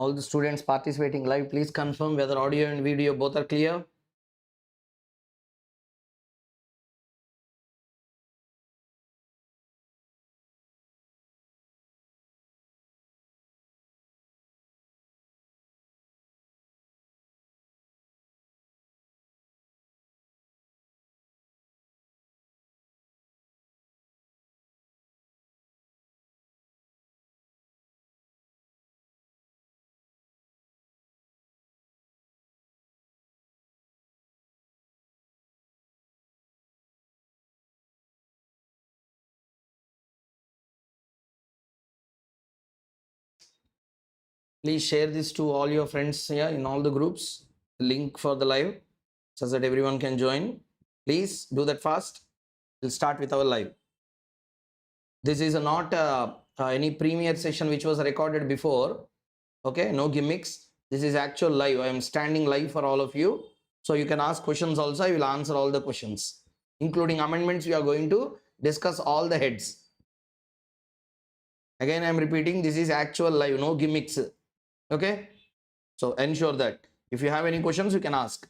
All the students participating live, please confirm whether audio and video both are clear. Please share this to all your friends here in all the groups, the link for the live, so that everyone can join. Please do that fast. We'll start with our live. This is not any premiere session which was recorded before. Okay, no gimmicks. This is actual live. I am standing live for all of you. So you can ask questions also. I will answer all the questions, including amendments. We are going to discuss all the heads. Again, I am repeating, this is actual live, no gimmicks. Okay, so ensure that if you have any questions, you can ask.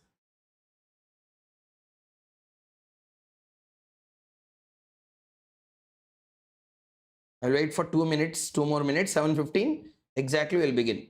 I'll wait for 2 minutes, 2 more minutes, 7:15 exactly we'll begin.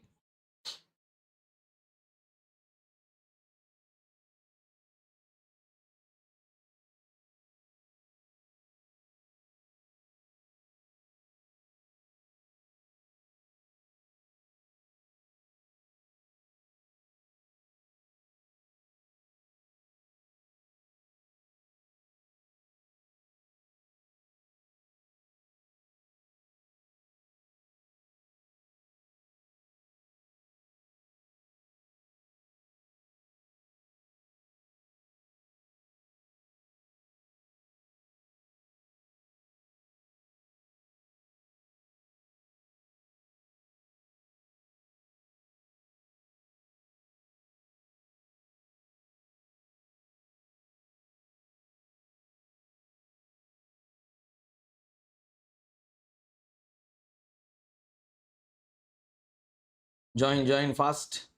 Join fast.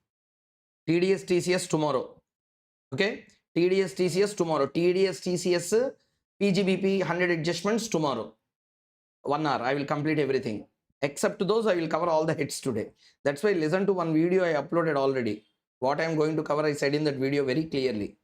TDS TCS tomorrow. Okay, TDS TCS tomorrow. TDS TCS PGBP 100 adjustments tomorrow. 1 hour I will complete everything. Except those, I will cover all the hits today. That's why listen to one video I uploaded already. What I am going to cover, I said in that video very clearly.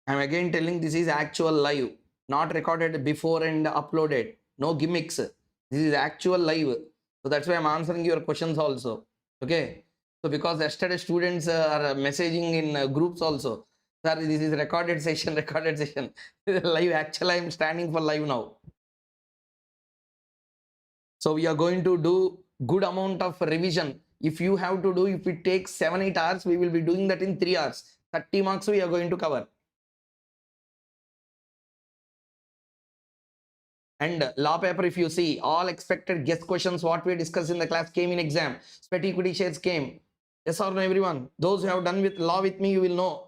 I'm again telling this is actual live, not recorded before and uploaded. No gimmicks. This is actual live. So that's why I'm answering your questions also. Okay. So because yesterday students are messaging in groups also. Sir, this is recorded session, recorded session. Live. Actually, I'm standing for live now. So we are going to do good amount of revision. If you have to do, if it takes 7-8 hours, we will be doing that in 3 hours. 30 marks we are going to cover. And law paper, if you see, all expected guess questions what we discussed in the class came in exam. Sweat equity shares came. Yes or no, everyone? Those who have done with law with me, you will know.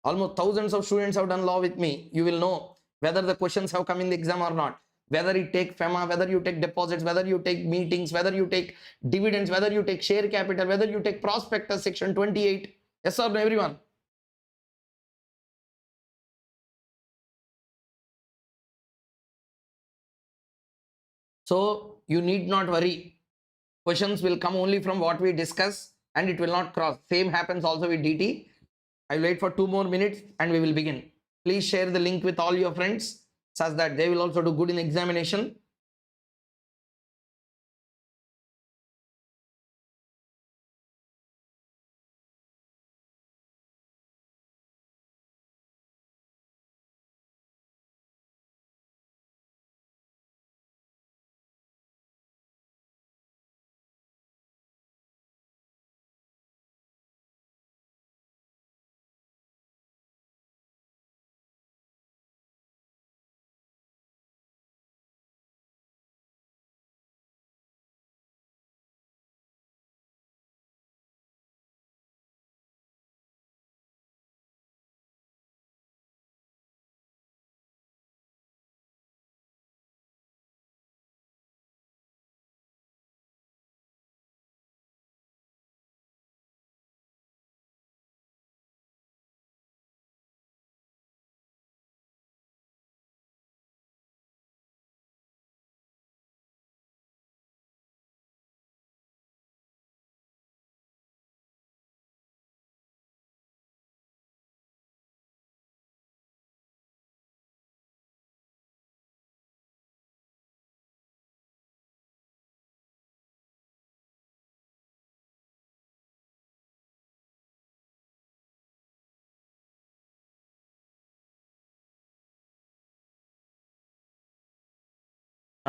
Almost thousands of students have done law with me. You will know whether the questions have come in the exam or not. Whether you take FEMA, whether you take deposits, whether you take meetings, whether you take dividends, whether you take share capital, whether you take prospectus section 28. Yes or no, everyone? So you need not worry. Questions will come only from what we discuss and it will not cross. Same happens also with DT. I'll wait for 2 more minutes and we will begin. Please share the link with all your friends such that they will also do good in examination.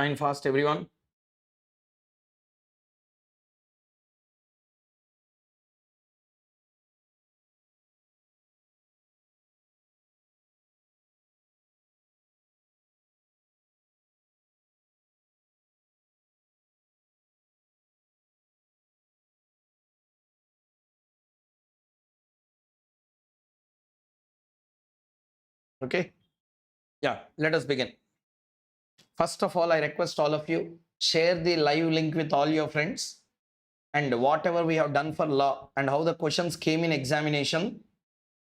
Join fast, everyone. Okay. Yeah, let us begin. First of all, I request all of you, share the live link with all your friends, and whatever we have done for law and how the questions came in examination.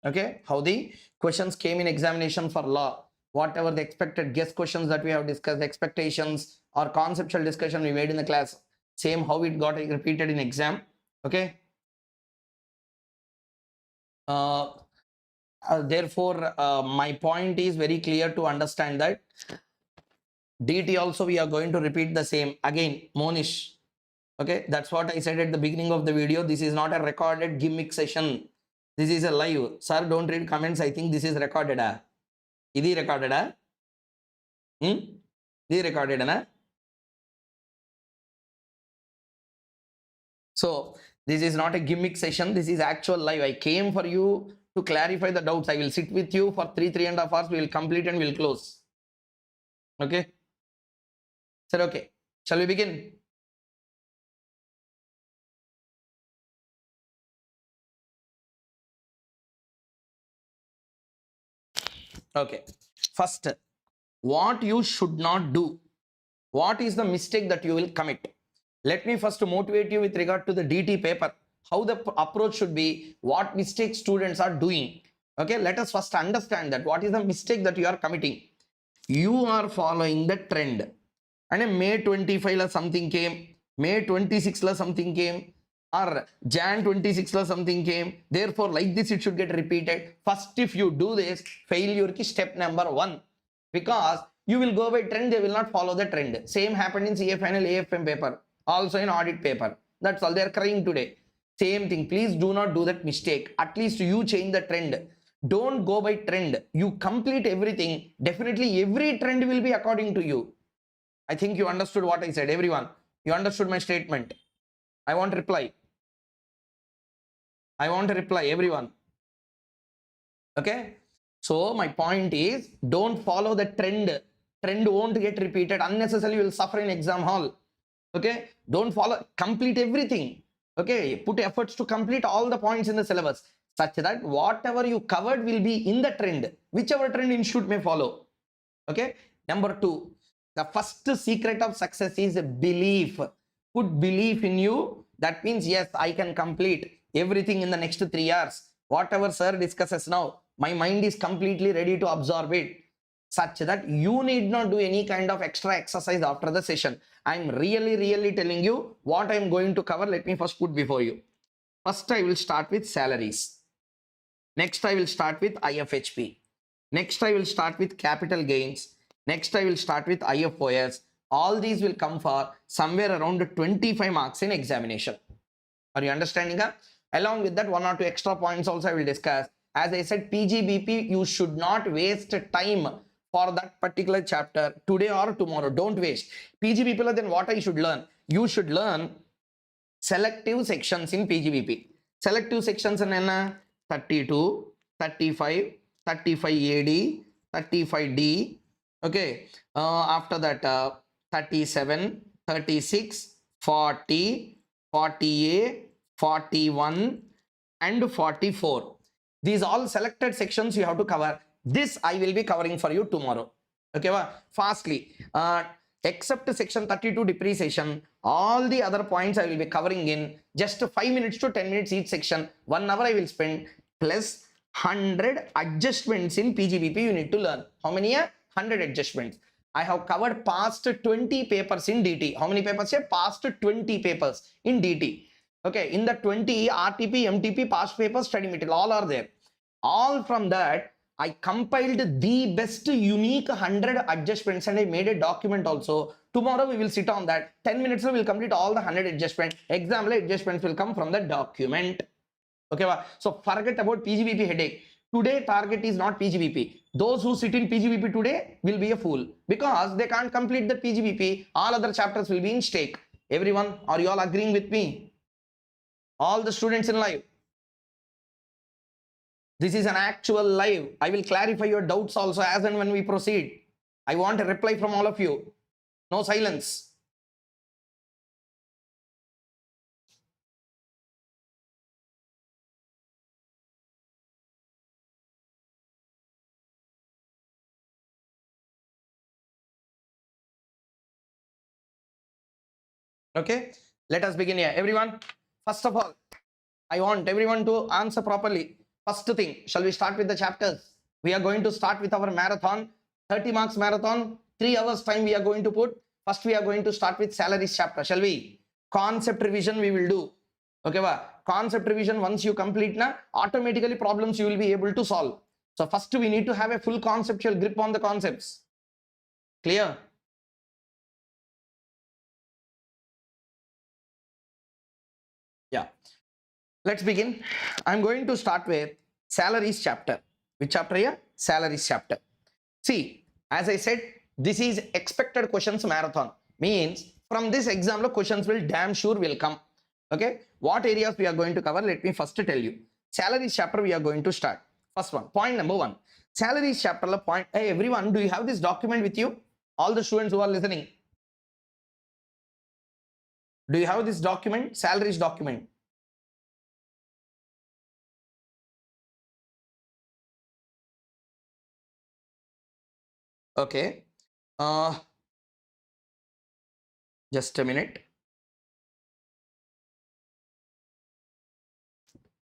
Okay, how the questions came in examination for law, whatever the expected guess questions that we have discussed, expectations or conceptual discussion we made in the class, same how it got repeated in exam. Okay. Therefore, my point is very clear to understand that DT also we are going to repeat the same again, Monish. Okay, that's what I said at the beginning of the video. This is not a recorded gimmick session. This is a live. Sir, don't read comments. I think this is recorded. Idi recorded. Idi recorded. So this is not a gimmick session. This is actual live. I came for you to clarify the doubts. I will sit with you for 3.5 hours. We will complete and we will close. Okay. Sir, okay. Shall we begin? Okay. First, what you should not do. What is the mistake that you will commit? Let me first motivate you with regard to the DT paper. How the approach should be, what mistakes students are doing. Okay, let us first understand that what is the mistake that you are committing. You are following the trend. And May 25 something came, May 26 something came, or Jan 26 something came. Therefore, like this, it should get repeated. First, if you do this, failure ki step number 1. Because you will go by trend, they will not follow the trend. Same happened in CA final AFM paper, also in audit paper. That's all they are crying today. Same thing. Please do not do that mistake. At least you change the trend. Don't go by trend. You complete everything. Definitely every trend will be according to you. I think you understood what I said, everyone. You understood my statement. I want reply. I want a reply, everyone. Okay. So my point is, don't follow the trend. Trend won't get repeated. Unnecessarily you will suffer in exam hall. Okay. Don't follow. Complete everything. Okay. Put efforts to complete all the points in the syllabus, such that whatever you covered will be in the trend. Whichever trend institute may follow. Okay. Number 2. The first secret of success is belief. Put belief in you. That means, yes, I can complete everything in the next 3 hours. Whatever sir discusses now, my mind is completely ready to absorb it, such that you need not do any kind of extra exercise after the session. I'm really telling you what I'm going to cover. Let me first put before you. First, I will start with salaries. Next, I will start with IFHP. Next, I will start with capital gains. Next, I will start with IFOS. All these will come for somewhere around 25 marks in examination. Are you understanding? Along with that, 1 or 2 extra points also I will discuss. As I said, PGBP, you should not waste time for that particular chapter today or tomorrow. Don't waste. PGBP, then what I should learn? You should learn selective sections in PGBP. Selective sections in 32, 35, 35AD, 35D. Okay. After that, 37, 36, 40, 40A, 41 and 44. These all selected sections you have to cover. This I will be covering for you tomorrow. Okay, fastly. Except section 32 depreciation, all the other points I will be covering in just 5 minutes to 10 minutes each section. 1 hour I will spend, plus 100 adjustments in PGBP you need to learn. How many? 100 adjustments. I have covered past 20 papers in DT. How many papers here? Past 20 papers in DT. Okay, in the 20 RTP, MTP, past papers, study material, all are there. All from that, I compiled the best unique 100 adjustments and I made a document also. Tomorrow we will sit on that. 10 minutes we will complete all the 100 adjustments. Exam adjustments will come from the document. Okay, so forget about PGBP headache. Today target is not PGBP. Those who sit in PGBP today will be a fool because they can't complete the PGBP. All other chapters will be in stake. Everyone, are you all agreeing with me? All the students in live. This is an actual live. I will clarify your doubts also as and when we proceed. I want a reply from all of you. No silence. Okay, let us begin here. Everyone, first of all, I want everyone to answer properly. First thing, shall we start with the chapters? We are going to start with our marathon, 30 marks marathon, 3 hours time we are going to put. First, we are going to start with salaries chapter, shall we? Concept revision we will do. Okay, concept revision, once you complete, automatically problems you will be able to solve. So first we need to have a full conceptual grip on the concepts. Clear? Yeah. Let's begin. I'm going to start with salaries chapter. Which chapter here? Salaries chapter. See, as I said, this is expected questions marathon. Means from this exam, the questions will damn sure will come. Okay. What areas we are going to cover? Let me first tell you. Salaries chapter we are going to start. First one. Point number 1. Salaries chapter point. Hey everyone, do you have this document with you? All the students who are listening. Do you have this document? Salaries document. Okay. Just a minute.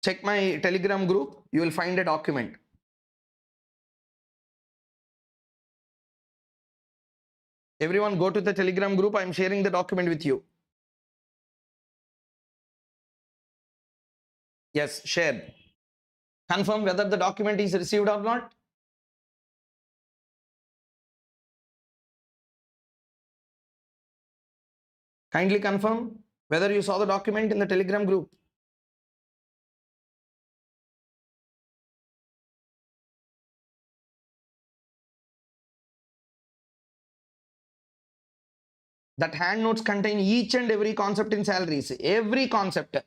Check my Telegram group. You will find a document. Everyone go to the Telegram group. I am sharing the document with you. Yes, share. Confirm whether the document is received or not. Kindly confirm whether you saw the document in the Telegram group. That hand notes contain each and every concept in salaries. Every concept.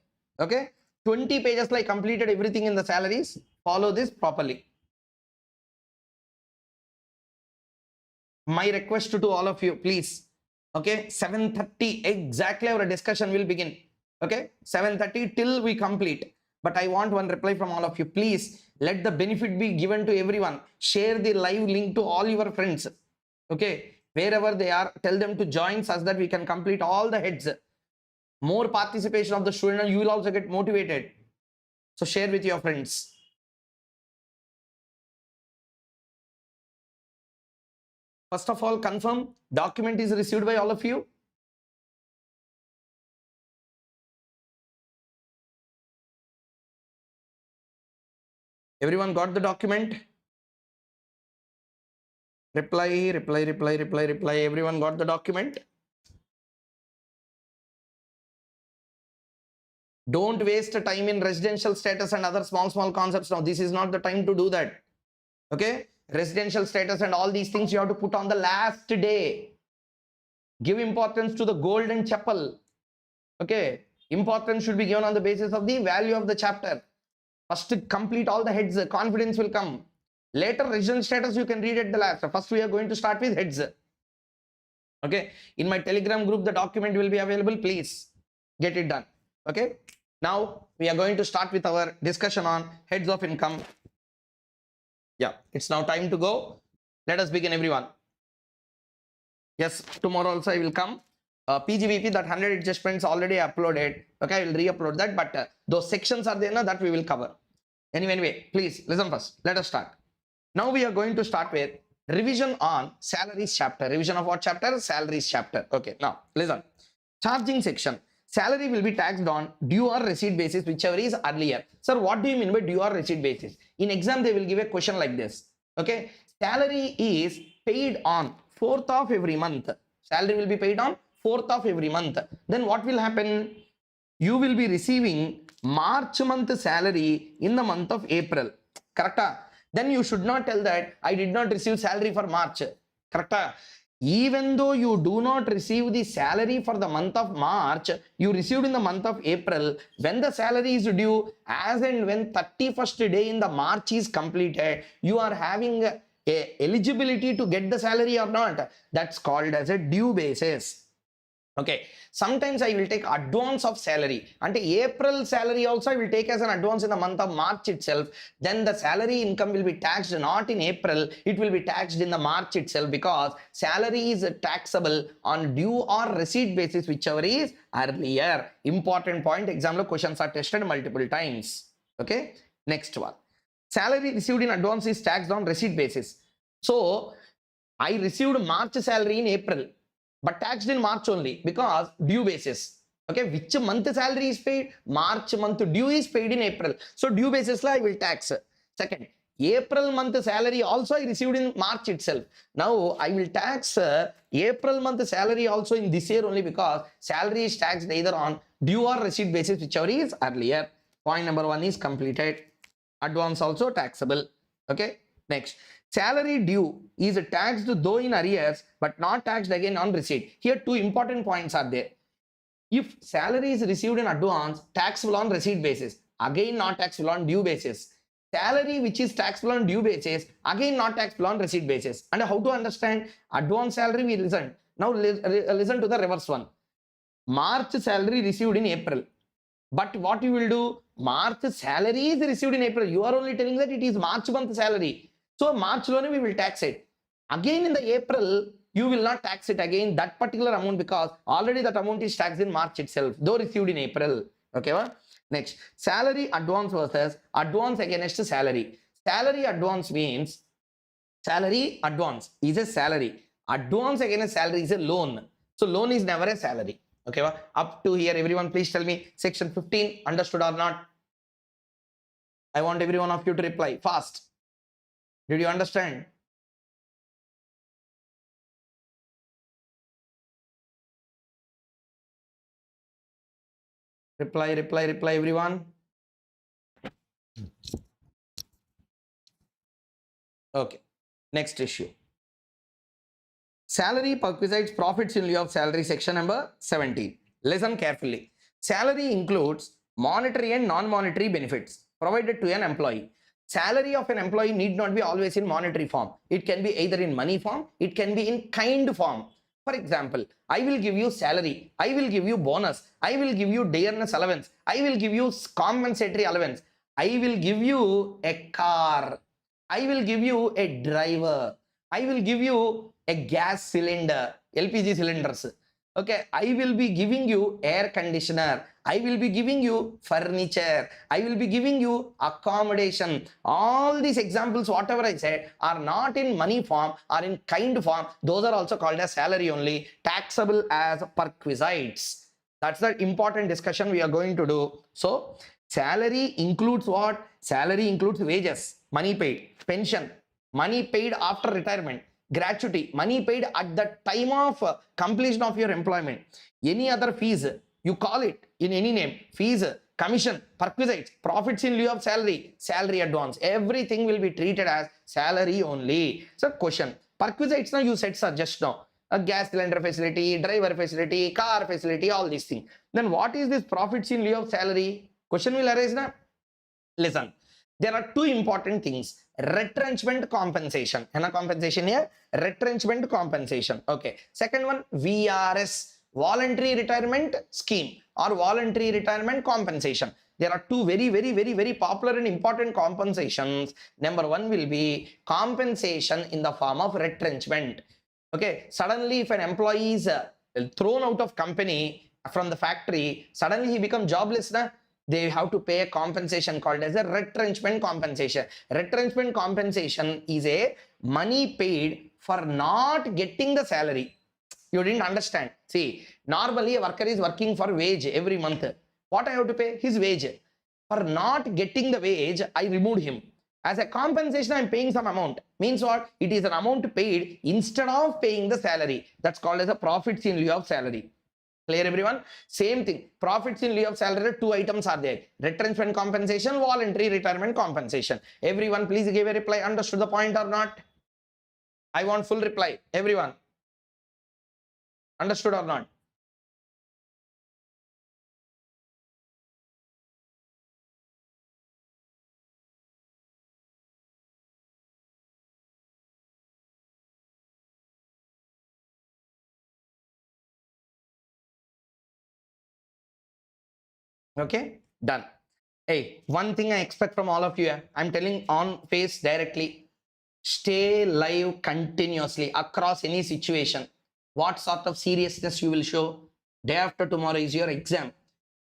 Okay. 20 pages like completed everything in the salaries. Follow this properly. My request to all of you, please. Okay. 7:30 exactly our discussion will begin. Okay. 7:30 till we complete. But I want one reply from all of you. Please let the benefit be given to everyone. Share the live link to all your friends. Okay. Wherever they are, tell them to join such that we can complete all the heads. More participation of the student, you will also get motivated. So share with your friends. First of all, confirm document is received by all of you. Everyone got the document? Reply. Everyone got the document? Don't waste time in residential status and other small concepts. Now, this is not the time to do that. Okay. Residential status and all these things you have to put on the last day. Give importance to the golden chapel. Okay. Importance should be given on the basis of the value of the chapter. First, complete all the heads. Confidence will come. Later, residential status you can read at the last. First, we are going to start with heads. Okay. In my Telegram group, the document will be available. Please get it done. Okay. Now, we are going to start with our discussion on heads of income. Yeah, it's now time to go. Let us begin, everyone. Yes, tomorrow also I will come. PGBP, that 100 adjustments already uploaded. Okay, I will re-upload that, but those sections are there, that we will cover. Anyway, please listen first. Let us start. Now we are going to start with revision on salaries chapter. Revision of what chapter? Salaries chapter. Okay, now listen. Charging section. Salary will be taxed on due or receipt basis, whichever is earlier. Sir, what do you mean by due or receipt basis? In exam, they will give a question like this. Okay, salary is paid on 4th of every month. Salary will be paid on 4th of every month. Then what will happen? You will be receiving March month salary in the month of April. Correct? then you should not tell that I did not receive salary for March. Correct? Even though you do not receive the salary for the month of March, you received in the month of April. When the salary is due, as and when 31st day in the March is completed, you are having a eligibility to get the salary or not. That's called as a due basis. Okay, sometimes I will take advance of salary, and April salary also I will take as an advance in the month of March itself. Then the salary income will be taxed not in April, it will be taxed in the March itself, because salary is taxable on due or receipt basis, whichever is earlier. Important point, exam questions are tested multiple times. Okay, next one. Salary received in advance is taxed on receipt basis. So I received March salary in April, but taxed in March only, because due basis. Okay, which month salary is paid? March month due is paid in April. So due basis I will tax. Second, April month salary also I received in March itself. Now I will tax April month salary also in this year only, because salary is taxed either on due or receipt basis, whichever is earlier. Point number 1 is completed. Advance also taxable. Okay, next. Salary due is taxed though in arrears, but not taxed again on receipt. Here 2 important points are there. If salary is received in advance, taxable on receipt basis, again not taxable on due basis. Salary which is taxable on due basis, again not taxable on receipt basis. And how to understand? Advance salary we listen. Now listen to the reverse one. March salary received in April. But what you will do? March salary is received in April. You are only telling that it is March month salary. So March loan we will tax it. Again in the April, you will not tax it again that particular amount, because already that amount is taxed in March itself, though received in April. Okay, what? Next, salary advance versus advance against salary. Salary advance means salary advance is a salary. Advance against salary is a loan. So loan is never a salary. Okay, what? Up to here, everyone please tell me section 15 understood or not? I want every one of you to reply fast. Did you understand? Reply everyone. Okay, next issue. Salary perquisites profits in lieu of salary, section number 17. Listen carefully. Salary includes monetary and non-monetary benefits provided to an employee. Salary of an employee need not be always in monetary form. It can be either in money form, it can be in kind form. For example, I will give you salary, I will give you bonus, I will give you dearness allowance, I will give you compensatory allowance, I will give you a car, I will give you a driver, I will give you a gas cylinder, LPG cylinders. Okay, I will be giving you air conditioner, I will be giving you furniture, I will be giving you accommodation. All these examples, whatever I said, are not in money form or in kind form. Those are also called as salary only, taxable as perquisites. That's the important discussion we are going to do. So, salary includes what? Salary includes wages, money paid, pension, money paid after retirement, gratuity, money paid at the time of completion of your employment. Any other fees, you call it in any name, fees, commission, perquisites, profits in lieu of salary, salary advance, everything will be treated as salary only. So question, perquisites now you said sir just now, a gas cylinder facility, driver facility, car facility, all these things. Then what is this profits in lieu of salary? Question will arise now. Listen, there are 2 important things. Retrenchment compensation. And a compensation here, retrenchment compensation. Okay. Second one, VRS, voluntary retirement scheme or voluntary retirement compensation. There are 2 very popular and important compensations. Number 1 will be compensation in the form of retrenchment. Okay. Suddenly if an employee is thrown out of company from the factory, suddenly he becomes jobless na? They have to pay a compensation called as a retrenchment compensation. Retrenchment compensation is a money paid for not getting the salary. You didn't understand. See, normally a worker is working for wage every month. What I have to pay? His wage. For not getting the wage, I removed him. As a compensation, I am paying some amount. Means what? It is an amount paid instead of paying the salary. That's called as a profits in lieu of salary. Clear everyone? Same thing. Profits in lieu of salary, two items are there. Retrenchment compensation, voluntary retirement compensation. Everyone please give a reply. Understood the point or not? I want full reply. Everyone. Understood or not? Okay, done. Hey, one thing I expect from all of you, I'm telling on face directly, stay live continuously across any situation. What sort of seriousness you will show? Day after tomorrow is your exam.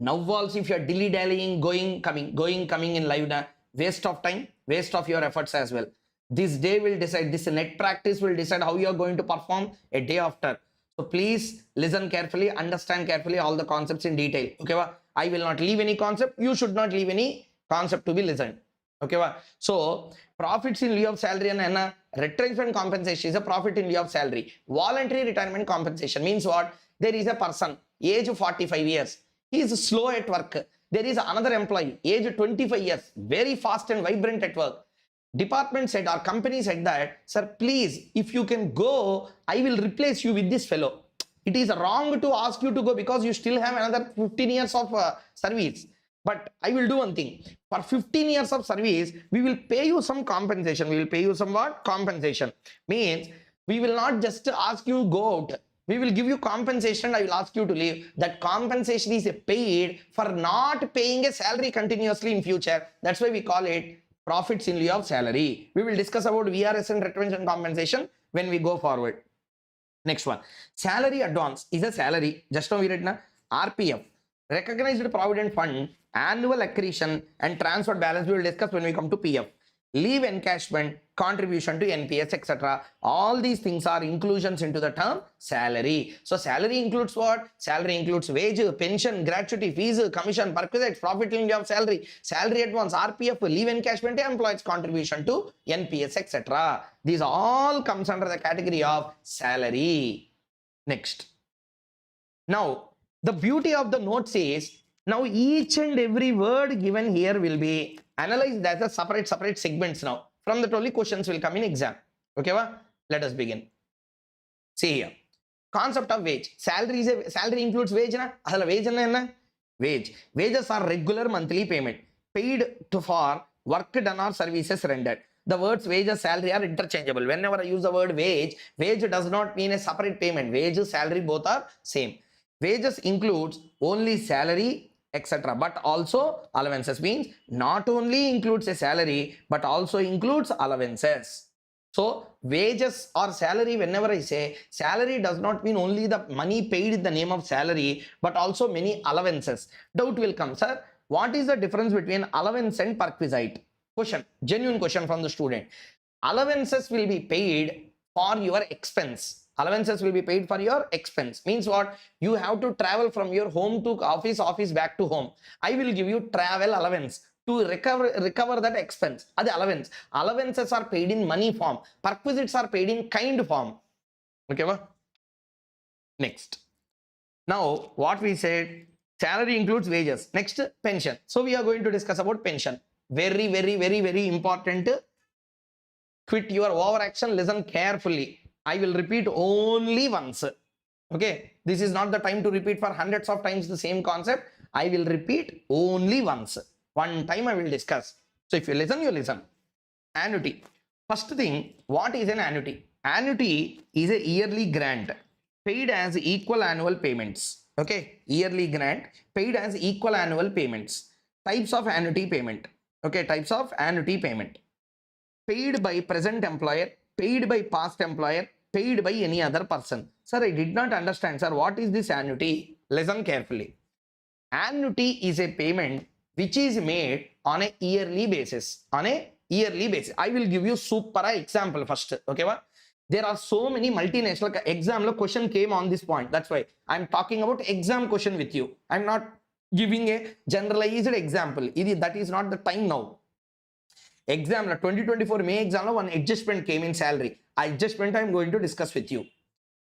Now also if you're dilly-dallying, going, coming in live, waste of time, waste of your efforts as well. This day will decide, this net practice will decide how you're going to perform a day after. So please listen carefully, understand carefully all the concepts in detail. Okay, I will not leave any concept. You should not leave any concept to be listened. Okay, so profits in lieu of salary and retrenchment compensation is a profit in lieu of salary. Voluntary retirement compensation means what? There is a person, age 45 years. He is slow at work. There is another employee, age 25 years, very fast and vibrant at work. Department said, our company said that, sir, please, if you can go, I will replace you with this fellow. It is wrong to ask you to go because you still have another 15 years of service. But I will do one thing. For 15 years of service, we will pay you some compensation. We will pay you some what? Compensation. Means we will not just ask you to go out. We will give you compensation. I will ask you to leave. That compensation is paid for not paying a salary continuously in future. That's why we call it profits in lieu of salary. We will discuss about VRS and retention compensation when we go forward. Next one. Salary advance is a salary. Just now we read na RPF. Recognized Provident Fund, annual accretion and transfer balance we will discuss when we come to PF. Leave encashment, contribution to NPS, etc. All these things are inclusions into the term salary. So salary includes what? Salary includes wage, pension, gratuity, fees, commission, perquisites, profit in lieu of salary, salary advance, RPF, leave encashment, employees contribution to NPS, etc. These all comes under the category of salary. Next. Now, the beauty of the notes is, now each and every word given here will be analyzed as a separate segments now. From that only questions will come in exam. Okay, let us begin. See here. Concept of wage. Salary includes wage. Wage. Wages are regular monthly payment paid for work done or services rendered. The words wages, salary are interchangeable. Whenever I use the word wage does not mean a separate payment. Wage, salary, both are same. Wages includes only salary, etc. But also allowances, means not only includes a salary, but also includes allowances. So wages or salary, whenever I say salary does not mean only the money paid in the name of salary, but also many allowances. Doubt will come, sir. What is the difference between allowance and perquisite? Question, genuine question from the student. Allowances will be paid for your expense. Allowances will be paid for your expense. Means what? You have to travel from your home to office, office back to home. I will give you travel allowance to recover that expense. That's allowance. Allowances are paid in money form. Perquisites are paid in kind form. Okay, next. Now, what we said, salary includes wages. Next, pension. So we are going to discuss about pension. Very important. Quit your overaction. Listen carefully. I will repeat only once. Okay, this is not the time to repeat for hundreds of times the same concept. I will repeat only once. One time I will discuss. So if you listen, you listen. Annuity. First thing, what is an annuity? Annuity is a yearly grant paid as equal annual payments. Okay, yearly grant paid as equal annual payments. Types of annuity payment. Okay, types of annuity payment. Paid by present employer, paid by past employer, paid by any other person. Sir, I did not understand, sir. What is this annuity? Listen carefully. Annuity is a payment which is made on a yearly basis. On a yearly basis. I will give you super example first. Okay, there are so many multinational exam question came on this point. That's why I'm talking about exam question with you. I'm not giving a generalized example. That is not the time now. Exam 2024 May exam one adjustment came in salary. Adjustment I am going to discuss with you.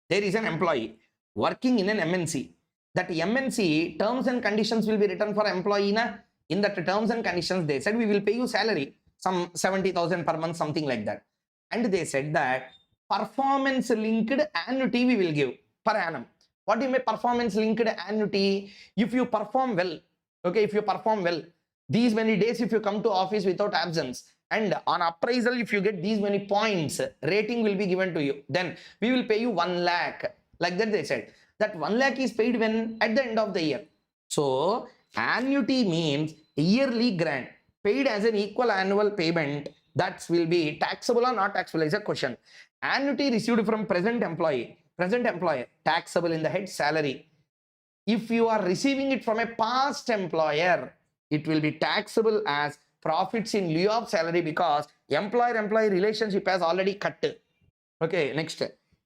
There is an employee working in an MNC. that MNC terms and conditions will be written for employee. Na? In that terms and conditions, they said we will pay you salary, some 70,000 per month, something like that. And they said that performance linked annuity we will give per annum. What do you mean performance linked annuity? If you perform well, okay, if you perform well, these many days if you come to office without absence, and on appraisal if you get these many points, rating will be given to you, then we will pay you 1 lakh. Like that they said. That 1 lakh is paid when? At the end of the year. So annuity means yearly grant paid as an equal annual payment. That will be taxable or not taxable is a question. Annuity received from present employee, taxable in the head salary. If you are receiving it from a past employer, it will be taxable as profits in lieu of salary, because employer-employee relationship has already cut. Okay, next.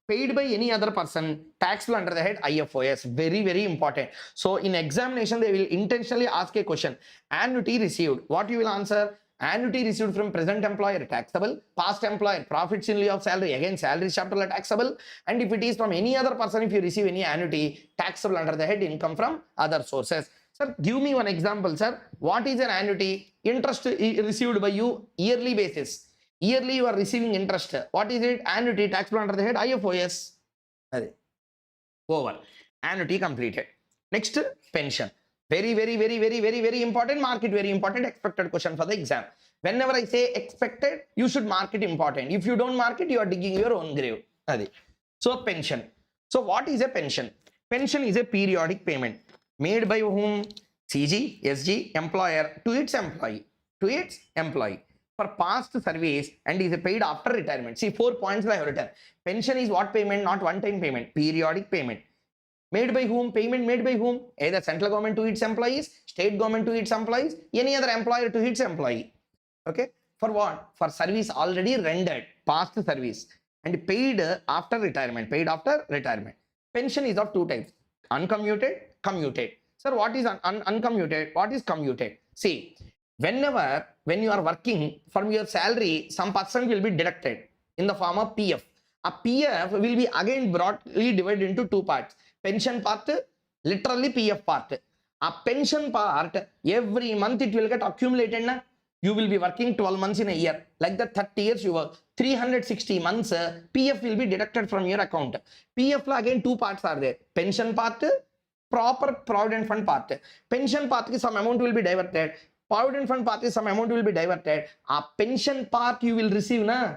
Paid by any other person, taxable under the head IFOS. Very, very important. So in examination, they will intentionally ask a question. Annuity received. What you will answer? Annuity received from present employer, taxable. Past employer, profits in lieu of salary. Again, salary chapter taxable. And if it is from any other person, if you receive any annuity, taxable under the head income from other sources. Sir, give me one example, sir. What is an annuity? Interest received by you yearly basis. Yearly you are receiving interest. What is it? Annuity, taxable under the head IFOS. Over. Annuity completed. Next, pension. Very, very, very, very, very, very important. Mark it very important. Expected question for the exam. Whenever I say expected, you should mark it important. If you don't mark it, you are digging your own grave. So pension. So what is a pension? Pension is a periodic payment made by whom? CG, SG, employer to its employee. For past service and is paid after retirement. See, 4 points I have written. Pension is what payment? Not one-time payment. Periodic payment. Made by whom? Payment made by whom? Either central government to its employees, state government to its employees, any other employer to its employee. Okay. For what? For service already rendered, past service, and paid after retirement. Pension is of 2 types. Uncommuted, commuted. Sir, what is uncommuted? What is commuted? See, when you are working, from your salary, some percent will be deducted in the form of PF. A PF will be again broadly divided into 2 parts. Pension part, literally PF part. A pension part, every month it will get accumulated. Na? You will be working 12 months in a year. Like the 30 years you work. 360 months, PF will be deducted from your account. PF again 2 parts are there. Pension part, proper provident fund part. Pension part, some amount will be diverted. Provident fund part, some amount will be diverted. A pension part you will receive. Na?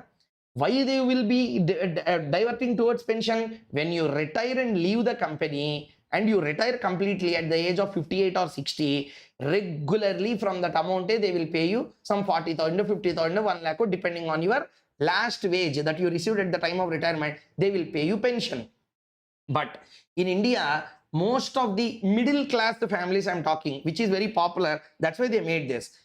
Why they will be diverting towards pension? When you retire and leave the company, and you retire completely at the age of 58 or 60, regularly from that amount, they will pay you some 40,000 to 50,000, 1 lakh, depending on your last wage that you received at the time of retirement, they will pay you pension. But in India, most of the middle class families I'm talking, which is very popular, that's why they made this.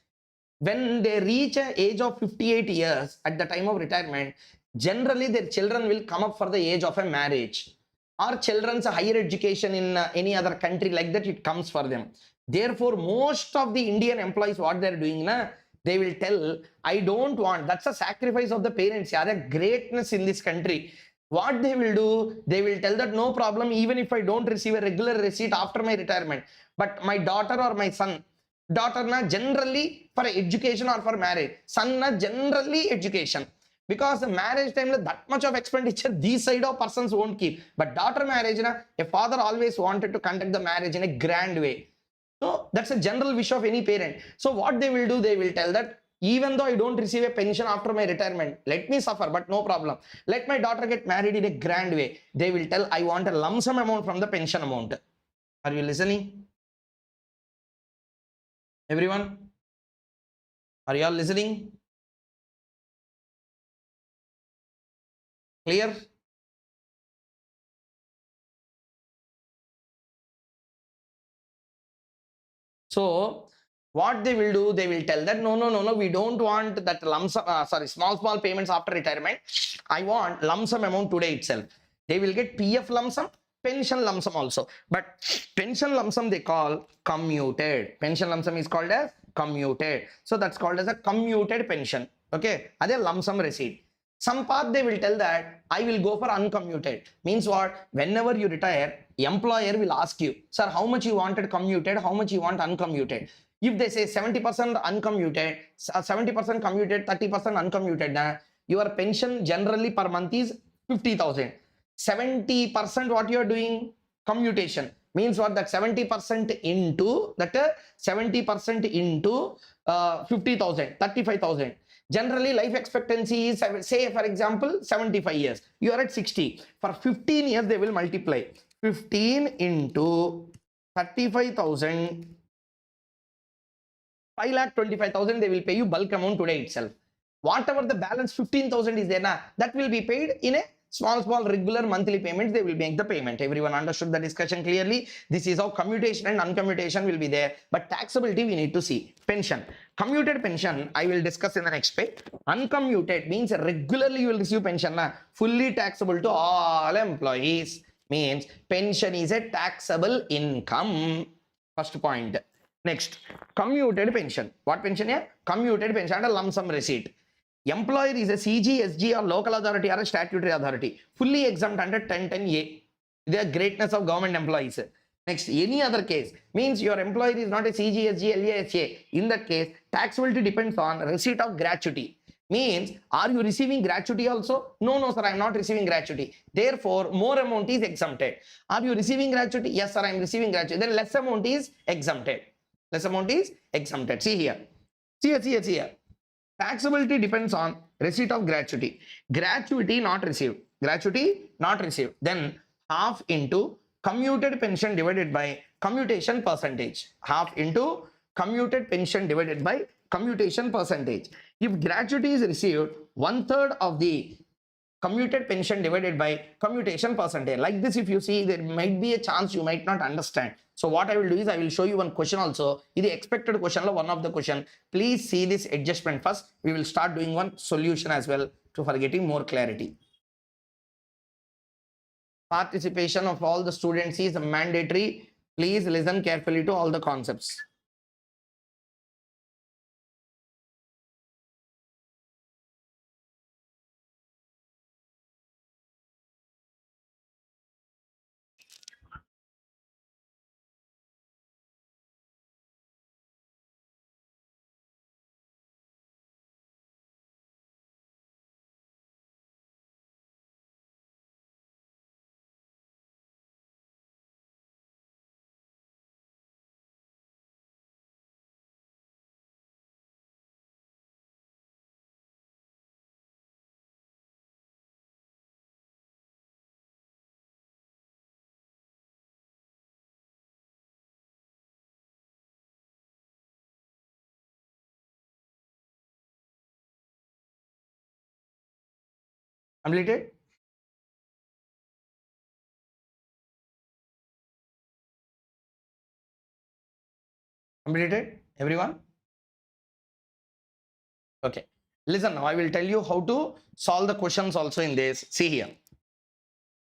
When they reach an age of 58 years at the time of retirement, generally their children will come up for the age of a marriage, or children's higher education in any other country, like that it comes for them. Therefore, most of the Indian employees, what they're doing, they will tell, I don't want, that's a sacrifice of the parents, a greatness in this country. What they will do, they will tell that no problem, even if I don't receive a regular receipt after my retirement, but my daughter or my son, daughter generally for education or for marriage, son generally education, because the marriage time that much of expenditure these side of persons won't keep, but daughter marriage, a father always wanted to conduct the marriage in a grand way. So that's a general wish of any parent. So what they will do, they will tell that even though I don't receive a pension after my retirement, let me suffer, but no problem, let my daughter get married in a grand way. They will tell, I want a lump sum amount from the pension amount. Are you listening? Everyone, are you all listening? Clear? So what they will do, they will tell that no, we don't want that lump sum, small payments after retirement. I want lump sum amount today itself. They will get PF lump sum, pension lump sum also. But pension lump sum they call commuted. Pension lump sum is called as commuted. So that's called as a commuted pension. Okay, that's a lump sum receipt. Some path they will tell that I will go for uncommuted. Means what? Whenever you retire, employer will ask you, sir, how much you wanted commuted, how much you want uncommuted. If they say 70% uncommuted, 70% commuted, 30% uncommuted, your pension generally per month is 50,000. 70% what you are doing? Commutation. Means what? That 70% into that 70% into 50,000, 35,000. Generally, life expectancy is, say, for example, 75 years. You are at 60. For 15 years, they will multiply. 15 into 35,000, 5,25,000, they will pay you bulk amount today itself. Whatever the balance 15,000 is there, that will be paid in a small regular monthly payments. They will make the payment. Everyone understood the discussion clearly? This is how commutation and uncommutation will be there. But taxability we need to see. Pension. Commuted pension I will discuss in the next page. Uncommuted means regularly you will receive pension. Fully taxable to all employees. Means pension is a taxable income. First point. Next, commuted pension. What pension here? Commuted pension and a lump sum receipt. Employer is a CG, SG or local authority or a statutory authority. Fully exempt under 1010A. The greatness of government employees. Next, any other case means your employer is not a CG, SG, LA, SA. In that case, taxability depends on receipt of gratuity. Means, are you receiving gratuity also? No, sir, I am not receiving gratuity. Therefore, more amount is exempted. Are you receiving gratuity? Yes, sir, I am receiving gratuity. Then less amount is exempted. Less amount is exempted. See here. See here. Taxability depends on receipt of gratuity. Gratuity not received. Gratuity not received. Then half into commuted pension divided by commutation percentage. Half into commuted pension divided by commutation percentage. If gratuity is received, 1/3 of the commuted pension divided by commutation percentage. Like this, if you see, there might be a chance you might not understand. So what I will do is I will show you one question also. This is expected question, one of the question. Please see this adjustment first. We will start doing one solution as well for getting more clarity. Participation of all the students is mandatory. Please listen carefully to all the concepts. Completed? Completed? Everyone? Okay. Listen, now I will tell you how to solve the questions also in this. See here.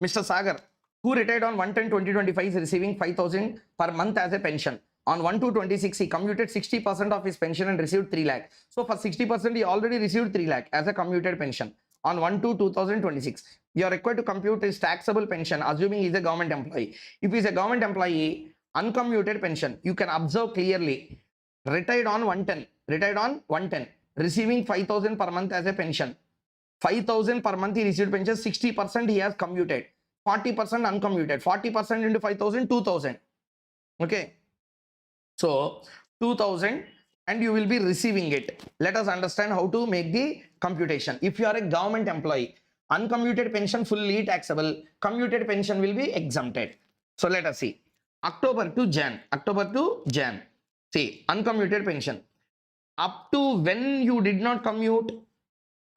Mr. Sagar, who retired on 1/10/2025 is receiving 5,000 per month as a pension. On 1/2/26, he commuted 60% of his pension and received 3 lakh. So for 60%, he already received 3 lakh as a commuted pension. On 1/2/2026, you are required to compute his taxable pension, assuming he is a government employee. If he is a government employee, uncommuted pension, you can observe clearly. Retired on 1/10, receiving 5,000 per month as a pension. 5,000 per month he received pension, 60% he has commuted, 40% uncommuted, 40% into 5,000, 2,000. Okay. So 2,000 and you will be receiving it. Let us understand how to make the computation. If you are a government employee, uncommuted pension fully taxable, commuted pension will be exempted. So let us see. October to Jan. See, uncommuted pension. Up to when you did not commute?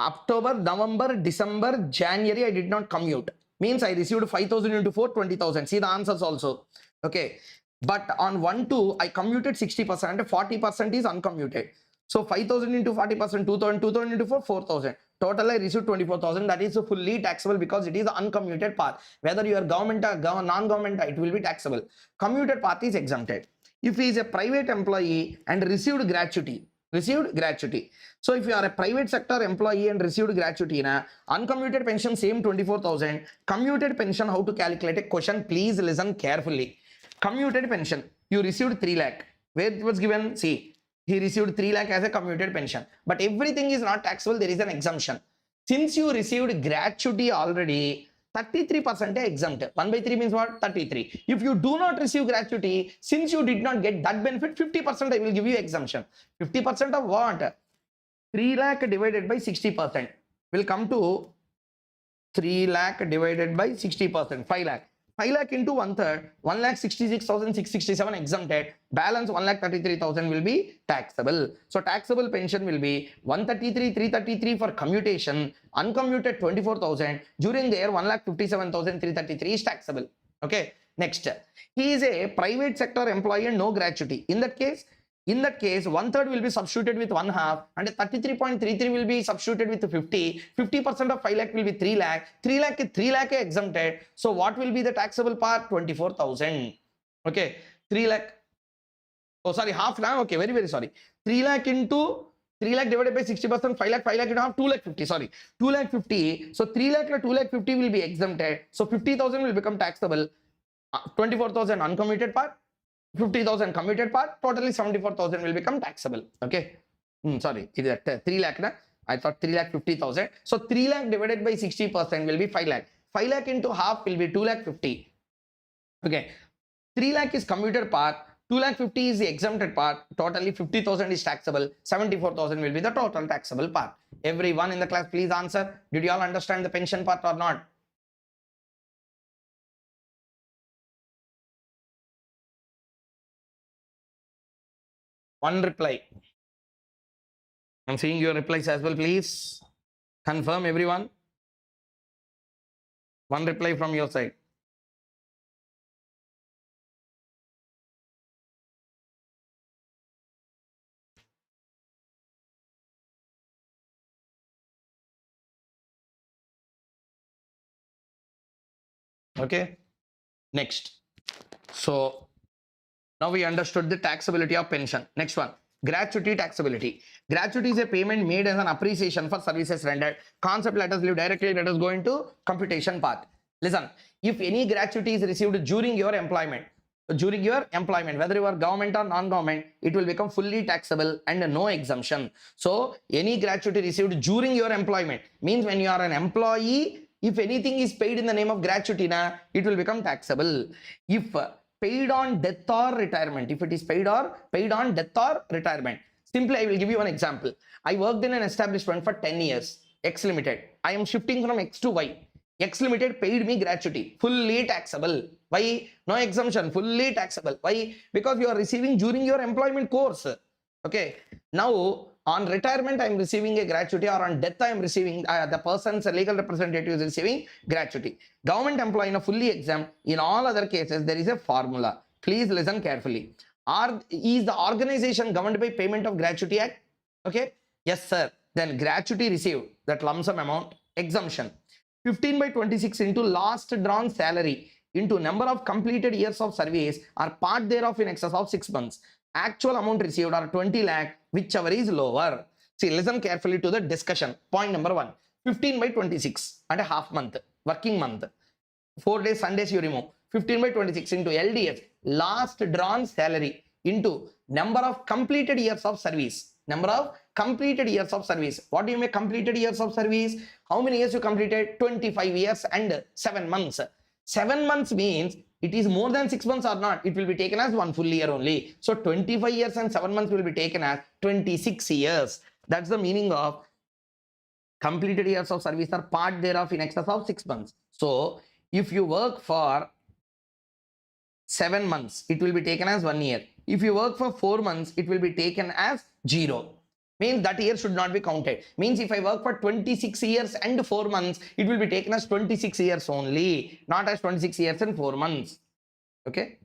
October, November, December, January, I did not commute. Means I received 5,000 into 4, 20,000. See the answers also. Okay. But on 1/2, I commuted 60%, 40% is uncommuted. So 5,000 into 40%, 2,000, 2,000 into 4, 4,000. Total I received 24,000. That is fully taxable because it is the uncommuted part. Whether you are government or non-government, it will be taxable. Commuted part is exempted. If he is a private employee and received gratuity, received gratuity. So if you are a private sector employee and received gratuity, uncommuted pension same 24,000. Commuted pension, how to calculate a question? Please listen carefully. Commuted pension, you received 3 lakh. Where it was given? See, he received 3 lakh as a commuted pension. But everything is not taxable. There is an exemption. Since you received gratuity already, 33% exempt. 1 by 3 means what? 33. If you do not receive gratuity, since you did not get that benefit, 50% I will give you exemption. 50% of what? 3 lakh divided by 60% will come to 3 lakh divided by 60%, 5 lakh. 5 lakh into 1/3, 1,66,667 exempted, balance 1,33,000 will be taxable. So taxable pension will be 133,333 for commutation, uncommuted 24,000, during the year 1,57,333 is taxable. Okay, next, he is a private sector employee and no gratuity. In that case, 1/3 will be substituted with 1/2 and 33.33 will be substituted with 50. 50% of 5 lakh will be 3 lakh. 3 lakh exempted. So what will be the taxable part? 24,000. Okay, 3 lakh. Oh, sorry, half lakh. Okay, very sorry. 3 lakh into 3 lakh divided by 60%, 5 lakh into half, 2 lakh 50. Sorry, 2 lakh 50. So 3 lakh or 2 lakh 50 will be exempted. So 50,000 will become taxable. 24,000 uncommuted part. 50,000 commuted part, totally 74,000 will become taxable. Okay, sorry, is that 3 lakh? I thought 3 lakh 50,000. So 3 lakh divided by 60% will be 5 lakh. 5 lakh into half will be 2 lakh 50. Okay, 3 lakh is commuted part, 2 lakh 50 is the exempted part, totally 50,000 is taxable, 74,000 will be the total taxable part. Everyone in the class, please answer. Did you all understand the pension part or not? One reply. I'm seeing your replies as well, please. Confirm, everyone. One reply from your side. Okay, next. So now we understood the taxability of pension. Next one, gratuity taxability. Gratuity is a payment made as an appreciation for services rendered. Concept, let us leave directly. Let us go into computation part. Listen, if any gratuity is received during your employment, whether you are government or non-government, it will become fully taxable and no exemption. So any gratuity received during your employment means when you are an employee, if anything is paid in the name of gratuity, it will become taxable. If paid on death or retirement, if it is paid on death or retirement, simply I will give you one example. I worked in an establishment for 10 years, X Limited. I am shifting from X to Y. X Limited paid me gratuity, fully taxable. Why? No exemption, fully taxable. Why? Because you are receiving during your employment course. Okay. Now, on retirement, I am receiving a gratuity, or on death, I am receiving, the person's legal representative is receiving gratuity. Government employee in a fully exempt. In all other cases, there is a formula. Please listen carefully. Is the organization governed by Payment of Gratuity Act? Okay. Yes, sir. Then gratuity received, that lump sum amount, exemption. 15 by 26 into last drawn salary into number of completed years of service or part thereof in excess of 6 months. Actual amount received are 20 lakh, whichever is lower. See, listen carefully to the discussion. Point number 1, 15 by 26 and a half month, working month. 4 days, Sundays you remove. 15 by 26 into LDF, last drawn salary, into number of completed years of service. Number of completed years of service. What do you mean completed years of service? How many years you completed? 25 years and 7 months. 7 months means it is more than 6 months or not. It will be taken as one full year only. So 25 years and 7 months will be taken as 26 years. That's the meaning of completed years of service or part thereof in excess of 6 months. So if you work for 7 months, it will be taken as 1 year. If you work for 4 months, it will be taken as 0. Means that year should not be counted. Means if I work for 26 years and 4 months, it will be taken as 26 years only, not as 26 years and 4 months. Okay.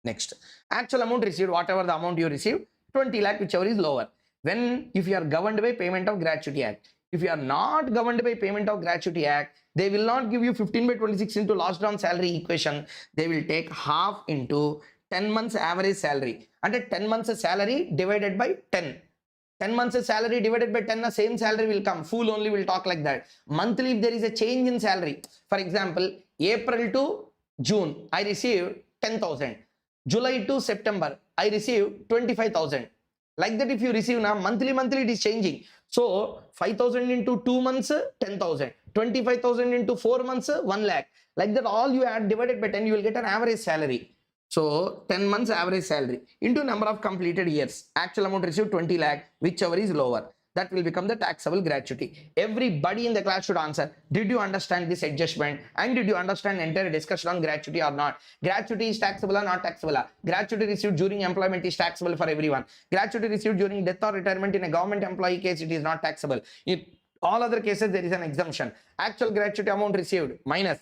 Next, actual amount received, whatever the amount you received, 20 lakh, whichever is lower. If you are governed by Payment of Gratuity Act. If you are not governed by Payment of Gratuity Act, they will not give you 15 by 26 into last drawn salary equation. They will take half into 10 months average salary, and a 10 months salary divided by 10. 10 months salary divided by 10, the same salary will come. Fool only will talk like that. Monthly, if there is a change in salary, for example, April to June, I receive 10,000. July to September, I receive 25,000. Like that, if you receive now, monthly, it is changing. So 5,000 into 2 months, 10,000. 25,000 into 4 months, 1 lakh. Like that, all you add divided by 10, you will get an average salary. So 10 months average salary into number of completed years. Actual amount received 20 lakh, whichever is lower. That will become the taxable gratuity. Everybody in the class should answer, did you understand this adjustment? And did you understand entire discussion on gratuity or not? Gratuity is taxable or not taxable? Gratuity received during employment is taxable for everyone. Gratuity received during death or retirement in a government employee case, it is not taxable. In all other cases, there is an exemption. Actual gratuity amount received minus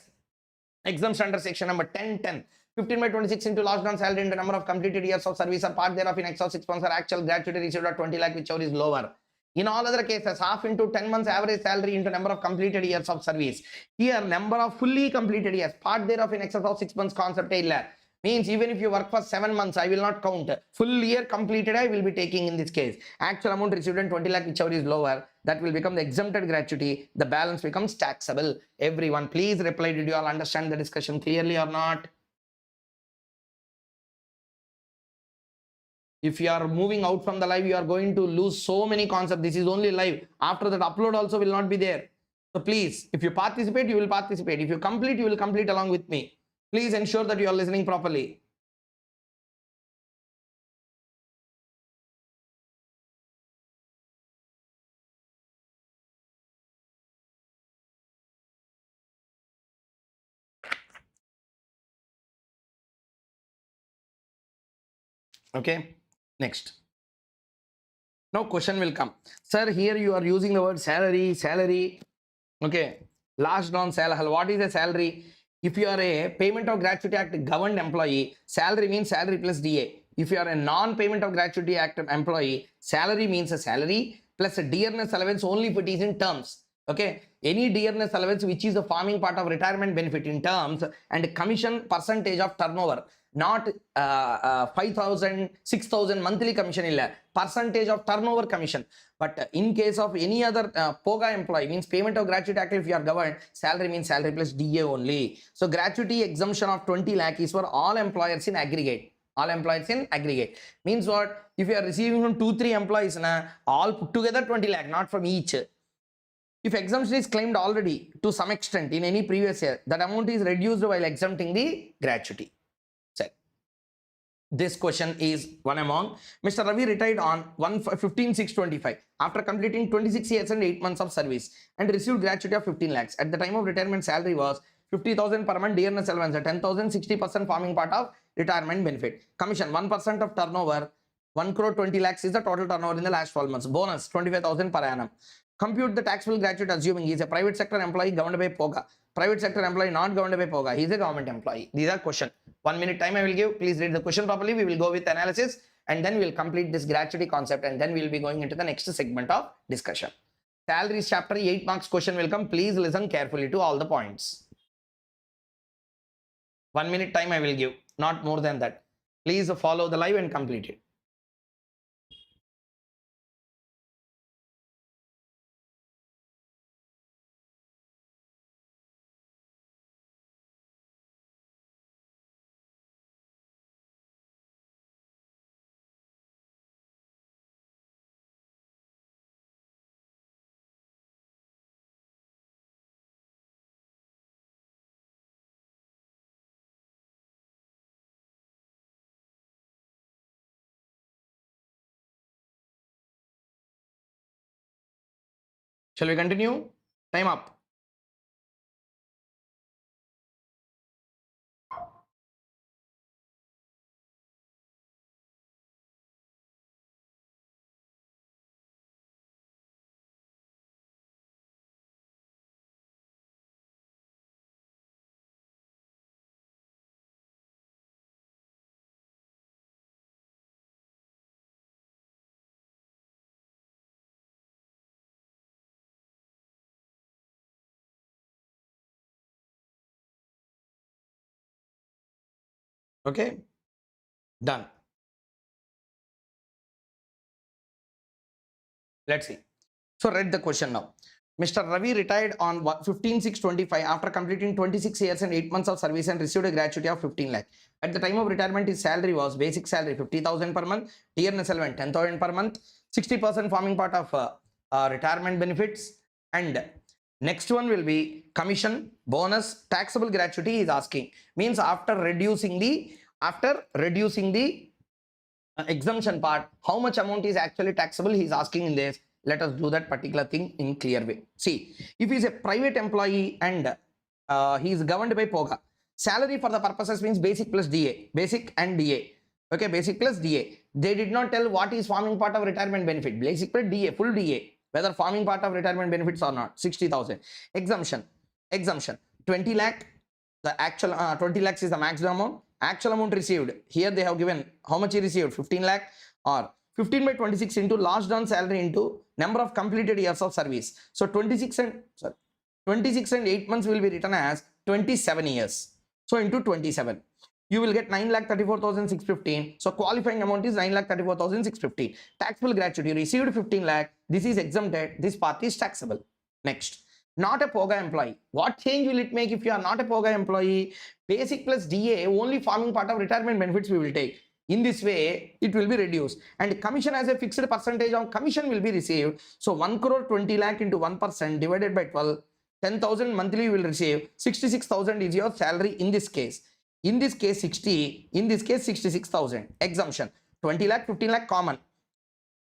exemption under section number 1010. 15 by 26 into last done salary into number of completed years of service or part thereof in excess of 6 months or actual gratuity received at 20 lakh, whichever is lower. In all other cases, half into 10 months average salary into number of completed years of service. Here, number of fully completed years, part thereof in excess of 6 months concept means even if you work for 7 months, I will not count. Full year completed, I will be taking in this case. Actual amount received in 20 lakh, whichever is lower, that will become the exempted gratuity. The balance becomes taxable. Everyone, please reply. Did you all understand the discussion clearly or not? If you are moving out from the live, you are going to lose so many concepts. This is only live. After that, upload also will not be there. So please, if you participate, you will participate. If you complete, you will complete along with me. Please ensure that you are listening properly. Okay, next. Now question will come. Sir, here you are using the word salary. Okay, last on salary. What is a salary? If you are a Payment of Gratuity Act governed employee, salary means salary plus DA. If you are a non-Payment of Gratuity Act employee, salary means a salary plus a dearness allowance only if it is in terms. Okay, any dearness allowance which is the forming part of retirement benefit in terms and commission percentage of turnover, not 5,000, 6,000 monthly commission illa, percentage of turnover commission. But in case of any other POGA employee, means Payment of Gratuity Act, if you are governed, salary means salary plus DA only. So gratuity exemption of 20 lakh is for all employers in aggregate. All employees in aggregate. Means what? If you are receiving from 2-3 employees, all put together 20 lakh, not from each. If exemption is claimed already to some extent in any previous year, that amount is reduced while exempting the gratuity. This question is one among. Mr. Ravi retired on 15/6/25 after completing 26 years and 8 months of service and received gratuity of 15 lakhs. At the time of retirement, salary was 50,000 per month, dearness allowance at 10,000, 60% forming part of retirement benefit. Commission 1% of turnover, 1 crore 20 lakhs is the total turnover in the last 12 months. Bonus 25,000 per annum. Compute the taxable gratuity assuming he is a private sector employee governed by POGA. Private sector employee not governed by POGA. He is a government employee. These are questions. 1 minute time I will give. Please read the question properly. We will go with analysis and then we will complete this gratuity concept and then we will be going into the next segment of discussion. Salaries chapter 8 marks question will come. Please listen carefully to all the points. 1 minute time I will give. Not more than that. Please follow the live and complete it. Shall we continue? Time up. Okay, done. Let's see. So read the question now. Mr. Ravi retired on 15/6/25 after completing 26 years and 8 months of service and received a gratuity of 15 lakh. At the time of retirement, his salary was basic salary 50,000 per month, dearness allowance 10,000 per month, 60% forming part of retirement benefits, and next one will be commission, bonus, taxable gratuity is asking. Means after reducing the exemption part, how much amount is actually taxable, he is asking in this. Let us do that particular thing in clear way. See, if he is a private employee and he is governed by POGA, salary for the purposes means basic plus DA, basic and DA. Okay, basic plus DA. They did not tell what is forming part of retirement benefit. Basic plus DA, full DA, whether forming part of retirement benefits or not. 60,000. Exemption 20 lakh. The actual 20 lakhs is the maximum amount. Actual amount received. Here they have given how much he received, 15 lakh, or 15 by 26 into last done salary into number of completed years of service. So 26 and 8 months will be written as 27 years. So into 27. You will get 9,34,615. So qualifying amount is 9,34,615. Taxable gratuity, you received 15 lakh. This is exempted. This part is taxable. Next. Not a POGA employee. What change will it make if you are not a POGA employee? Basic plus DA, only forming part of retirement benefits we will take. In this way, it will be reduced. And commission as a fixed percentage of commission will be received. So 1 crore 20 lakh into 1% divided by 12, 10,000 monthly you will receive. 66,000 is your salary in this case. In this case 60, in this case 66,000. Exemption 20 lakh, 15 lakh common.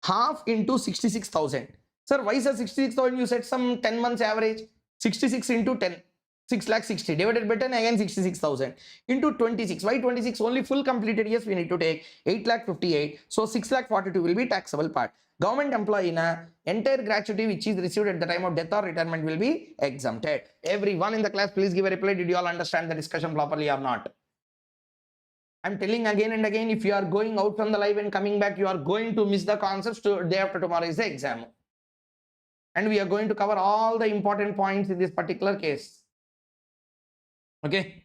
Half into 66,000. Sir, why sir 66,000? You said some 10 months average. 66 into 10. 6 lakh 60 divided by 10, again 66,000 into 26. Why 26? Only full completed years we need to take. 8 lakh 58. So 6 lakh 42 will be taxable part. Government employee na entire gratuity which is received at the time of death or retirement will be exempted. Everyone in the class, please give a reply. Did you all understand the discussion properly or not? I'm telling again and again, if you are going out from the live and coming back, you are going to miss the concepts. Day after tomorrow is the exam. And we are going to cover all the important points in this particular case. Okay.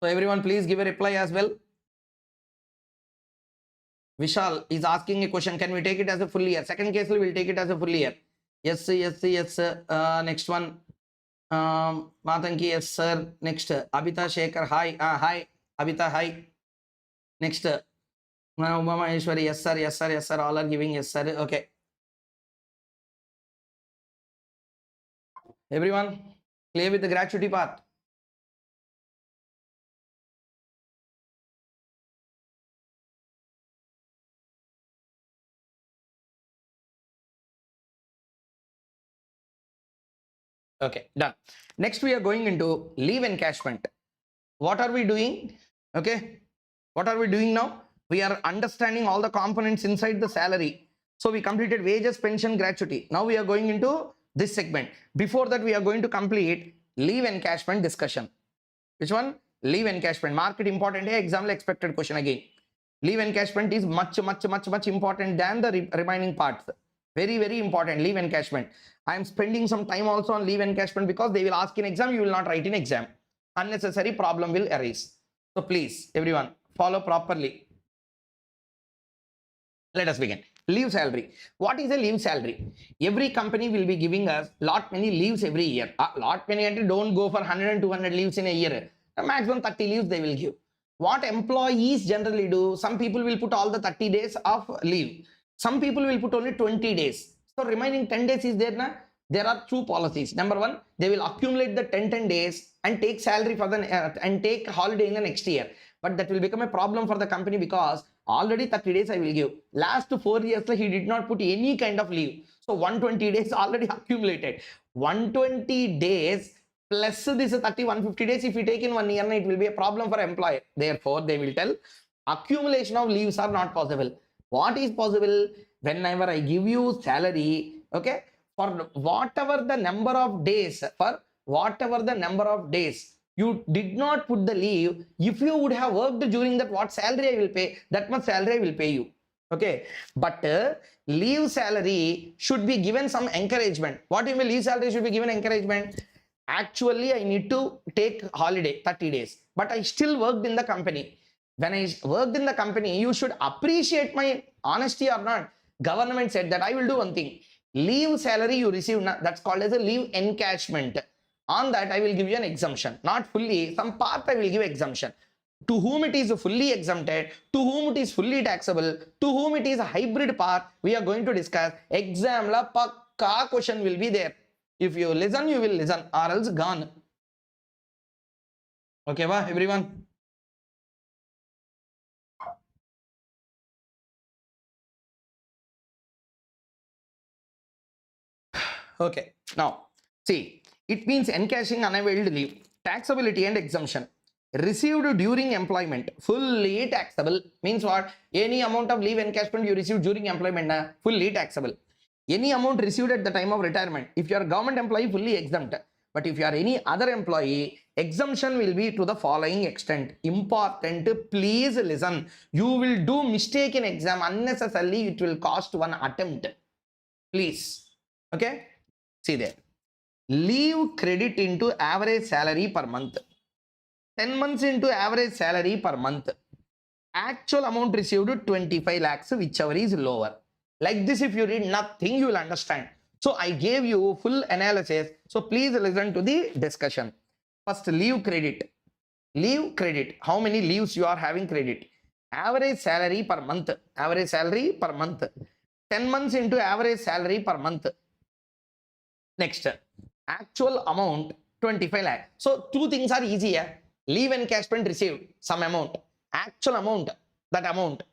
So everyone, please give a reply as well. Vishal is asking a question. Can we take it as a full year? Second case, we will take it as a full year. Yes, sir, yes, sir, yes, sir. Next one. Matanki, yes, sir. Next, Abhita Shekhar. Hi. Hi. Abhita, hi. Next, Uma Maheshwari. Yes, sir, yes, sir, yes, sir. All are giving yes, sir. Okay. Everyone, clear with the gratuity part? Okay, done. Next, we are going into leave encashment. What are we doing? Okay, what are we doing now? We are understanding all the components inside the salary. So we completed wages, pension, gratuity. Now we are going into this segment. Before that, we are going to complete leave encashment discussion. Which one? Leave encashment. Mark it important. Hey, example expected question again. Leave encashment is much important than the remaining parts. Very, very important. Leave encashment. I am spending some time also on leave encashment because they will ask in exam, you will not write in exam. Unnecessary problem will arise. So please, everyone, follow properly. Let us begin. Leave salary. What is a leave salary? Every company will be giving us lot many leaves every year. Lot many, and don't go for 100 and 200 leaves in a year. The maximum 30 leaves they will give. What employees generally do, some people will put all the 30 days of leave. Some people will put only 20 days. So remaining 10 days is there na? There are two policies. Number one, they will accumulate the 10 days and take salary for the and take holiday in the next year. But that will become a problem for the company because already 30 days I will give. Last 4 years he did not put any kind of leave. So 120 days already accumulated. 120 days plus this 30, 150 days if you take in 1 year, it will be a problem for employer. Therefore, they will tell accumulation of leaves are not possible. What is possible? Whenever I give you salary, okay, for whatever the number of days, you did not put the leave. If you would have worked during that, what salary I will pay, that much salary I will pay you. Okay, but leave salary should be given some encouragement. What do you mean leave salary should be given encouragement? Actually, I need to take holiday 30 days, but I still worked in the company. When I worked in the company, you should appreciate my honesty or not. Government said that I will do one thing. Leave salary you receive, that's called as a leave encashment. On that, I will give you an exemption. Not fully, some part I will give exemption. To whom it is fully exempted, to whom it is fully taxable, to whom it is a hybrid part, we are going to discuss. Exam la pakka question will be there. If you listen, you will listen, or else gone. Okay, ba, everyone? Okay, now see, it means encashing unavailed leave, taxability and exemption. Received during employment, fully taxable. Means what? Any amount of leave encashment you receive during employment, fully taxable. Any amount received at the time of retirement, if you are a government employee, fully exempt. But if you are any other employee, exemption will be to the following extent. Important, please listen. You will do mistake in exam unnecessarily, it will cost one attempt. Please. Okay? See there. Leave credit into average salary per month. 10 months into average salary per month. Actual amount received 25 lakhs, whichever is lower. Like this, if you read nothing, you will understand. So I gave you full analysis. So please listen to the discussion. First, leave credit. Leave credit. How many leaves you are having credit? Average salary per month. Average salary per month. 10 months into average salary per month. Next, actual amount 25 lakh. So two things are easier. Leave encashment received some amount. Actual amount, that amount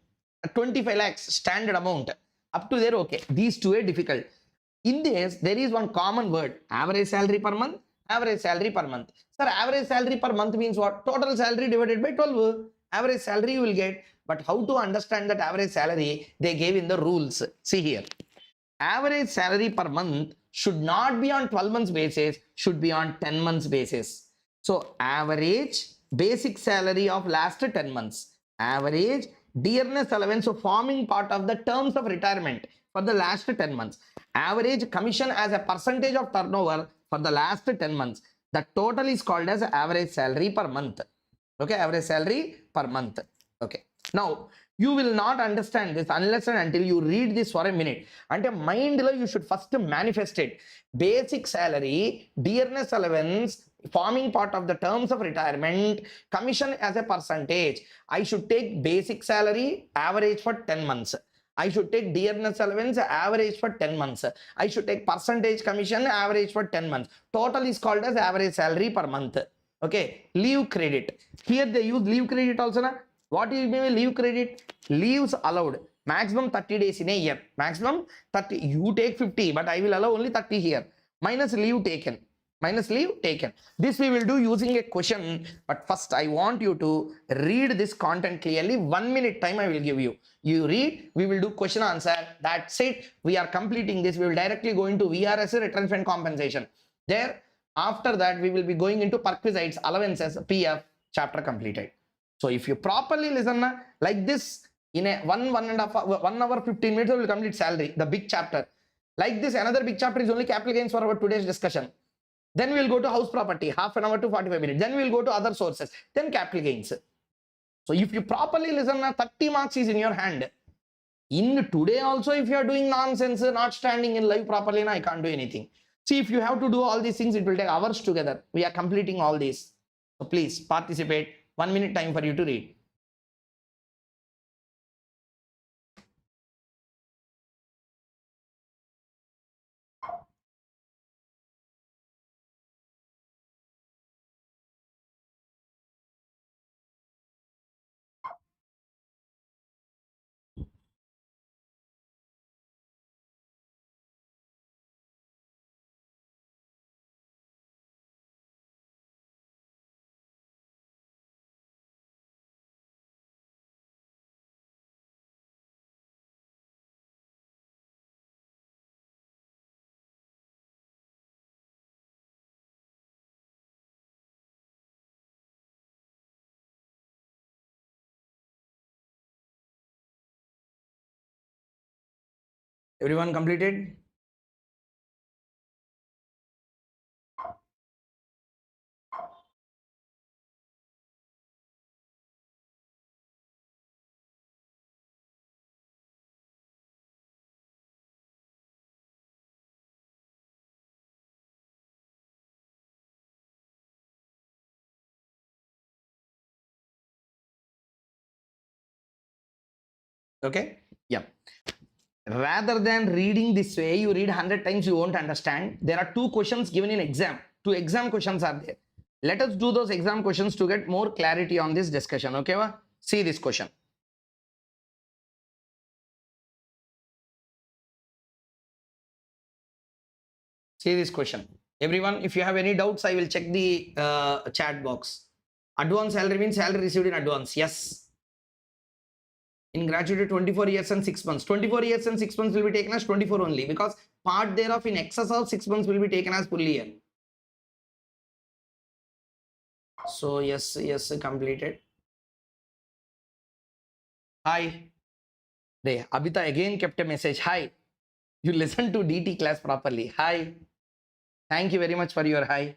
25 lakhs standard amount. Up to there, okay. These two are difficult. In this, there is one common word. Average salary per month. Average salary per month. Sir, average salary per month means what? Total salary divided by 12. Average salary you will get. But how to understand that average salary? They gave in the rules. See here. Average salary per month should not be on 12 months basis, should be on 10 months basis. So average basic salary of last 10 months. Average dearness allowance, so forming part of the terms of retirement for the last 10 months. Average commission as a percentage of turnover for the last 10 months. The total is called as average salary per month. Okay, average salary per month. Okay. Now, you will not understand this unless and until you read this for a minute. And mind you should first manifest it. Basic salary, dearness allowance, forming part of the terms of retirement, commission as a percentage. I should take basic salary average for 10 months. I should take dearness allowance average for 10 months. I should take percentage commission average for 10 months. Total is called as average salary per month. Okay, leave credit. Here they use leave credit also. Na? What is leave credit? Leaves allowed. Maximum 30 days in a year. Maximum 30. You take 50, but I will allow only 30 here. Minus leave taken. Minus leave taken. This we will do using a question. But first I want you to read this content clearly. 1 minute time I will give you. You read, we will do question answer. That's it. We are completing this. We will directly go into VRS, retrenchment compensation. There, after that, we will be going into perquisites, allowances, PF, chapter completed. So if you properly listen, like this, in a 1 hour, 15 minutes, we will complete salary, the big chapter. Like this, another big chapter is only capital gains for our today's discussion. Then we will go to house property, half an hour to 45 minutes. Then we will go to other sources. Then capital gains. So if you properly listen, 30 marks is in your hand. In today also, if you are doing nonsense, not standing in live properly, I can't do anything. See, if you have to do all these things, it will take hours together. We are completing all these. So please participate. 1 minute time for you to read. Everyone completed? Okay. Yeah. Rather than reading this way, you read 100 times, you won't understand. There are 2 questions given in exam. 2 exam questions are there. Let us do those exam questions to get more clarity on this discussion. Okay, wa? See this question. See this question. Everyone, if you have any doubts, I will check the chat box. Advance salary means salary received in advance. Yes. In gratuity, 24 years and 6 months. 24 years and 6 months will be taken as 24 only, because part thereof in excess of 6 months will be taken as full year. So yes, completed. Hi. They Abita again kept a message. Hi. You listen to DT class properly. Hi. Thank you very much for your hi.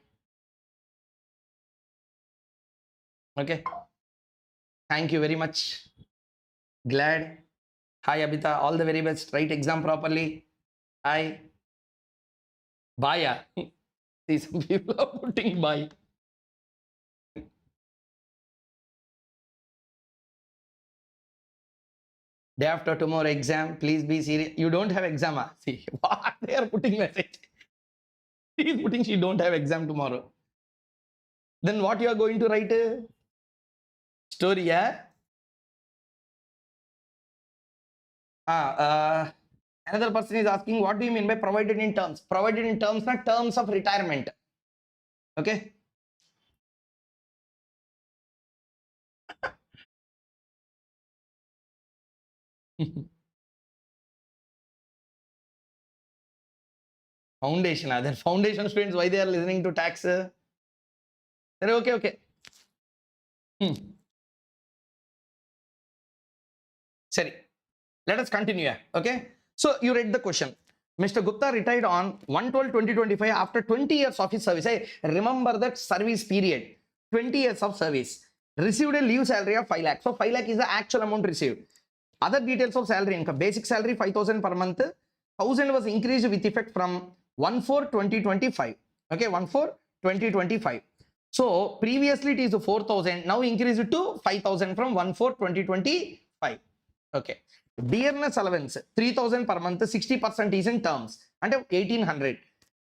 Okay. Thank you very much. Glad. Hi Abita. All the very best. Write exam properly. Hi. Bye. See, some people are putting bye. Day after tomorrow exam. Please be serious. You don't have exam. See what they are putting message. He is putting she don't have exam tomorrow. Then what you are going to write? Story, yeah? Another person is asking, what do you mean by provided in terms? Provided in terms, not terms of retirement. Okay. Foundation. Other foundation students, why they are listening to tax? Okay. Sorry. Let us continue. Okay. So you read the question. Mr. Gupta retired on 1/12/2025 after 20 years of his service. Hey, remember that service period. 20 years of service. Received a leave salary of 5 lakh. So 5 lakh is the actual amount received. Other details of salary income. Basic salary 5,000 per month. 1,000 was increased with effect from 1/4/2025. Okay, 1/4/2025. So previously it is 4,000. Now increased to 5,000 from 1/4/2025. Okay. Dearness allowance 3,000 per month, 60% is in terms, and 1,800.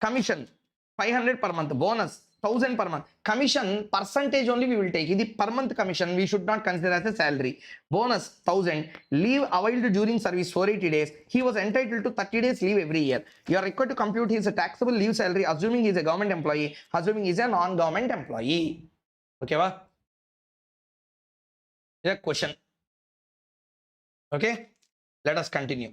Commission 500 per month. Bonus 1,000 per month. Commission percentage only we will take. The per month commission we should not consider as a salary. Bonus 1,000. Leave availed during service 480 days. He was entitled to 30 days leave every year. You are required to compute his taxable leave salary, assuming he is a government employee, assuming he is a non-government employee. Okay, va? Yeah, question. Okay, let us continue.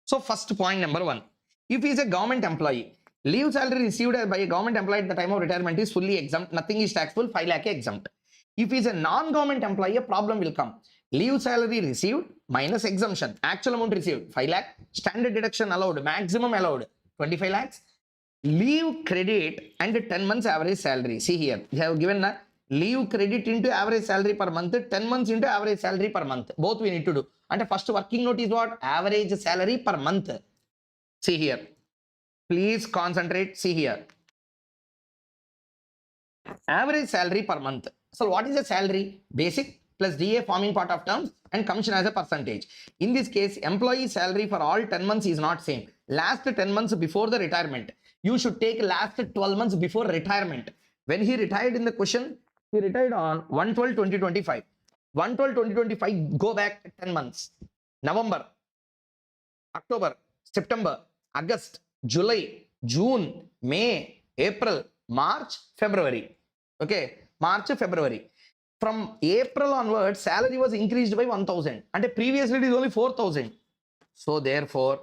So first point number 1, if he is a government employee, leave salary received by a government employee at the time of retirement is fully exempt. Nothing is taxable. 5 lakh exempt. If he is a non-government employee, a problem will come. Leave salary received minus exemption. Actual amount received 5 lakh. Standard deduction allowed. Maximum allowed 25 lakhs. Leave credit and 10 months average salary. See here, they have given a leave credit into average salary per month, 10 months into average salary per month. Both we need to do. And the first working note is what? Average salary per month. See here. Please concentrate. See here. Average salary per month. So what is a salary? Basic plus DA forming part of terms and commission as a percentage. In this case, employee salary for all 10 months is not same. Last 10 months before the retirement. You should take last 12 months before retirement. When he retired in the question, he retired on 1/12/2025. 1/12/2025, go back 10 months. November, October, September, August, July, June, May, April, March, February. Okay, March, February. From April onwards, salary was increased by 1,000. And previously it is only 4,000. So therefore,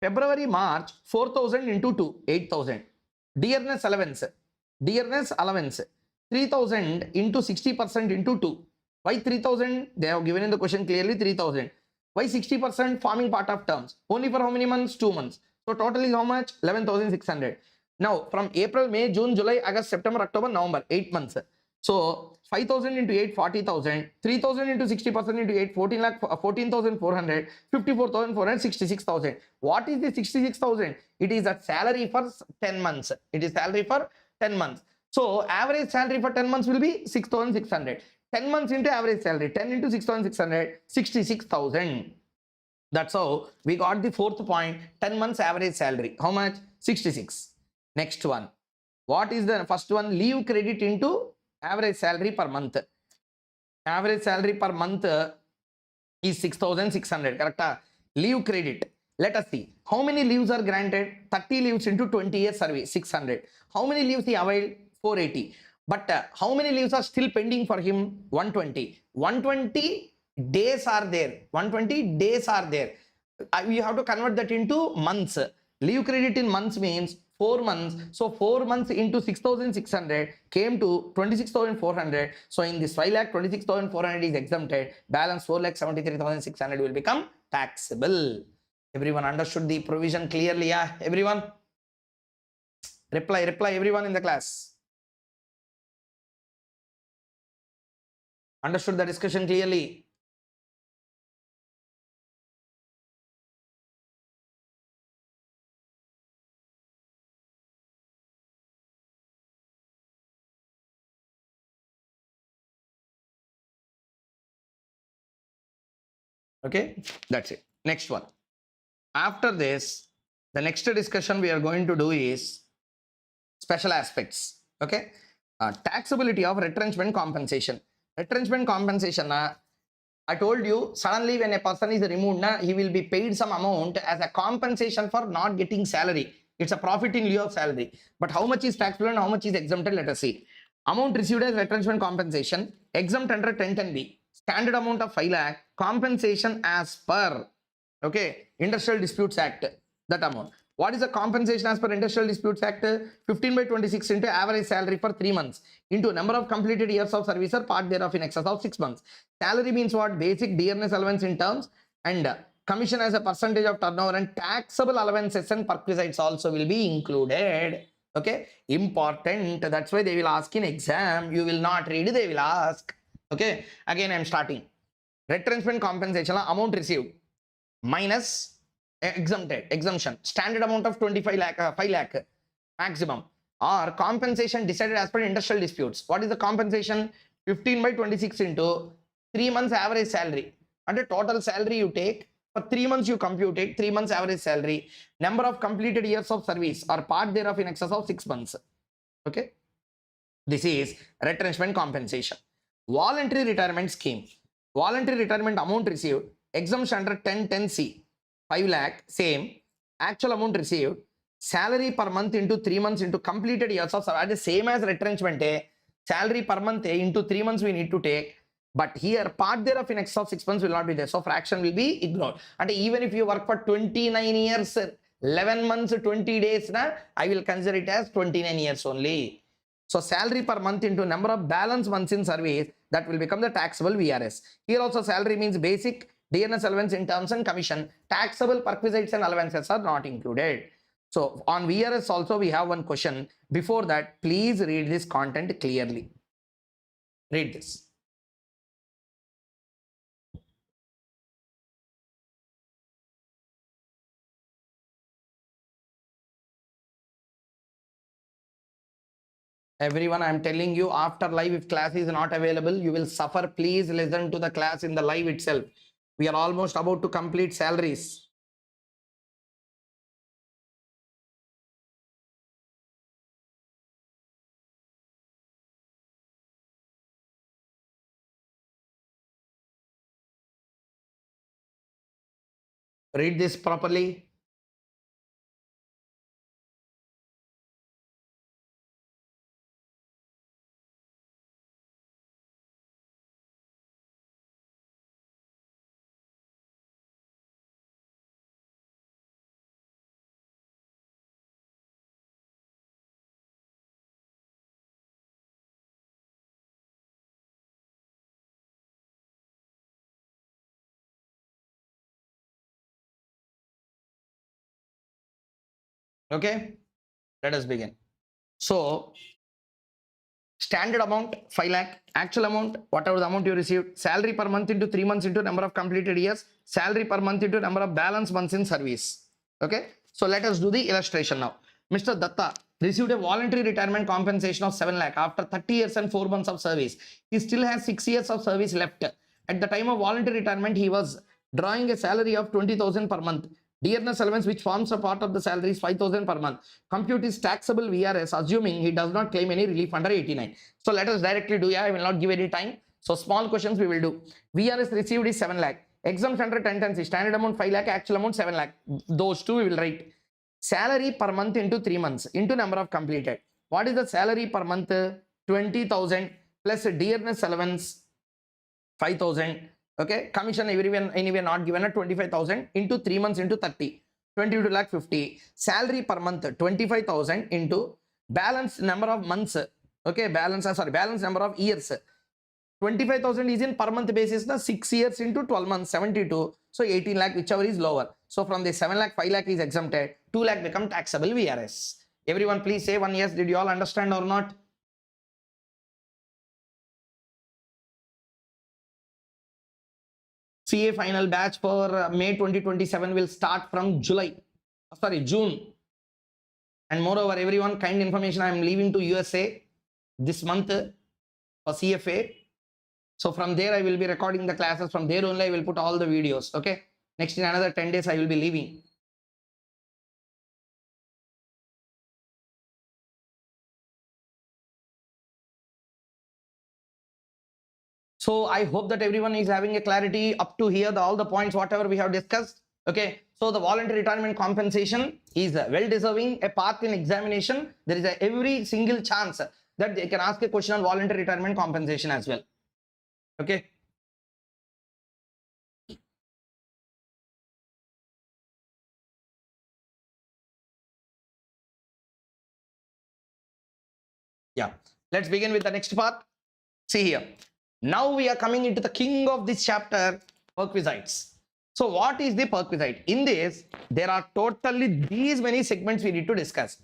February, March, 4,000 into 2, 8,000. Dearness allowance, 3,000 into 60% into 2. Why 3,000? They have given in the question clearly 3,000. Why 60% forming part of terms? Only for how many months? 2 months. So total is how much? 11,600. Now from April, May, June, July, August, September, October, November, 8 months. So 5,000 into 8, 40,000. 3,000 into 60% into 8, 14,400. 54,400, 66,000. What is the 66,000? It is a salary for 10 months. It is salary for 10 months. So average salary for 10 months will be 6,600. 10 months into average salary. 10 into 6,600, 66,000. That's how we got the fourth point, 10 months average salary. How much? 66. Next one. What is the first one? Leave credit into average salary per month. Average salary per month is 6,600. Correct? Leave credit. Let us see. How many leaves are granted? 30 leaves into 20 years service, 600. How many leaves he availed? 480. But how many leaves are still pending for him? 120. 120 days are there. 120 days are there. We have to convert that into months. Leave credit in months means 4 months. So 4 months into 6,600 came to 26,400. So in this 5 lakh, 26,400 is exempted. Balance 4 lakh 73,600 will become taxable. Everyone understood the provision clearly? Yeah, everyone? Reply everyone in the class. Understood the discussion clearly? Okay, that's it. Next one. After this, the next discussion we are going to do is special aspects. Okay, taxability of retrenchment compensation. Retrenchment compensation, I told you, suddenly when a person is removed, he will be paid some amount as a compensation for not getting salary. It's a profit in lieu of salary. But how much is taxable and how much is exempted? Let us see. Amount received as retrenchment compensation, exempt under 1010B. Standard amount of 5 lakh, compensation as per, okay, Industrial Disputes Act, that amount. What is the compensation as per Industrial Disputes Act? 15/26 into average salary for 3 months into number of completed years of service or part thereof in excess of 6 months. Salary means what? Basic dearness allowance in terms, and commission as a percentage of turnover, and taxable allowances and perquisites also will be included. Okay, important. That's why they will ask in exam. You will not read, they will ask. Okay, again I am starting. Retrenchment compensation amount received minus exemption, standard amount of 25 lakh, 5 lakh maximum, or compensation decided as per industrial disputes. What is the compensation? 15/26 into 3 months average salary. And the total salary you take for 3 months, you compute it, 3 months average salary, number of completed years of service or part thereof in excess of 6 months. Okay, this is retrenchment compensation. Voluntary retirement scheme. Voluntary retirement amount received, exemption under 1010C, 5 lakh, same. Actual amount received, salary per month into 3 months into completed years of service, the same as retrenchment. Salary per month into 3 months we need to take. But here, part thereof in excess of 6 months will not be there. So fraction will be ignored. And even if you work for 29 years, 11 months, 20 days, I will consider it as 29 years only. So salary per month into number of balance months in service, that will become the taxable VRS. Here also salary means basic dearness allowance in terms and commission. Taxable perquisites and allowances are not included. So on VRS also we have one question. Before that, please read this content clearly. Read this. Everyone, I am telling you, after live, if class is not available, you will suffer. Please listen to the class in the live itself. We are almost about to complete salaries. Read this properly. Okay, let us begin. So standard amount 5 lakh, actual amount whatever the amount you received, salary per month into 3 months into number of completed years, salary per month into number of balance months in service. Okay, so let us do the illustration now. Mr. Datta, received a voluntary retirement compensation of 7 lakh after 30 years and 4 months of service. He still has 6 years of service left. At the time of voluntary retirement, he was drawing a salary of 20,000 per month. Dearness allowance, which forms a part of the salary, is 5,000 per month. Compute his taxable VRS, assuming he does not claim any relief under 89. So let us directly do. I will not give any time. So small questions we will do. VRS received is 7 lakh. Exempt under tendency, standard amount 5 lakh, actual amount 7 lakh. Those two we will write. Salary per month into 3 months into number of completed. What is the salary per month? 20,000 plus dearness allowance 5,000. Okay, commission anyway not given at 25,000 into 3 months into 30, 22 lakh 50. Salary per month 25,000 into balance number of months. Okay, balance number of years. 25,000 is in per month basis, na 6 years into 12 months 72. So 18 lakh, whichever is lower. So from the 7 lakh, 5 lakh is exempted. 2 lakh become taxable VRS. Everyone please say one yes. Did you all understand or not? CA final batch for May 2027 will start from June. And moreover, everyone, kind information, I am leaving to USA this month for CFA. So from there, I will be recording the classes. From there only, I will put all the videos. Okay. Next, in another 10 days, I will be leaving. So I hope that everyone is having a clarity up to here, all the points, whatever we have discussed. Okay. So the voluntary retirement compensation is well deserving a part in examination. There is every single chance that they can ask a question on voluntary retirement compensation as well. Okay. Yeah. Let's begin with the next part. See here. Now we are coming into the king of this chapter, Perquisites. So what is the Perquisite? In this, there are totally these many segments we need to discuss.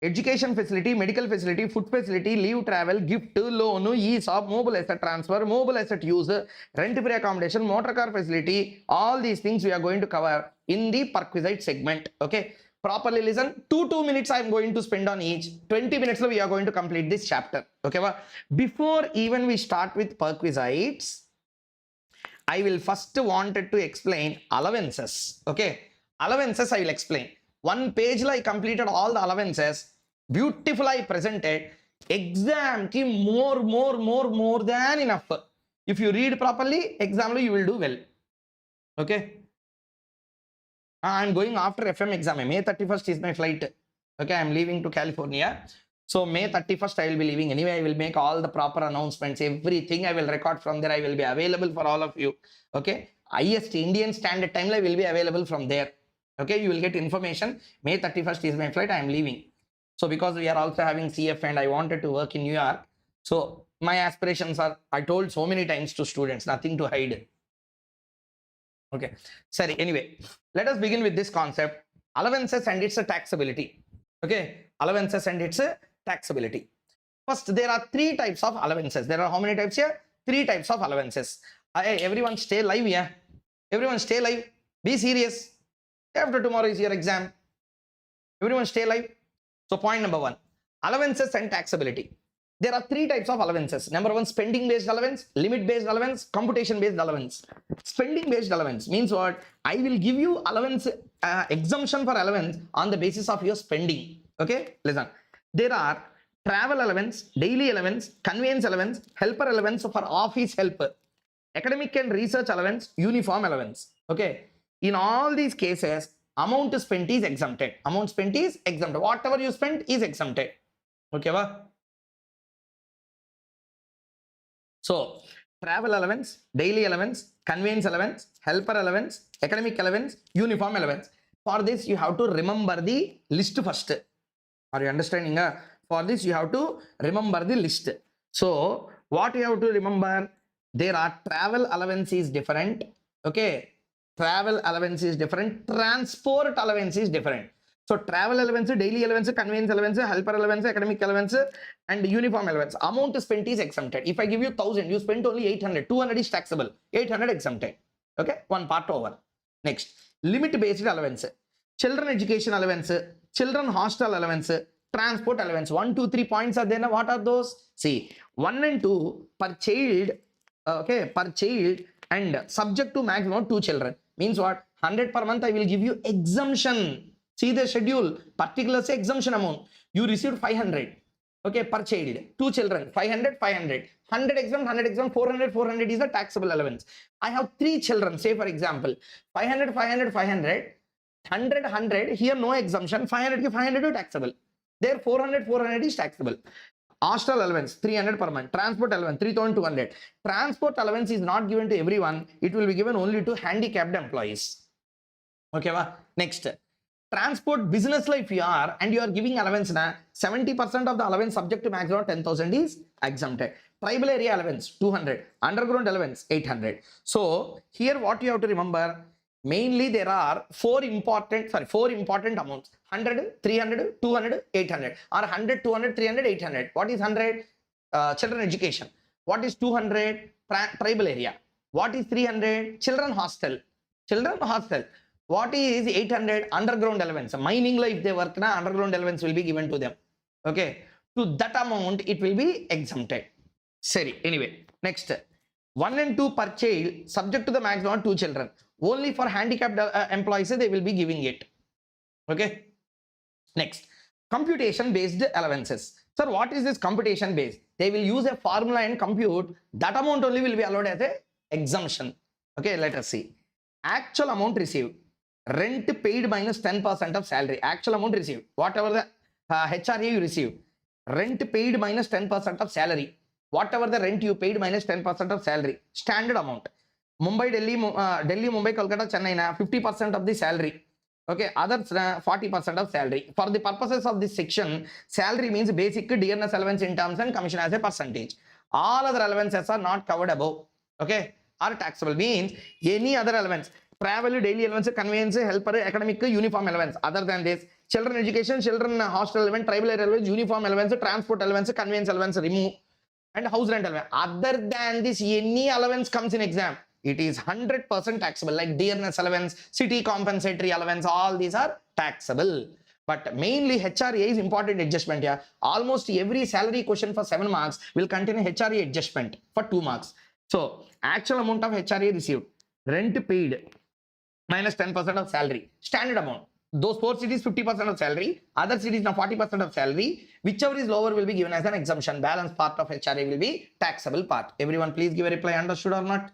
Education facility, medical facility, food facility, leave travel, gift, loan, ESOP, mobile asset transfer, mobile asset use, rent-free accommodation, motor car facility, all these things we are going to cover in the Perquisite segment. Okay. Properly listen. 2 minutes I am going to spend on each. 20 minutes we are going to complete this chapter. Okay. Before even we start with Perquisites, I will first wanted to explain allowances. Okay. Allowances I will explain. One page I completed all the allowances. Beautiful I presented. Exam ki more than enough. If you read properly, exam you will do well. Okay. I am going after FM exam. May 31st is my flight. Okay, I am leaving to California. So May 31st I will be leaving. Anyway, I will make all the proper announcements. Everything I will record from there. I will be available for all of you. Okay. IST Indian Standard Time I will be available from there. Okay, you will get information. May 31st is my flight. I am leaving. So because we are also having CF and I wanted to work in New York. So my aspirations are, I told so many times to students, nothing to hide. Okay. Sorry. Anyway, let us begin with this concept. Allowances and its taxability. Okay. Allowances and its taxability. First, there are 3 types of allowances. There are how many types here? 3 types of allowances. Everyone stay live. Yeah. Everyone stay live. Be serious. After tomorrow is your exam. Everyone stay live. So point number 1. Allowances and taxability. There are 3 types of allowances. Number 1, spending based allowance, limit based allowance, computation based allowance. Spending based allowance means what? I will give you allowance, exemption for allowance on the basis of your spending. Okay, listen. There are travel allowance, daily allowance, conveyance allowance, helper allowance for office help, academic and research allowance, uniform allowance. Okay, in all these cases, amount spent is exempted. Amount spent is exempted. Whatever you spent is exempted. Okay, so, travel allowance, daily allowance, conveyance allowance, helper allowance, academic allowance, uniform allowance. For this, you have to remember the list first. Are you understanding? For this, you have to remember the list. So, what you have to remember? There are travel allowance is different. Okay. Travel allowance is different. Transport allowance is different. So travel allowance, daily allowance, conveyance allowance, helper allowance, academic allowance, and uniform allowance. Amount spent is exempted. If I give you 1,000, you spent only 800. 200 is taxable. 800 exempted. Okay, one part over. Next, limit based allowance. Children education allowance, children hostel allowance, transport allowance. 1, 2, 3 points are there. Now, what are those? See, 1 and 2 per child, okay, per child and subject to maximum 2 children. Means what? 100 per month I will give you exemption. See the schedule, particulars exemption amount. You received 500. Okay, per child, 2 children, 500, 500. 100 exempt, 100 exempt, 400, 400 is the taxable allowance. I have 3 children, say for example, 500, 500, 500, 100, 100, here no exemption, 500, 500 is taxable. There 400, 400 is taxable. Hostel allowance 300 per month. Transport allowance 3200. Transport allowance is not given to everyone. It will be given only to handicapped employees. Okay, next. Transport business life you are and you are giving allowance na 70% of the allowance subject to maximum 10,000 is exempted. Tribal area allowance 200. Underground allowance 800. So here what you have to remember, mainly there are four important amounts: 100, 300, 200, 800, or 100, 200, 300, 800. What is 100? Children education. What is 200? Tribal area. What is 300? Children hostel. What is 800? Underground allowance. Mining life they work na, underground allowance will be given to them. Okay, to that amount it will be exempted. Sorry, anyway, next. 1 and 2 per child subject to the maximum 2 children. Only for handicapped employees they will be giving it. Okay, next. Computation based allowances. Sir, what is this computation based? They will use a formula and compute. That amount only will be allowed as a exemption. Okay, let us see. Actual amount received. Rent paid minus 10% of salary. Actual amount received. Whatever the HRA you received. Rent paid minus 10% of salary. Whatever the rent you paid minus 10% of salary. Standard amount. Mumbai, Delhi, Mumbai, Kolkata, Chennai, 50% of the salary. Okay, others 40% of salary. For the purposes of this section, salary means basic dearness allowance in terms and commission as a percentage. All other allowances are not covered above. Okay, are taxable. Means any other allowance, travel, daily allowance, conveyance, helper, academic, uniform allowance. Other than this, children education, children hostel allowance, tribal allowance, uniform allowance, transport allowance, conveyance allowance remove, and house rent allowance. Other than this, any allowance comes in exam, it is 100% taxable. Like dearness allowance, city compensatory allowance, all these are taxable. But mainly HRA is important adjustment here. Almost every salary question for 7 marks will contain a HRA adjustment for 2 marks. So actual amount of HRA received, rent paid minus 10% of salary, standard amount. Those 4 cities 50% of salary, other cities now 40% of salary. Whichever is lower will be given as an exemption. Balance part of HRA will be taxable part. Everyone please give a reply, understood or not?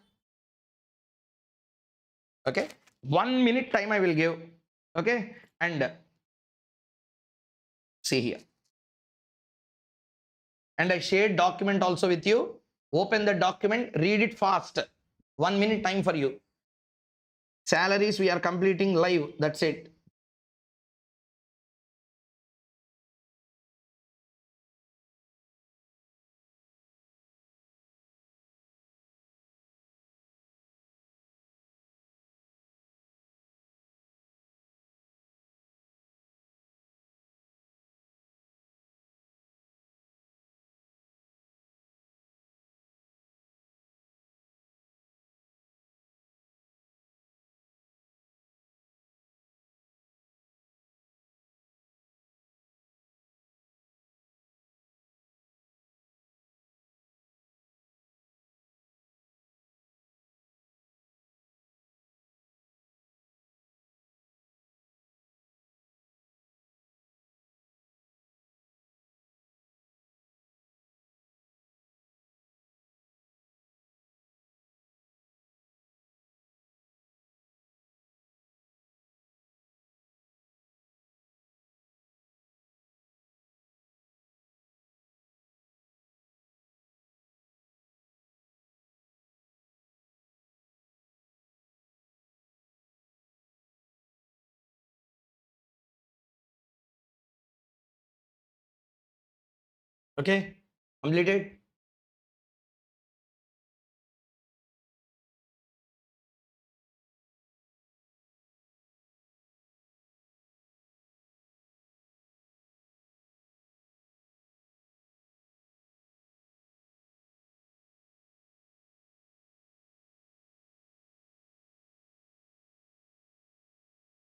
Okay, 1 minute time I will give. Okay, and see here, and I shared document also with you. Open the document, read it fast. 1 minute time for you. Salaries we are completing live, that's it. Okay, completed.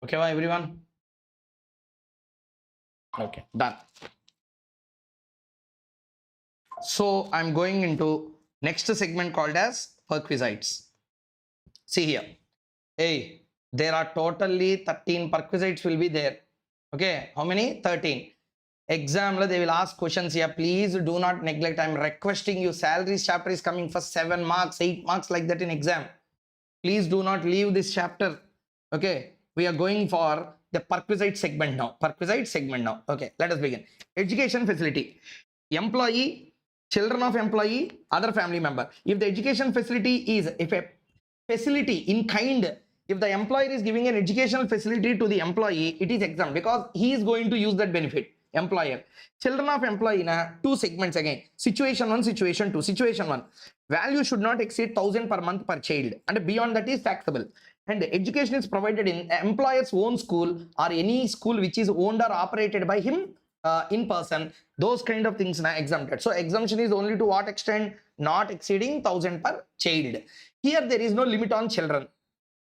Okay, everyone. Okay, done. So I'm going into next segment called as Perquisites. See here. Hey, there are totally 13 Perquisites will be there. Okay, how many? 13. Exam they will ask questions here. Please do not neglect. I'm requesting you. Salaries chapter is coming for 7 marks, 8 marks like that in exam. Please do not leave this chapter. Okay, we are going for the Perquisite segment now. Perquisite segment now. Okay, let us begin. Education facility. Employee, children of employee, other family member. If the education facility is, if a facility in kind, if the employer is giving an educational facility to the employee, it is exempt because he is going to use that benefit. Employer. Children of employee na two segments again. Situation 1, situation 2. Situation 1. Value should not exceed 1000 per month per child, and beyond that is taxable. And education is provided in employer's own school or any school which is owned or operated by him in person. Those kind of things are exempted. So exemption is only to what extent? Not exceeding 1000 per child. Here there is no limit on children.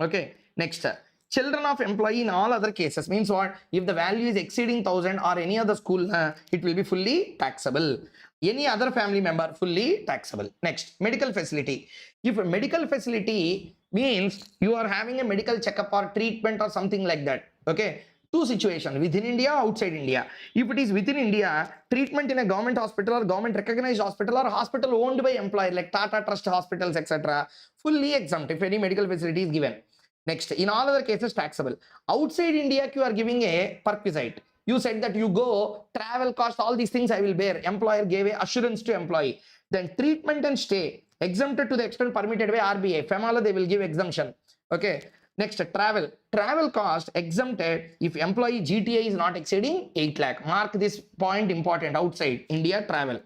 Okay, next. Children of employee in all other cases means what? If the value is exceeding 1000 or any other school, it will be fully taxable. Any other family member, fully taxable. Next, medical facility. If a medical facility means you are having a medical checkup or treatment or something like that. Okay, two situations, within India, outside India. If it is within India, treatment in a government hospital or government recognized hospital or hospital owned by employer like Tata Trust hospitals, etc., fully exempt if any medical facility is given. Next, in all other cases, taxable. Outside India, you are giving a perquisite. You said that you go, travel cost, all these things I will bear. Employer gave a assurance to employee. Then treatment and stay, exempted to the extent permitted by RBI. FEMALA, they will give exemption. Okay. Next, travel. Travel cost exempted if employee GTA is not exceeding 8 lakh. Mark this point important. Outside India, travel.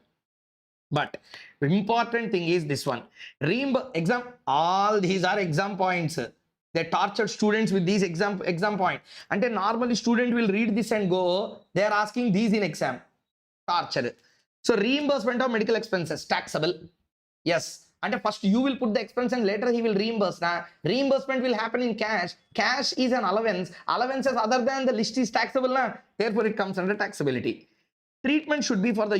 But important thing is this one. Exam. All these are exam points. They tortured students with these exam point. And then normally student will read this and go, they are asking these in exam. Tortured. So reimbursement of medical expenses, taxable. Yes. And first you will put the expense and later he will reimburse. Now, reimbursement will happen in cash. Cash is an allowance. Allowances other than the list is taxable. Therefore, it comes under taxability. Treatment should be for the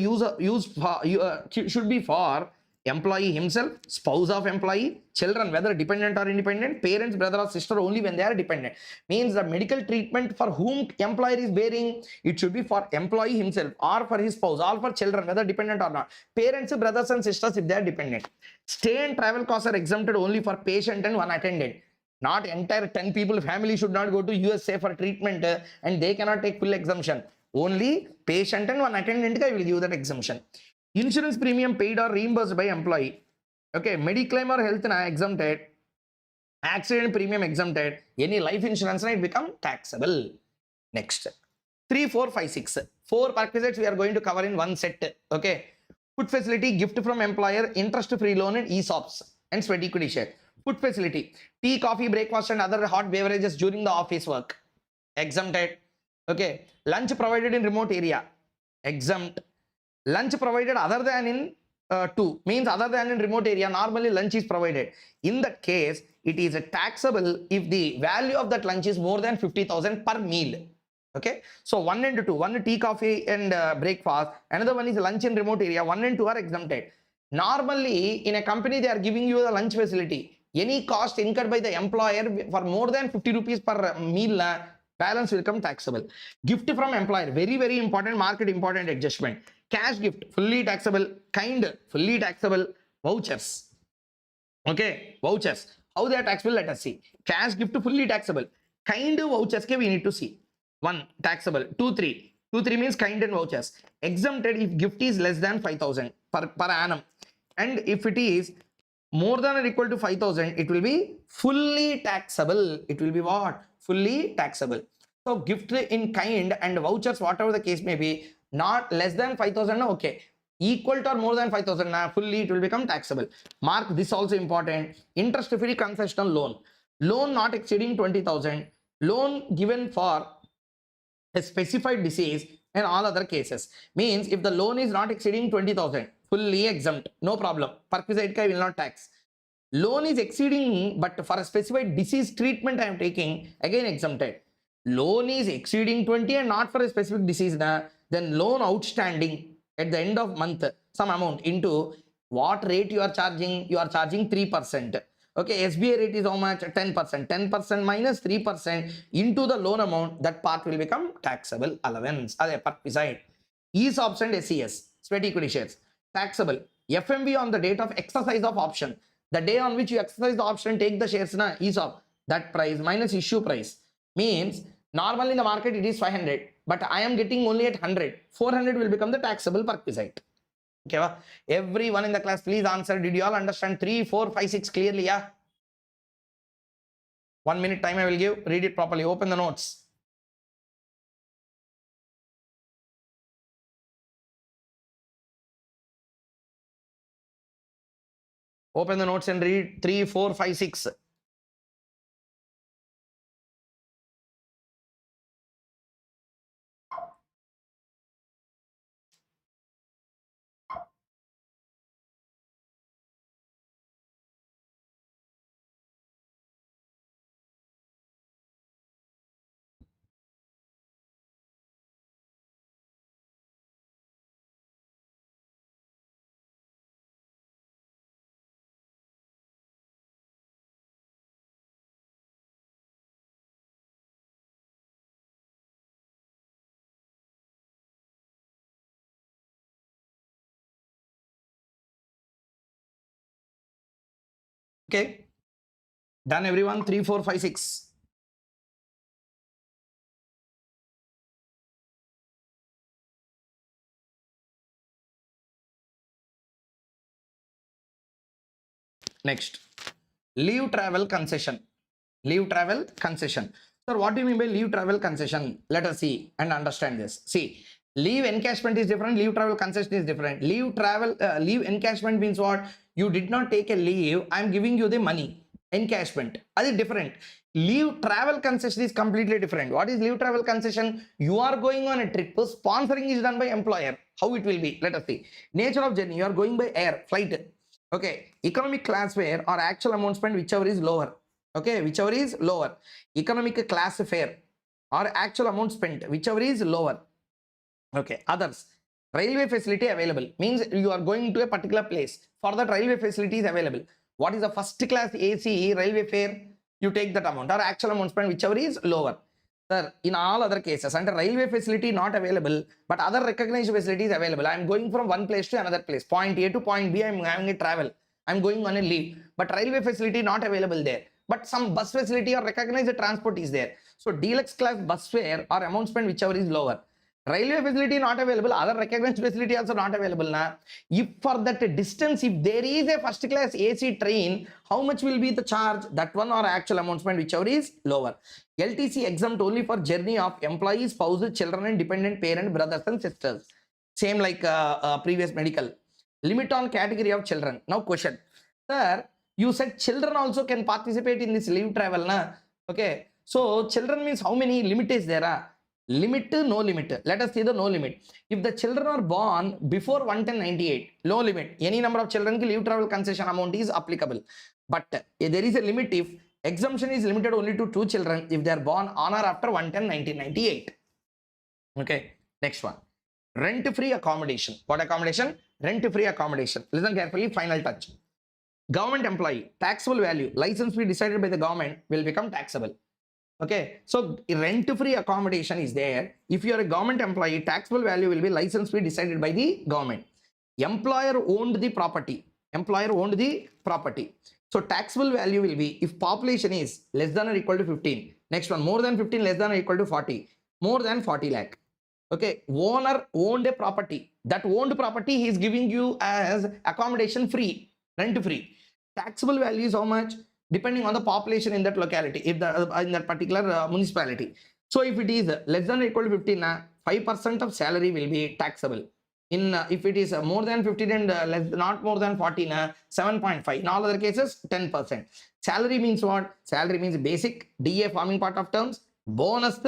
should be for employee himself, spouse of employee, children, whether dependent or independent, parents, brother or sister, only when they are dependent. Means the medical treatment for whom employer is bearing, it should be for employee himself or for his spouse or for children, whether dependent or not. Parents, brothers and sisters if they are dependent. Stay and travel costs are exempted only for patient and one attendant. Not entire 10 people family should not go to USA for treatment and they cannot take full exemption. Only patient and one attendant will give that exemption. Insurance premium paid or reimbursed by employee. Okay, mediclaim or health exempted. Accident premium exempted. Any life insurance it become taxable. Next, 3, 4, 5, 6. 4 perquisites we are going to cover in one set. Okay, food facility, gift from employer, interest-free loan and ESOPs and sweat equity share. Food facility, tea, coffee, breakfast and other hot beverages during the office work. Exempted. Okay, lunch provided in remote area. Exempt. Lunch provided other than in means other than in remote area, normally lunch is provided. In that case, it is taxable if the value of that lunch is more than 50,000 per meal. Okay, so 1 and 2, one tea, coffee and breakfast, another one is lunch in remote area, 1 and 2 are exempted. Normally, in a company, they are giving you the lunch facility. Any cost incurred by the employer for more than 50 rupees per meal, balance will come taxable. Gift from employer, very, very important, market important adjustment. Cash gift, fully taxable. Kind, fully taxable. Vouchers. Okay, vouchers. How they are taxable, let us see. Cash gift, fully taxable. Kind vouchers, we need to see. 1, taxable. 2, 3. 2, 3 means kind and vouchers. Exempted if gift is less than 5,000 per annum. And if it is more than or equal to 5,000, it will be fully taxable. It will be what? Fully taxable. So gift in kind and vouchers, whatever the case may be, not less than 5,000, okay. Equal to or more than 5,000, fully it will become taxable. Mark this also important. Interest-free concessional loan. Loan not exceeding 20,000. Loan given for a specified disease and all other cases. Means if the loan is not exceeding 20,000, fully exempt, no problem. Perquisite will not tax. Loan is exceeding, but for a specified disease treatment I am taking, again exempted. Loan is exceeding 20 and not for a specific disease, then loan outstanding at the end of month, some amount into what rate you are charging. You are charging 3%. Okay, SBI rate is how much? 10%. 10% minus 3% into the loan amount, that part will become taxable allowance. That's Perquisite. ESOPs and SES, sweat equity shares, taxable. FMV on the date of exercise of option. The day on which you exercise the option, take the shares, na, ESOP, that price minus issue price. Means normally in the market it is 500, but I am getting only at 100. 400 will become the taxable Perquisite. Okay, everyone in the class, please answer. Did you all understand 3, 4, 5, 6 clearly? Yeah. 1 minute time I will give. Read it properly. Open the notes. Open the notes and read 3, 4, 5, 6. Okay. Done everyone? 3, 4, 5, 6. Next. Leave travel concession. Leave travel concession. Sir, what do you mean by leave travel concession? Let us see and understand this. See, leave encashment is different. Leave travel concession is different. Leave encashment means what? You did not take a leave. I am giving you the money. Encashment. That is different. Leave travel concession is completely different. What is leave travel concession? You are going on a trip. Sponsoring is done by employer. How it will be? Let us see. Nature of journey. You are going by air, flight. Okay. Economic class fare or actual amount spent, whichever is lower. Okay, whichever is lower. Economic class fare or actual amount spent, whichever is lower. Okay, others. Railway facility available means you are going to a particular place. For that, railway facility is available. What is the first class AC railway fare? You take that amount, or actual amount spent, whichever is lower. Sir, in all other cases, under railway facility not available, but other recognized facilities available. I am going from one place to another place. Point A to point B, I am having a travel. I am going on a leave, but railway facility not available there. But some bus facility or recognized transport is there. So deluxe class bus fare or amount spent, whichever is lower. Railway facility not available, other recognized facility also not available. If for that distance, if there is a first class AC train, how much will be the charge? That one or actual amount spent, whichever is lower. LTC exempt only for journey of employees, spouses, children and dependent parent, brothers and sisters. Same like previous medical. Limit on category of children. Now question. Sir, you said children also can participate in this leave travel. Okay. So children means how many limit is there? Limit, no limit. Let us see the no limit. If the children are born before 1/10/98, no limit. Any number of children ki leave travel concession amount is applicable. But there is a limit if exemption is limited only to 2 children if they are born on or after 1/10/1998. Okay. Next one. Rent-free accommodation. What accommodation? Rent-free accommodation. Listen carefully. Final touch. Government employee, taxable value, license fee decided by the government will become taxable. Okay, so rent-free accommodation is there. If you are a government employee, taxable value will be license fee decided by the government. Employer owned the property. Employer owned the property. So taxable value will be if population is less than or equal to 15. Next one, more than 15, less than or equal to 40. More than 40 lakh. Okay, owner owned a property. That owned property he is giving you as accommodation free, rent free. Taxable value is how much? Depending on the population in that locality, if the in that particular municipality. So if it is less than or equal to 15, 5% of salary will be taxable. In if it is more than 15 and less, not more than 14, 7.5. In all other cases, 10%. Salary means what? Salary means basic, DA forming part of terms, bonus,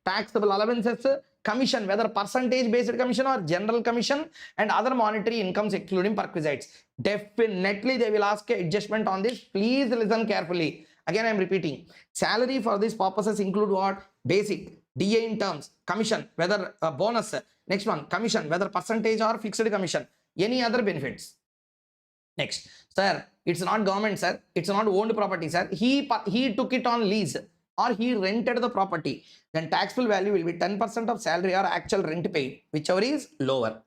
taxable allowances, commission, whether percentage based commission or general commission, and other monetary incomes excluding perquisites. Definitely they will ask adjustment on this. Please listen carefully. Again I am repeating. Salary for these purposes include what? Basic, DA in terms, commission, whether bonus. Next one, commission, whether percentage or fixed commission. any other benefits. Next, sir, it's not government, sir. It's not owned property, sir. He took it on lease or he rented the property. Then taxable value will be 10% of salary or actual rent paid, whichever is lower.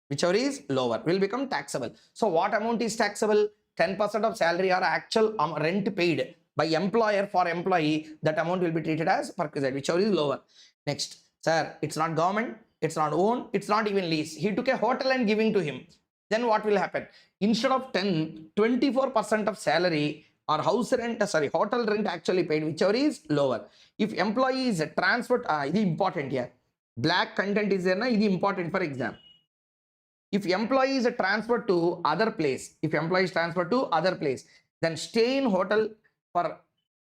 Whichever is lower will become taxable. So what amount is taxable? 10% of salary or actual rent paid by employer for employee. That amount will be treated as perquisite, whichever is lower. Next, sir, it's not government, it's not owned, it's not even lease. He took a hotel and giving to him. Then what will happen? Instead of 10, 24% of salary or house rent, hotel rent actually paid, whichever is lower. If employee is transferred, this is important here. Black content is there, na? This is important for exam. If employee is transferred to other place, then stay in hotel for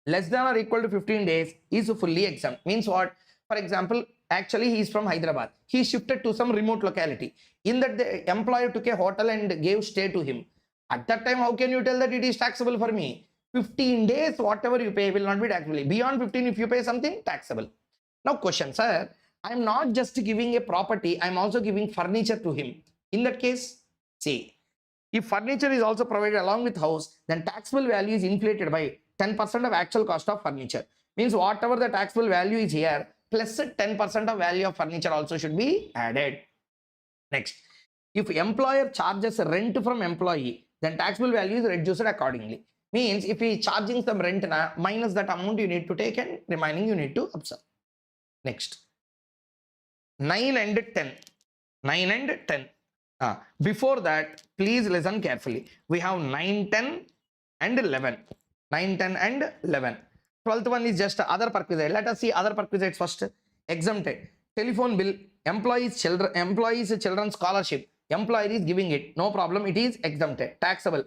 less than or equal to 15 days is fully exempt. Means what? For example, actually he is from Hyderabad. He shifted to some remote locality. In that, the employer took a hotel and gave stay to him. At that time, how can you tell that it is taxable for me? 15 days, whatever you pay will not be taxable. Beyond 15, if you pay something, taxable. Now question, sir, I am not just giving a property, I am also giving furniture to him. In that case, see, if furniture is also provided along with house, then taxable value is inflated by 10% of actual cost of furniture. Means whatever the taxable value is here, plus 10% of value of furniture also should be added. Next, if employer charges rent from employee, then taxable value is reduced accordingly. Means if he is charging some rent, minus that amount you need to take and remaining you need to observe. Next, 9 and 10. 9 and 10. Before that, please listen carefully. We have 9, 10 and 11. 9, 10 and 11. 12th one is just other perquisite. Let us see other perquisites first. Exempted. Telephone bill, employees children scholarship. Employer is giving it. No problem. It is exempted. Taxable.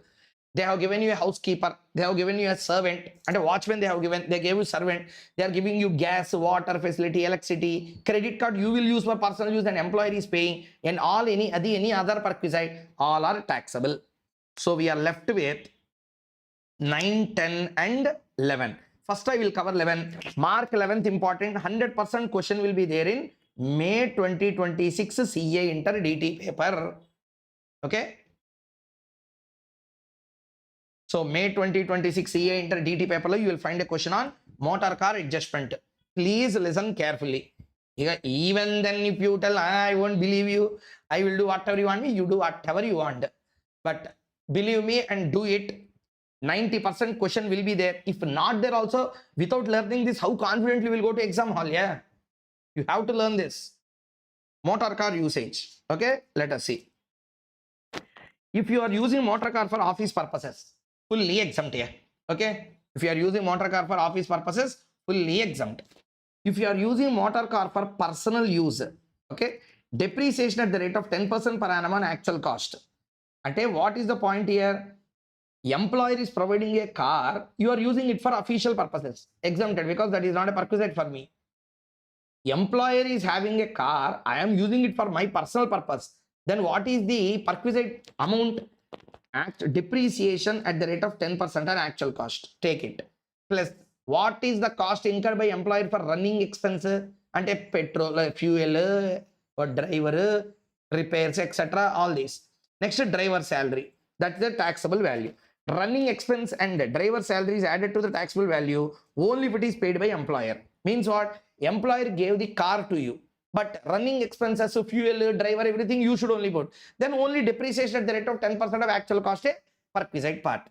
They have given you a housekeeper. They have given you a servant. And a watchman they gave you servant. They are giving you gas, water facility, electricity. Credit card you will use for personal use and employer is paying. And all any other perquisite, all are taxable. So we are left with 9, 10 and 11. First I will cover 11. Mark 11th important. 100% question will be there in May 2026 CA Inter DT paper. Okay. So May 2026 CA Inter DT paper, you will find a question on motor car adjustment. Please listen carefully. Even then if you tell, I won't believe you, I will do whatever you want me, you do whatever you want. But believe me and do it. 90% question will be there. If not there also, without learning this, how confidently will go to exam hall? Yeah, you have to learn this. Motor car usage. Okay, let us see. If you are using motor car for office purposes, fully exempt here. Okay, if you are using motor car for office purposes, fully exempt. If you are using motor car for personal use, okay, depreciation at the rate of 10% per annum on actual cost. And what is the point here? Employer is providing a car, you are using it for official purposes, exempted, because that is not a perquisite for me. Employer is having a car, I am using it for my personal purpose. Then what is the perquisite amount? Depreciation at the rate of 10% on actual cost. Take it. Plus, what is the cost incurred by employer for running expenses and a petrol, fuel, or driver, repairs, etc. All this. Next, driver salary. That's the taxable value. Running expense and driver salary is added to the taxable value only if it is paid by employer. Means what? Employer gave the car to you, but running expenses, so fuel, driver, everything you should only put. Then only depreciation at the rate of 10% of actual cost, a perquisite part.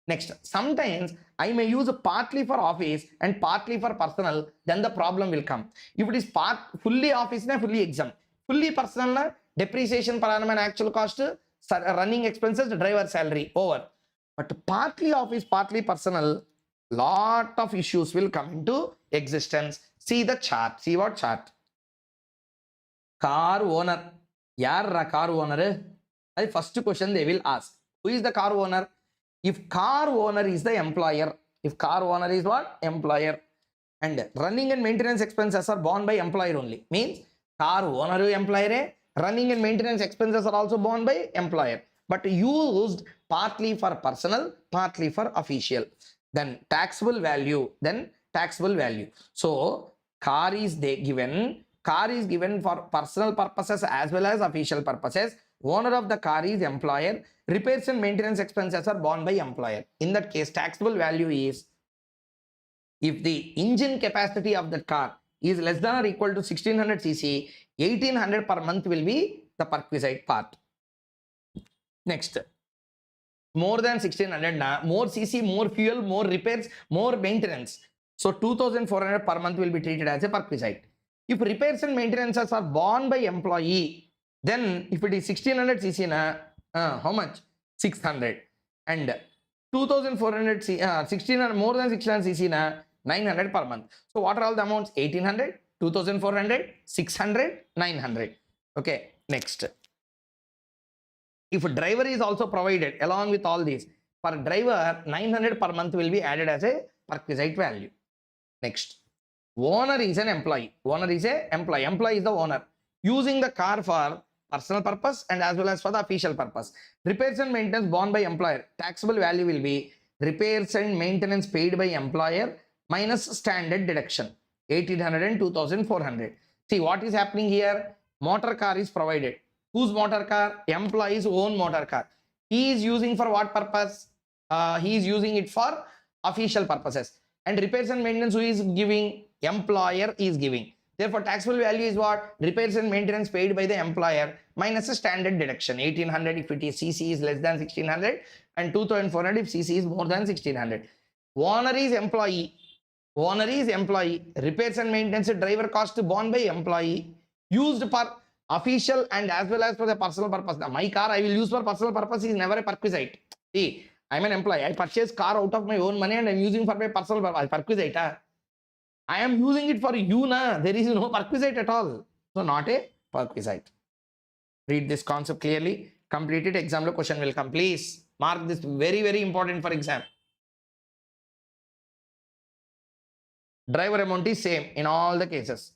Next, sometimes I may use partly for office and partly for personal, then the problem will come. If it is fully office, fully exempt. Fully personal, depreciation per annum and actual cost, running expenses, driver salary, over. But partly office, partly personal, lot of issues will come into existence. See the chart. See what chart? Car owner. Yarra car owner? The first question they will ask. Who is the car owner? If car owner is the employer. If car owner is what? Employer. And running and maintenance expenses are borne by employer only. Means car owner employer. Running and maintenance expenses are also borne by employer. But used partly for personal, partly for official. Then taxable value. So car is given for personal purposes as well as official purposes. owner of the car is employer, repairs and maintenance expenses are borne by employer. In that case, taxable value is, if the engine capacity of the car is less than or equal to 1600 cc, 1800 per month will be the perquisite part. Next, more than 1600 na, more cc, more fuel, more repairs, more maintenance. So 2400 per month will be treated as a perquisite. If repairs and maintenances are borne by employee, then if it is 1600 cc na, how much? 600. And 2400 1600, more than 1600 cc na, 900 per month. So what are all the amounts? 1800, 2400, 600, 900. Okay, next. If driver is also provided along with all these, for driver 900 per month will be added as a perquisite value. Next, owner is an employee. Owner is a employee. Employee is the owner using the car for personal purpose and as well as for the official purpose. Repairs and maintenance borne by employer. Taxable value will be repairs and maintenance paid by employer minus standard deduction, 1800 and 2400. See what is happening here? Motor car is provided. Whose motor car? Employee's own motor car. He is using for what purpose? He is using it for official purposes. And repairs and maintenance who is giving? Employer is giving. Therefore, taxable value is what? Repairs and maintenance paid by the employer minus a standard deduction, 1800 if it is CC is less than 1600 and 2400 if CC is more than 1600. Owner is employee. Owner is employee. Repairs and maintenance driver cost borne by employee used for official and as well as for the personal purpose. Now, my car I will use for personal purpose is never a perquisite. See, I am an employee. I purchase car out of my own money and I am using for my personal purpose. Perquisite. I am using it for you. There is no perquisite at all. So not a perquisite. Read this concept clearly. Complete it. Exam question will come. Please mark this, very, very important for exam. Driver amount is same in all the cases.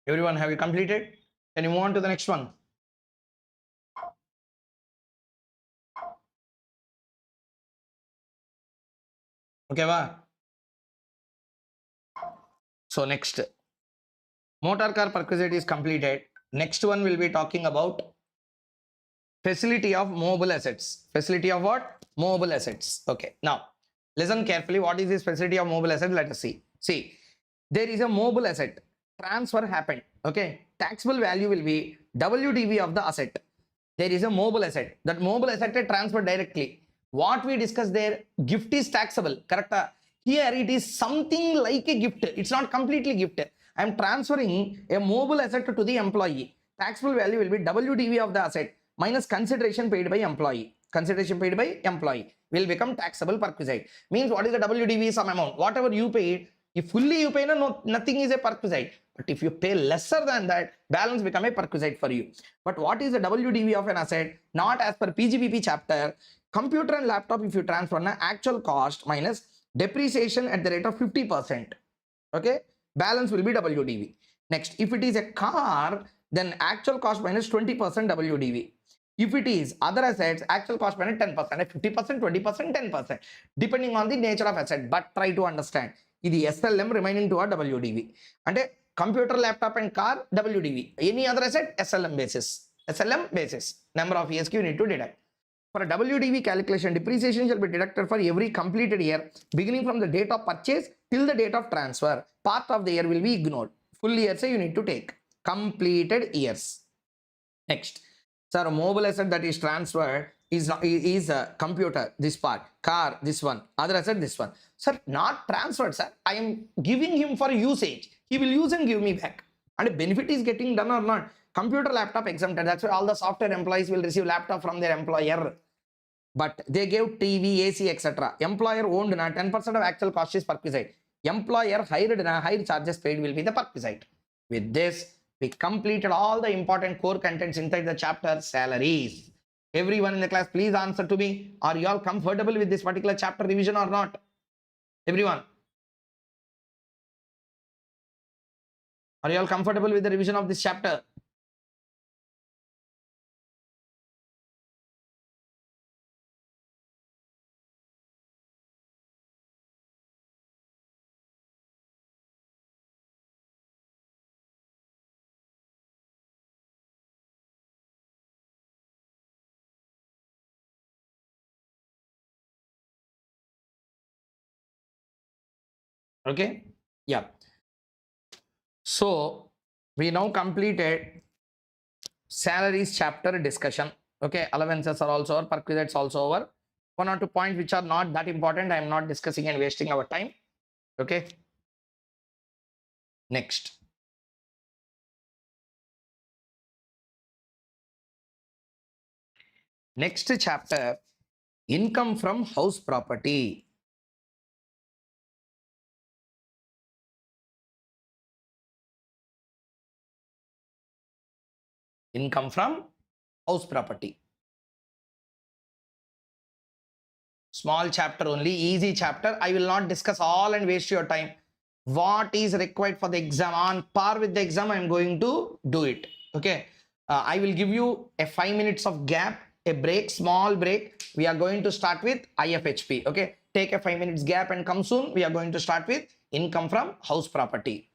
Everyone, have you completed? Can you move on to the next one? Okay, va? So next, motor car perquisite is completed. Next one will be talking about facility of mobile assets. Facility of what? Mobile assets. Okay. Now, listen carefully. What is this facility of mobile asset? Let us see. See, there is a mobile asset. Transfer happened. Okay. Taxable value will be WDV of the asset. There is a mobile asset. That mobile asset is transferred directly. What we discussed there, gift is taxable. Correct? Here it is something like a gift. It's not completely gift. I am transferring a mobile asset to the employee. Taxable value will be WDV of the asset minus consideration paid by employee. Consideration paid by employee will become taxable perquisite. Means what is the WDV? Some amount. Whatever you paid, If fully you pay, no, nothing is a perquisite. But if you pay lesser than that, balance become a perquisite for you. But what is the WDV of an asset? Not as per PGBP chapter. Computer and laptop, if you transfer na actual cost minus depreciation at the rate of 50%. Okay, balance will be WDV. Next, if it is a car, then actual cost minus 20% WDV. If it is other assets, actual cost minus 10%, 50%, 20%, 10%, depending on the nature of asset. But try to understand. This SLM remaining to our WDV. And a computer, laptop and car, WDV. Any other asset, SLM basis. SLM basis. Number of years you need to deduct. For a WDV calculation, depreciation shall be deducted for every completed year, beginning from the date of purchase till the date of transfer. Part of the year will be ignored. Full years you need to take. Completed years. Next, sir, a mobile asset that is transferred is a computer, this part, car, this one, other asset, this one. Sir, not transferred, sir. I am giving him for usage. He will use and give me back. And a benefit is getting done or not. Computer, laptop exempted. That's why all the software employees will receive laptop from their employer. But they gave TV, AC, etc. Employer owned 10% of actual cost is perquisite. Employer hired higher charges paid will be the perquisite. With this, we completed all the important core contents inside the chapter salaries. Everyone in the class, please answer to me. Are you all comfortable with this particular chapter revision or not? Everyone. Are you all comfortable with the revision of this chapter? Okay. Yeah. So we now completed salaries chapter discussion. Okay, allowances are also over, perquisites also over. One or two points which are not that important, I am not discussing and wasting our time. Okay. Next. Next chapter, income from house property. Income from house property. Small chapter only, easy chapter. I will not discuss all and waste your time. What is required for the exam, on par with the exam, I am going to do it. Okay. I will give you a 5 minutes of gap, a break, small break. We are going to start with IFHP. Okay. Take a 5 minutes gap and come soon. We are going to start with income from house property.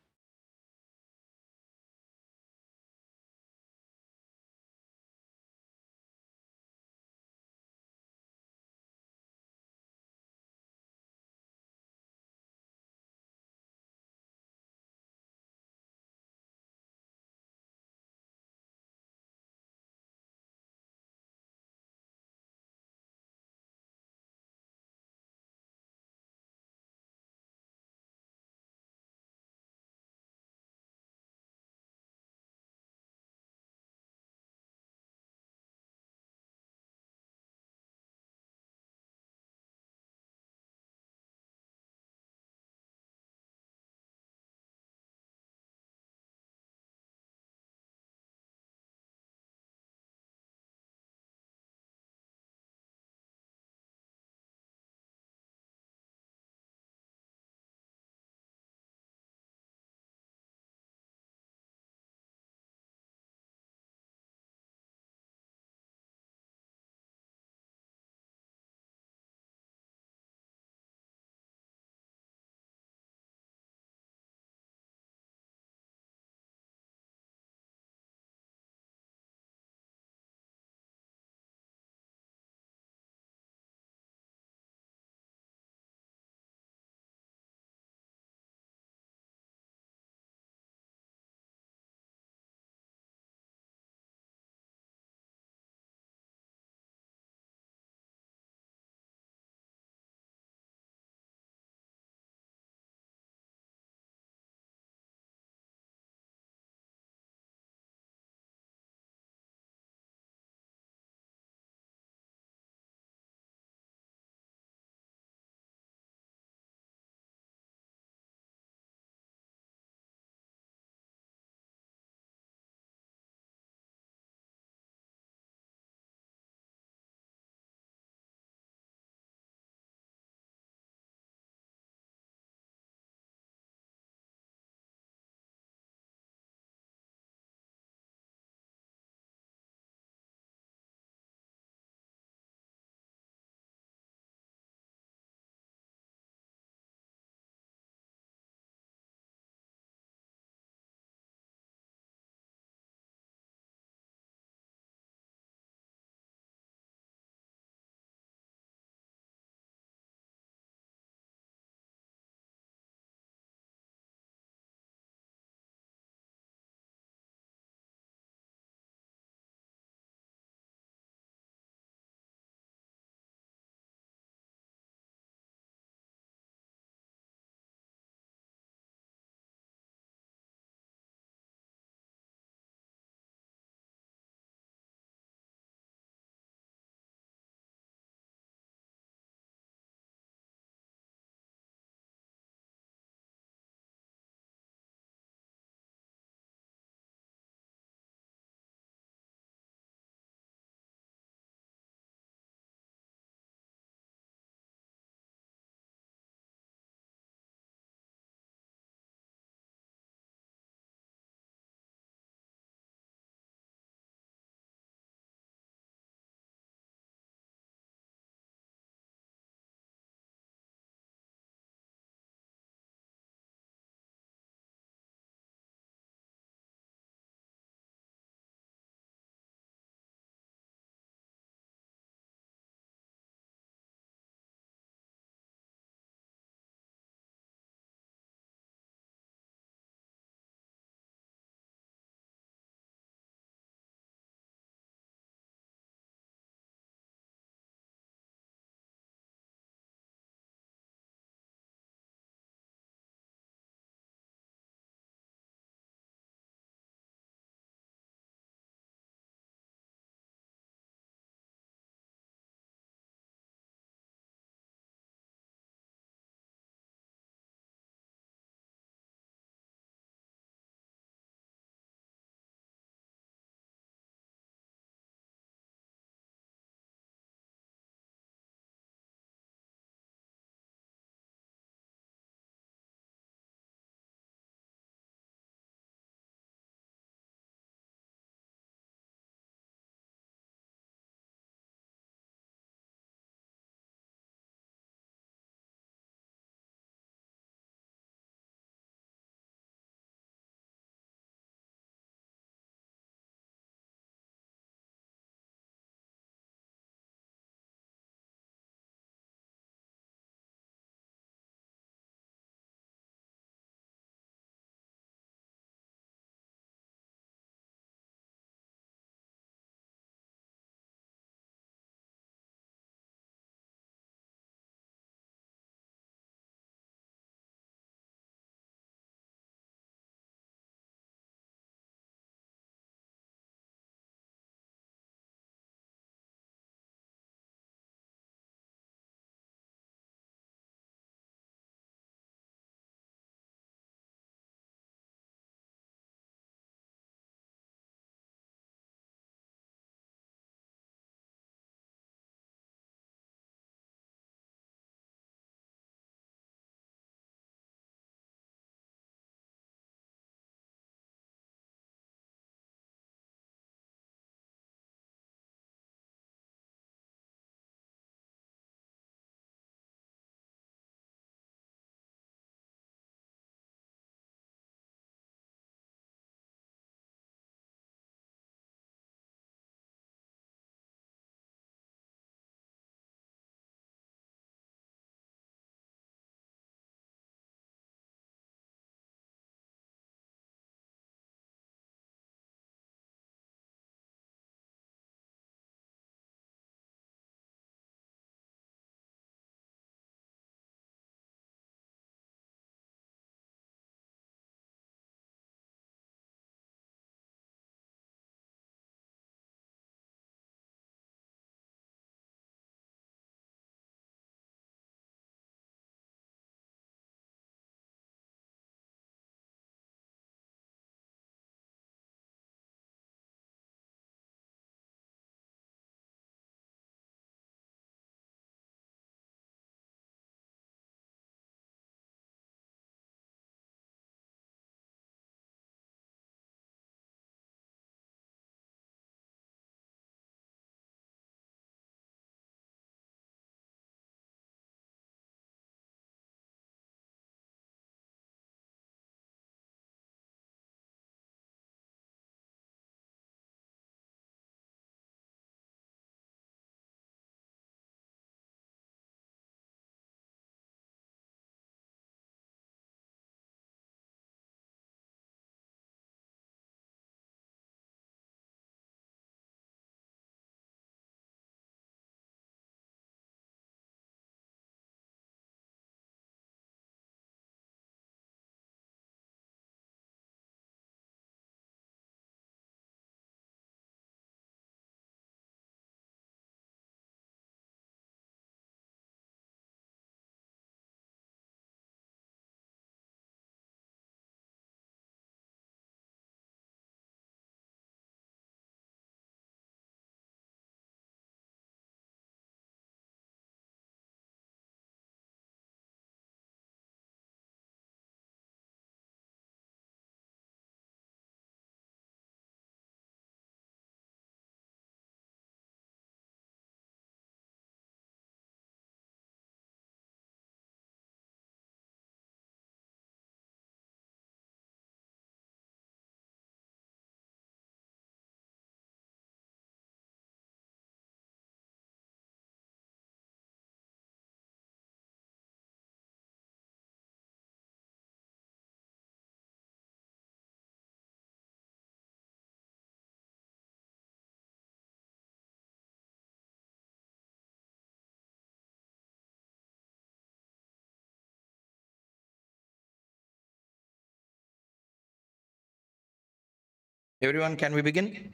Everyone, can we begin?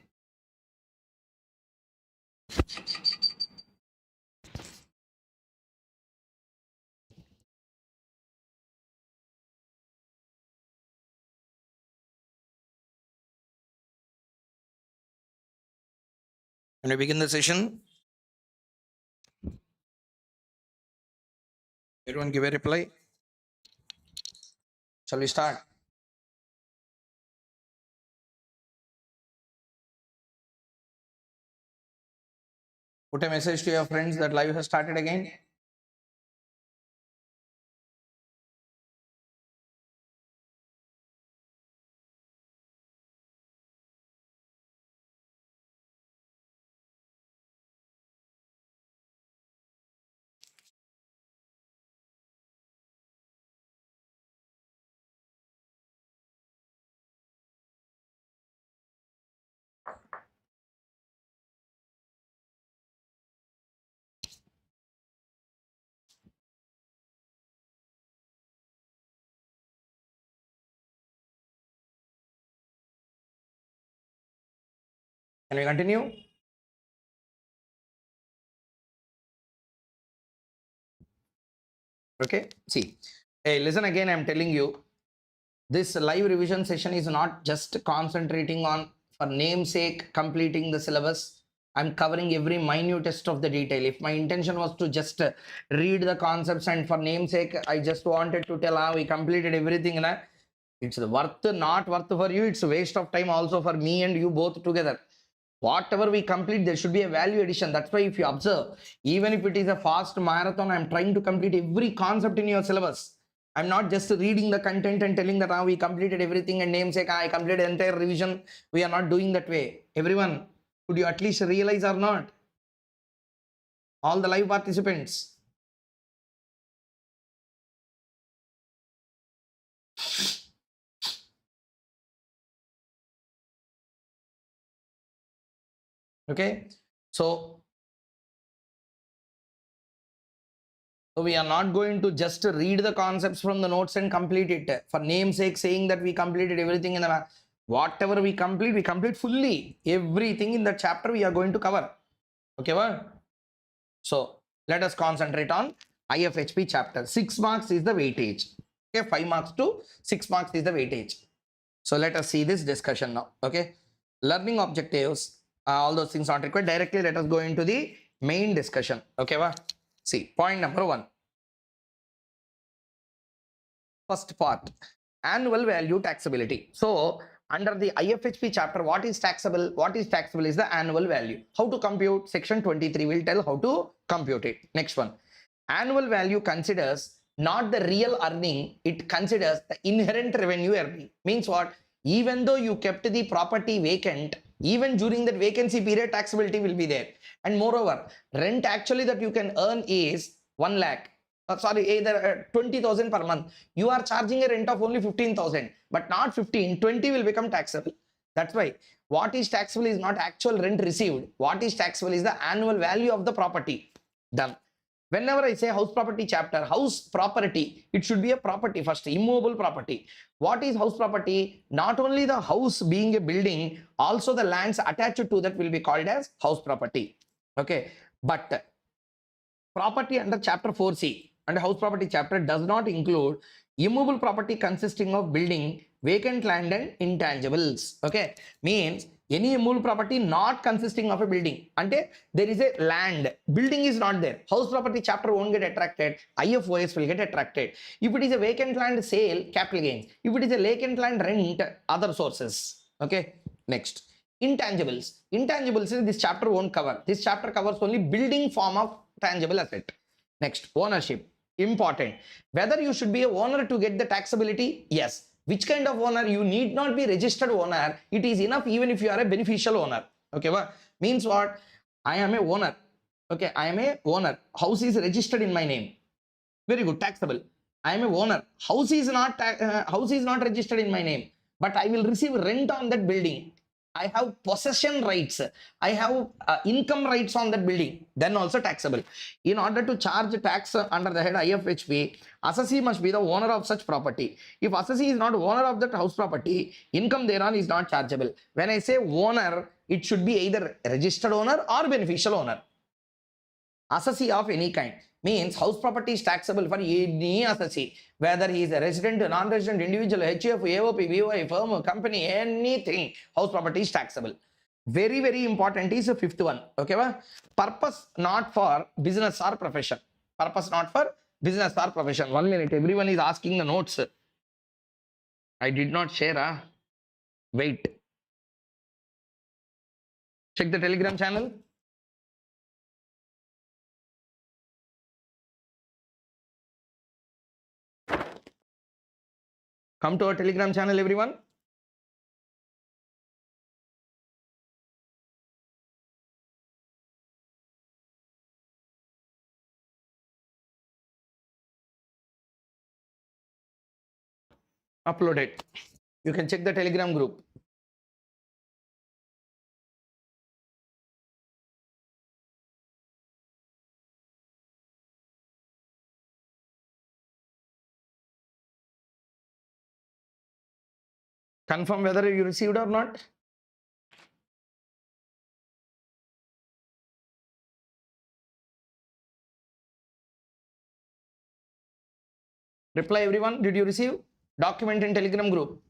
Can we begin the session? Everyone give a reply. Shall we start? Put a message to your friends that live has started again. Can we continue? Okay. See, hey, listen again. I'm telling you, this live revision session is not just concentrating on, for namesake, completing the syllabus. I'm covering every minutest of the detail. If my intention was to just read the concepts and for namesake, I just wanted to tell, we completed everything. It's worth, not worth for you. It's a waste of time also for me and you both together. Whatever we complete, there should be a value addition. That's why if you observe, even if it is a fast marathon, I'm trying to complete every concept in your syllabus. I'm not just reading the content and telling that we completed everything and namesake, I completed entire revision. We are not doing that way. Everyone, could you at least realize or not? All the live participants. Okay. So we are not going to just read the concepts from the notes and complete it. For namesake, saying that we completed everything in the whatever we complete fully. Everything in the chapter we are going to cover. Okay, well? So let us concentrate on IFHP chapter. 6 marks is the weightage. Okay, 5 marks to 6 marks is the weightage. So let us see this discussion now. Okay, learning objectives, all those things not required. Directly let us go into the main discussion. Okay, well? See, point number 1. First part, annual value taxability. So under the IFHP chapter, what is taxable? What is taxable is the annual value. How to compute? Section 23 will tell how to compute it. Next one, annual value considers not the real earning, it considers the inherent revenue earning. Means what? Even though you kept the property vacant, even during that vacancy period, taxability will be there. And moreover, rent actually that you can earn is 1 lakh. Either 20,000 per month. You are charging a rent of only 15,000, but not 15, 20 will become taxable. That's why what is taxable is not actual rent received. What is taxable is the annual value of the property. Done. Whenever I say house property chapter, house property, it should be a property first, immovable property. What is house property? Not only the house being a building, also the lands attached to that will be called as house property. Okay, but property under chapter 4C and house property chapter does not include immovable property consisting of building, vacant land and intangibles. Okay, means any immovable property not consisting of a building. Ante there is a land, building is not there. House property chapter won't get attracted, IFOS will get attracted. If it is a vacant land sale, capital gains. If it is a vacant land rent, other sources. Okay, next. Intangibles. Intangibles this chapter won't cover. This chapter covers only building form of tangible asset. Next, ownership. Important. Whether you should be a owner to get the taxability? Yes. Which kind of owner? You need not be registered owner. It is enough even if you are a beneficial owner. Okay, what? Means what? I am a owner. Okay, I am a owner. House is registered in my name. Very good, taxable. I am a owner. House is not registered in my name, but I will receive rent on that building. I have possession rights, I have income rights on that building, then also taxable. In order to charge tax under the head IFHP, assessee must be the owner of such property. If assessee is not owner of that house property, income thereon is not chargeable. When I say owner, it should be either registered owner or beneficial owner. Assessee of any kind means house property is taxable for any assessee, whether he is a resident, non-resident, individual, HF, AOP, VOI, firm, company, anything, house property is taxable. Very, very important is the fifth one. Okay, purpose not for business or profession. Purpose not for business or profession. 1 minute, everyone is asking the notes. I did not share. Wait. Check the Telegram channel. Come to our Telegram channel, everyone. Upload it. You can check the Telegram group. Confirm whether you received or not. Reply everyone. Did you receive? Document in Telegram group.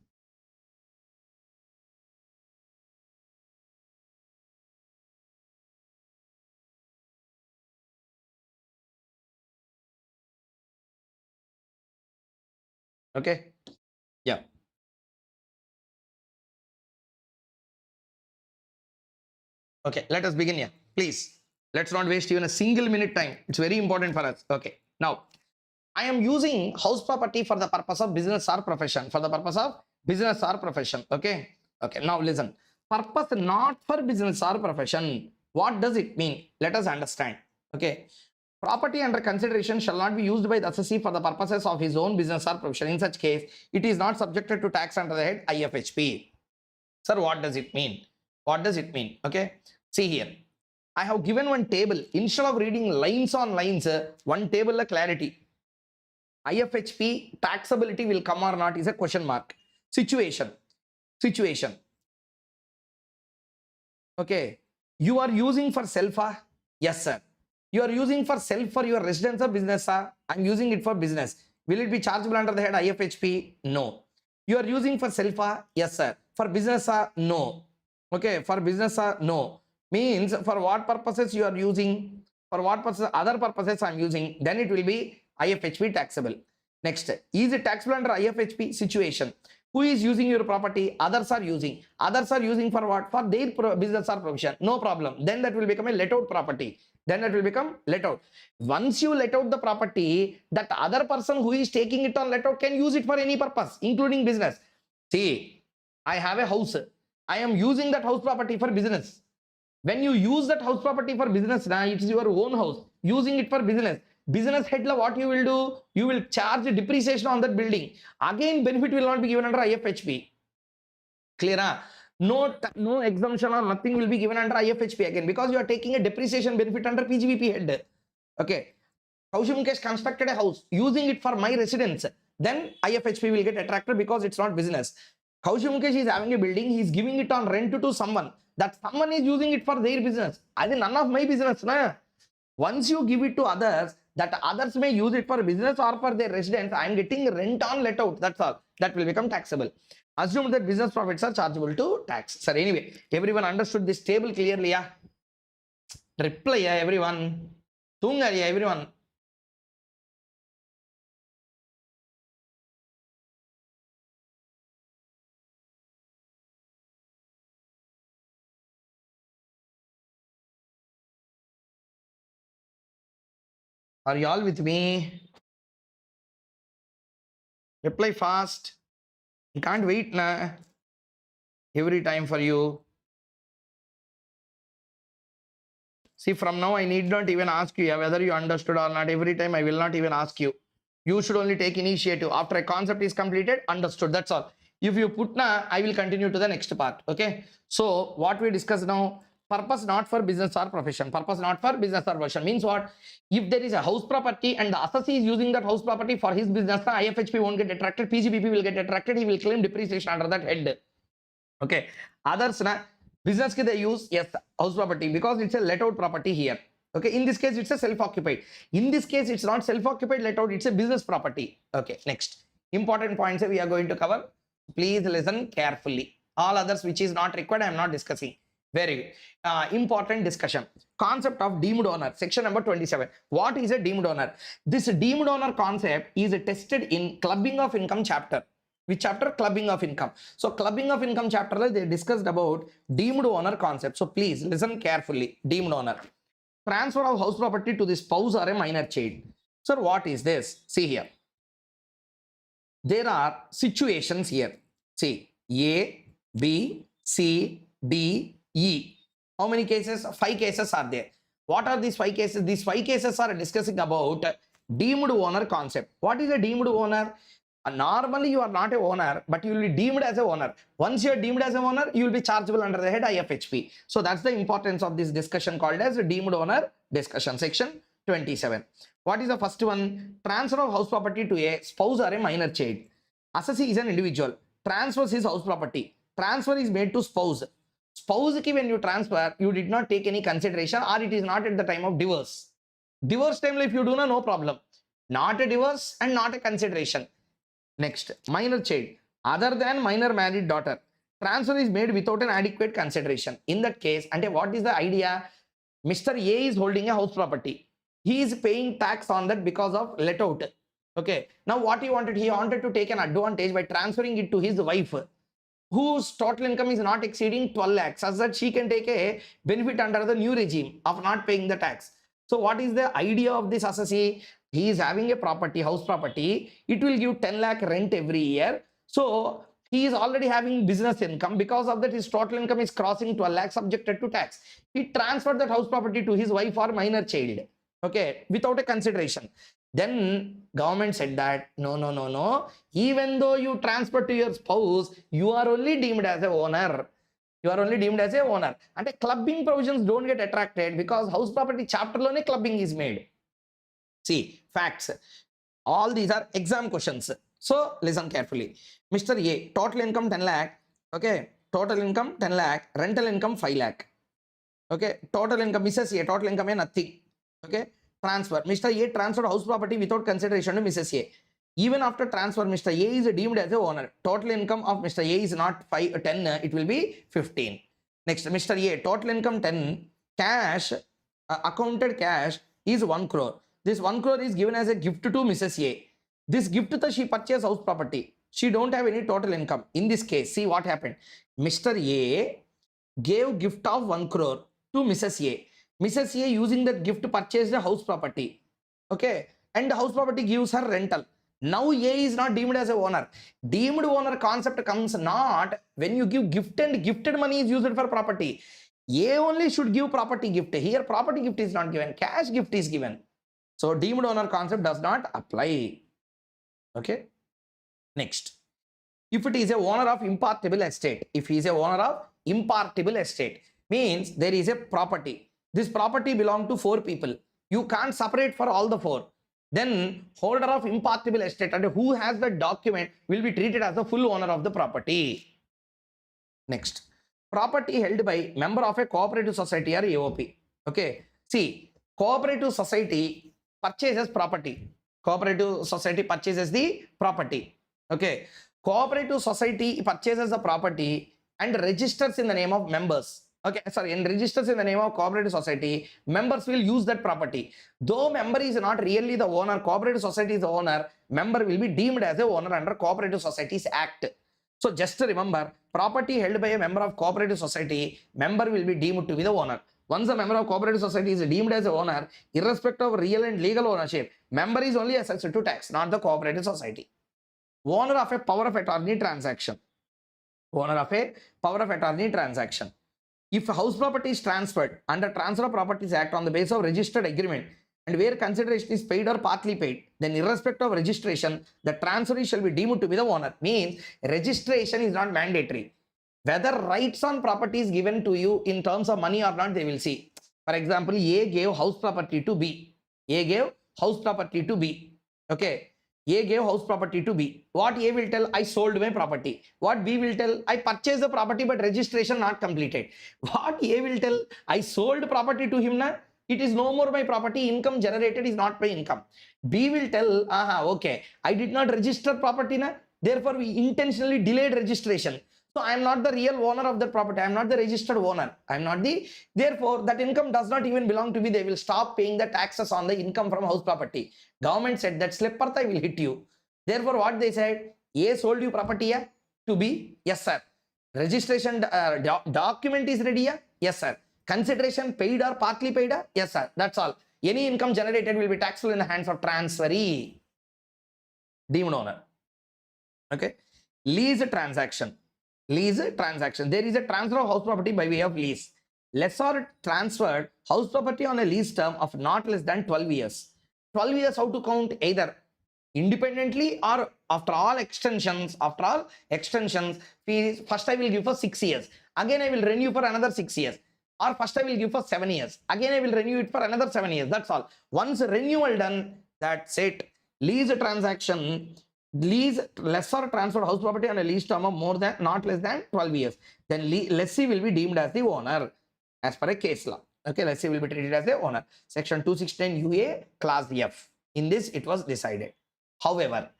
Okay. Yeah. Okay. Let us begin here. Please. Let's not waste even a single minute time. It's very important for us. Okay. Now, I am using house property for the purpose of business or profession. For the purpose of business or profession. Okay. Okay. Now listen. Purpose not for business or profession. What does it mean? Let us understand. Okay. Property under consideration shall not be used by the assessee for the purposes of his own business or profession. In such case, it is not subjected to tax under the head IFHP. Sir, what does it mean? What does it mean? Okay. See here. I have given one table. Instead of reading lines on lines, one table of clarity. IFHP taxability will come or not is a question mark. Situation. Okay. You are using for self? Yes, sir. You are using for self for your residence or business? I'm using it for business. Will it be chargeable under the head IFHP? No. You are using for self? Yes, sir. For business? No. Okay. For business? No. Means for what purposes you are using? For what purposes? Other purposes I'm using. Then it will be IFHP taxable. Next, is it taxable under IFHP? Situation. Who is using your property? Others are using. Others are using for what? For their business or profession. No problem. Then that will become a let out property. Then that will become let out. Once you let out the property, that other person who is taking it on let out can use it for any purpose, including business. See, I have a house. I am using that house property for business. When you use that house property for business, now it is your own house. Using it for business. Business head, what you will do? You will charge depreciation on that building. Again, benefit will not be given under IFHP. Clear? No exemption or nothing will be given under IFHP again because you are taking a depreciation benefit under PGBP head. Okay. Kaushik Mukesh constructed a house using it for my residence. Then IFHP will get attracted because it's not business. Kaushik Mukesh is having a building. He is giving it on rent to someone. That someone is using it for their business. I think none of my business. Na? Once you give it to others, that others may use it for business or for their residence, I am getting rent on let out. That's all. That will become taxable. Assume that business profits are chargeable to tax. Sir, anyway, everyone understood this table clearly? Yeah? Reply, yeah, everyone. Tunga, yeah, everyone. Are you all with me? Reply fast. You can't wait na. Every time for you. See, from now I need not even ask you whether you understood or not. Every time I will not even ask you. You should only take initiative. After a concept is completed, understood. That's all. If you put na, I will continue to the next part. Okay. So what we discuss now, purpose not for business or profession. Purpose not for business or profession means what? If there is a house property and the assessee is using that house property for his business, the IFHP won't get attracted, PGBP will get attracted, he will claim depreciation under that head. Okay. Others, na, business they use, yes, house property because it's a let out property here. Okay. In this case, it's a self-occupied. In this case, it's not self-occupied let out, it's a business property. Okay. Next. Important points we are going to cover. Please listen carefully. All others which is not required, I am not discussing. Very good. Important discussion. Concept of deemed owner. Section number 27. What is a deemed owner? This deemed owner concept is tested in clubbing of income chapter. Which chapter? Clubbing of income. So clubbing of income chapter, they discussed about deemed owner concept. So please listen carefully. Deemed owner. Transfer of house property to the spouse or a minor child. Sir, what is this? See here. There are situations here. See, A, B, C, D, E. How many cases? 5 cases are there. What are these 5 cases? These 5 cases are discussing about deemed owner concept. What is a deemed owner? Normally, you are not a owner, but you will be deemed as a owner. Once you are deemed as a owner, you will be chargeable under the head IFHP. So that's the importance of this discussion called as a deemed owner discussion. Section 27. What is the first one? Transfer of house property to a spouse or a minor child. Assessee is an individual. Transfers his house property. Transfer is made to spouse. Spouse ki when you transfer, you did not take any consideration or it is not at the time of divorce. Divorce time if you do no problem. Not a divorce and not a consideration. Next, minor child. Other than minor married daughter. Transfer is made without an adequate consideration. In that case, and what is the idea? Mr. A is holding a house property. He is paying tax on that because of let out. Okay. Now what he wanted? He wanted to take an advantage by transferring it to his wife, whose total income is not exceeding 12 lakhs, such that she can take a benefit under the new regime of not paying the tax. So what is the idea of this assessee? He is having a property, house property. It will give 10 lakh rent every year. So he is already having business income. Because of that, his total income is crossing 12 lakhs subjected to tax. He transferred that house property to his wife or minor child. Okay, without a consideration. Then government said that no. Even though you transfer to your spouse, you are only deemed as a owner. You are only deemed as a owner. And the clubbing provisions don't get attracted because house property chapter lone clubbing is made. See, facts. All these are exam questions. So listen carefully. Mr. A, total income 10 lakh. Okay, total income 10 lakh. Rental income 5 lakh. Okay, total income, Mrs. A, total income is nothing. Okay, transfer. Mr. A transferred house property without consideration to Mrs. A. Even after transfer, Mr. A is deemed as a owner. Total income of Mr. A is not 10, it will be 15. Next, Mr. A, total income 10, cash, accounted cash is 1 crore. This 1 crore is given as a gift to Mrs. A. This gift she purchased house property. She don't have any total income. In this case, see what happened. Mr. A gave gift of 1 crore to Mrs. A. Mrs. A using that gift purchased a house property. Okay. And the house property gives her rental. Now A is not deemed as a owner. Deemed owner concept comes not when you give gift and gifted money is used for property. A only should give property gift. Here property gift is not given. Cash gift is given. So deemed owner concept does not apply. Okay. Next. If it is a owner of impartible estate. If he is a owner of impartible estate. Means there is a property. This property belongs to 4 people. You can't separate for all the 4. Then holder of impartible estate and who has the document will be treated as the full owner of the property. Next, property held by member of a cooperative society or AOP. Okay, see, cooperative society purchases property. Cooperative society purchases the property. Okay, cooperative society purchases the property and registers in the name of members. Okay, sorry, and registers in the name of cooperative society, members will use that property. Though member is not really the owner, cooperative society is the owner, member will be deemed as a owner under Cooperative Societies Act. So just remember, property held by a member of cooperative society, member will be deemed to be the owner. Once a member of cooperative society is deemed as a owner, irrespective of real and legal ownership, member is only assessed to tax, not the cooperative society. Owner of a power of attorney transaction. Owner of a power of attorney transaction. If a house property is transferred under Transfer of Properties Act on the basis of registered agreement, and where consideration is paid or partly paid, then irrespective of registration, the transferee shall be deemed to be the owner. Means registration is not mandatory. Whether rights on property is given to you in terms of money or not, they will see. For example, A gave house property to B. A gave house property to B. Okay. A gave house property to B. What A will tell? I sold my property. What B will tell? I purchased the property but registration not completed. What A will tell? I sold property to him na. It is no more my property. Income generated is not my income. B will tell, okay, I did not register property na. Therefore, we intentionally delayed registration. So I am not the real owner of the property. I am not the registered owner. I am not the, therefore that income does not even belong to me. They will stop paying the taxes on the income from house property. Government said that slip parta will hit you. Therefore what they said, A sold you property yeah, to B, yes sir. Registration document is ready yeah, yes sir. Consideration paid or partly paid yeah, yes sir. That's all. Any income generated will be taxable in the hands of transferee, deemed owner. Okay. Lease transaction. Lease transaction. There is a transfer of house property by way of lease. Lessor transferred house property on a lease term of not less than 12 years. 12 years how to count? Either independently or after all extensions. After all extensions, first I will give for 6 years. Again I will renew for another 6 years. Or first I will give for 7 years. Again I will renew it for another 7 years. That's all. Once renewal done, that's it. Lease transaction. Lease lessor transferred house property on a lease term of more than not less than 12 years. Then lessee will be deemed as the owner as per a case law. Okay, lessee will be treated as the owner. Section 216 UA clause F. In this it was decided. However,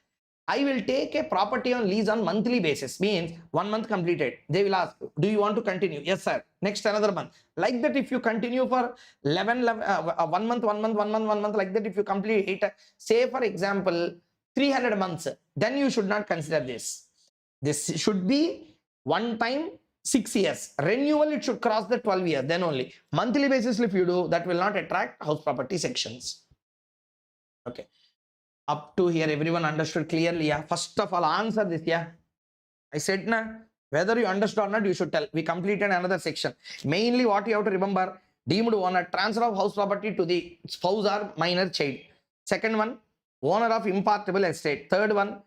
I will take a property on lease on monthly basis. Means 1 month completed. They will ask, do you want to continue? Yes sir. Next another month. Like that if you continue for 1 month, 1 month, 1 month, 1 month, like that if you complete it, say for example 300 months, then you should not consider this. This should be one time 6 years. Renewal, it should cross the 12 years. Then only. Monthly basis if you do, that will not attract house property sections. Okay. Up to here, everyone understood clearly? Yeah. First of all, answer this. Yeah. I said na, whether you understood or not, you should tell. We completed another section. Mainly what you have to remember, deemed owner, transfer of house property to the spouse or minor child. Second one, owner of impartible estate. Third one,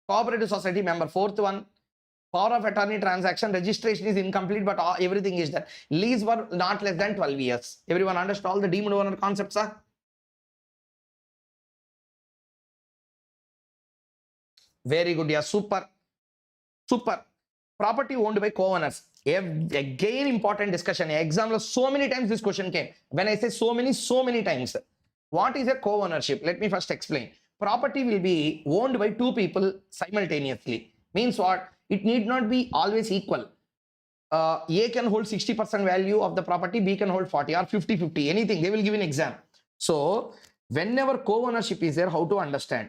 cooperative society member. Fourth one, power of attorney transaction. Registration is incomplete, but everything is there. Lease were not less than 12 years. Everyone understood all the deemed owner concepts? Very good. Yeah, super. Super. Property owned by co-owners. Again, important discussion. Exam, so many times this question came. When I say so many times. What is a co-ownership? Let me first explain. Property will be owned by two people simultaneously. Means what? It need not be always equal. A can hold 60% value of the property, B can hold 40 or 50-50, anything. They will give an exam. So, whenever co-ownership is there, how to understand?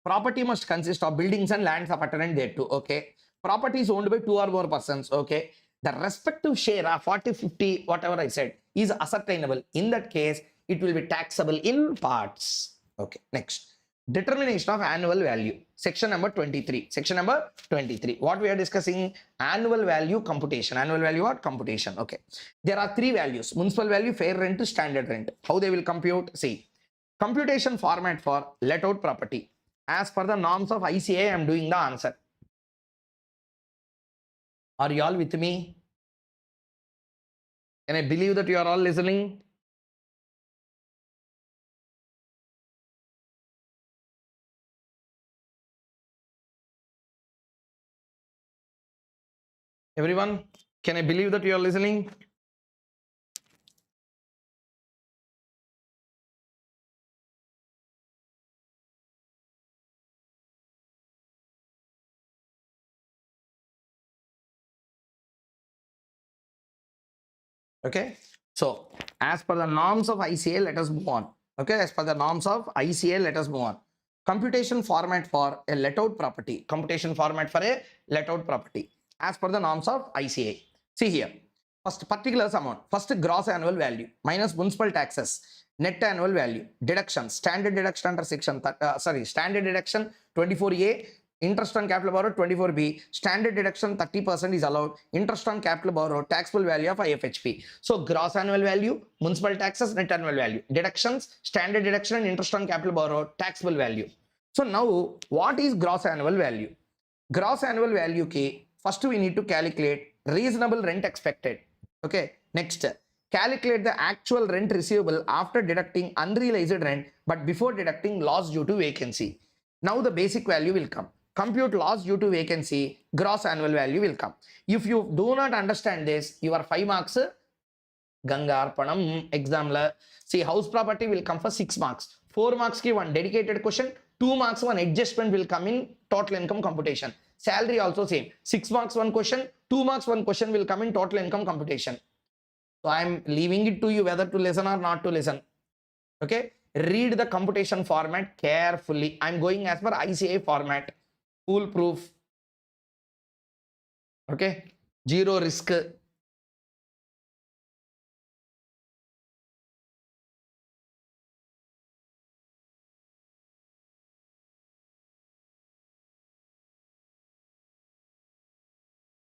Property must consist of buildings and lands appertaining thereto. Okay. Property is owned by two or more persons. Okay. The respective share of 40-50, whatever I said, is ascertainable. In that case, it will be taxable in parts. Okay. Next. Determination of annual value. Section number 23. Section number 23. What we are discussing? Annual value computation. Annual value what? Computation. Okay. There are three values. Municipal value, fair rent, standard rent. How they will compute? See. Computation format for let out property. As per the norms of ICA, I am doing the answer. Are you all with me? Can I believe that you are all listening? Everyone, can I believe that you are listening? Okay. So, as per the norms of ICA, let us move on. Okay. As per the norms of ICA, let us move on. Computation format for a let out property. Computation format for a let out property. As per the norms of ICA. See here. First, particulars amount. First, gross annual value minus municipal taxes. Net annual value. Deductions. Standard deduction under section, standard deduction 24A. Interest on capital borrowed 24B, standard deduction 30% is allowed. Interest on capital borrowed, taxable value of IFHP. So gross annual value, municipal taxes, net annual value, deductions, standard deduction, and interest on capital borrowed, taxable value. So now what is gross annual value? Gross annual value key, first we need to calculate reasonable rent expected. Okay, next calculate the actual rent receivable after deducting unrealized rent but before deducting loss due to vacancy. Now the basic value will come. Compute loss due to vacancy, gross annual value will come. If you do not understand this, your 5 marks Gangarpanam exam la. See, house property will come for 6 marks. 4 marks ki one dedicated question, 2 marks one adjustment will come in total income computation. Salary also same. 6 marks one question, 2 marks one question will come in total income computation. So I am leaving it to you whether to listen or not to listen. Okay. Read the computation format carefully. I am going as per ICA format. Foolproof. Okay. Zero risk.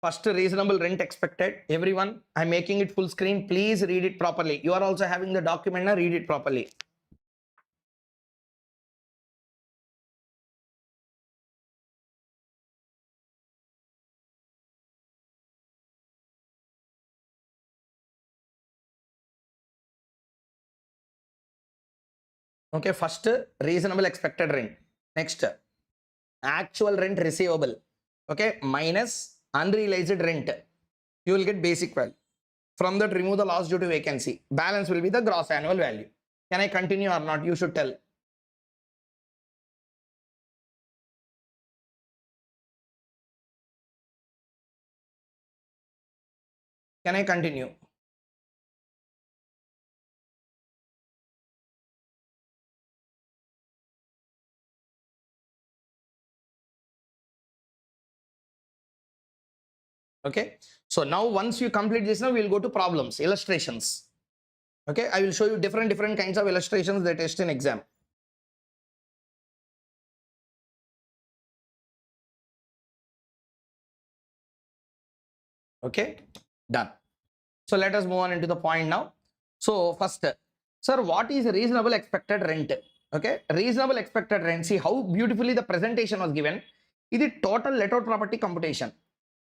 First, reasonable rent expected. Everyone, I'm making it full screen. Please read it properly. You are also having the document now. Read it properly. Okay, first reasonable expected rent. Next, actual rent receivable. Okay, minus unrealized rent. You will get basic value. From that, remove the loss due to vacancy. Balance will be the gross annual value. Can I continue or not? You should tell. Can I continue? Okay. So now once you complete this, now we will go to problems, illustrations. Okay. I will show you different kinds of illustrations they test in exam. Okay. Done. So let us move on into the point now. So first, sir, what is reasonable expected rent? Okay. Reasonable expected rent. See how beautifully the presentation was given. This is total let out property computation.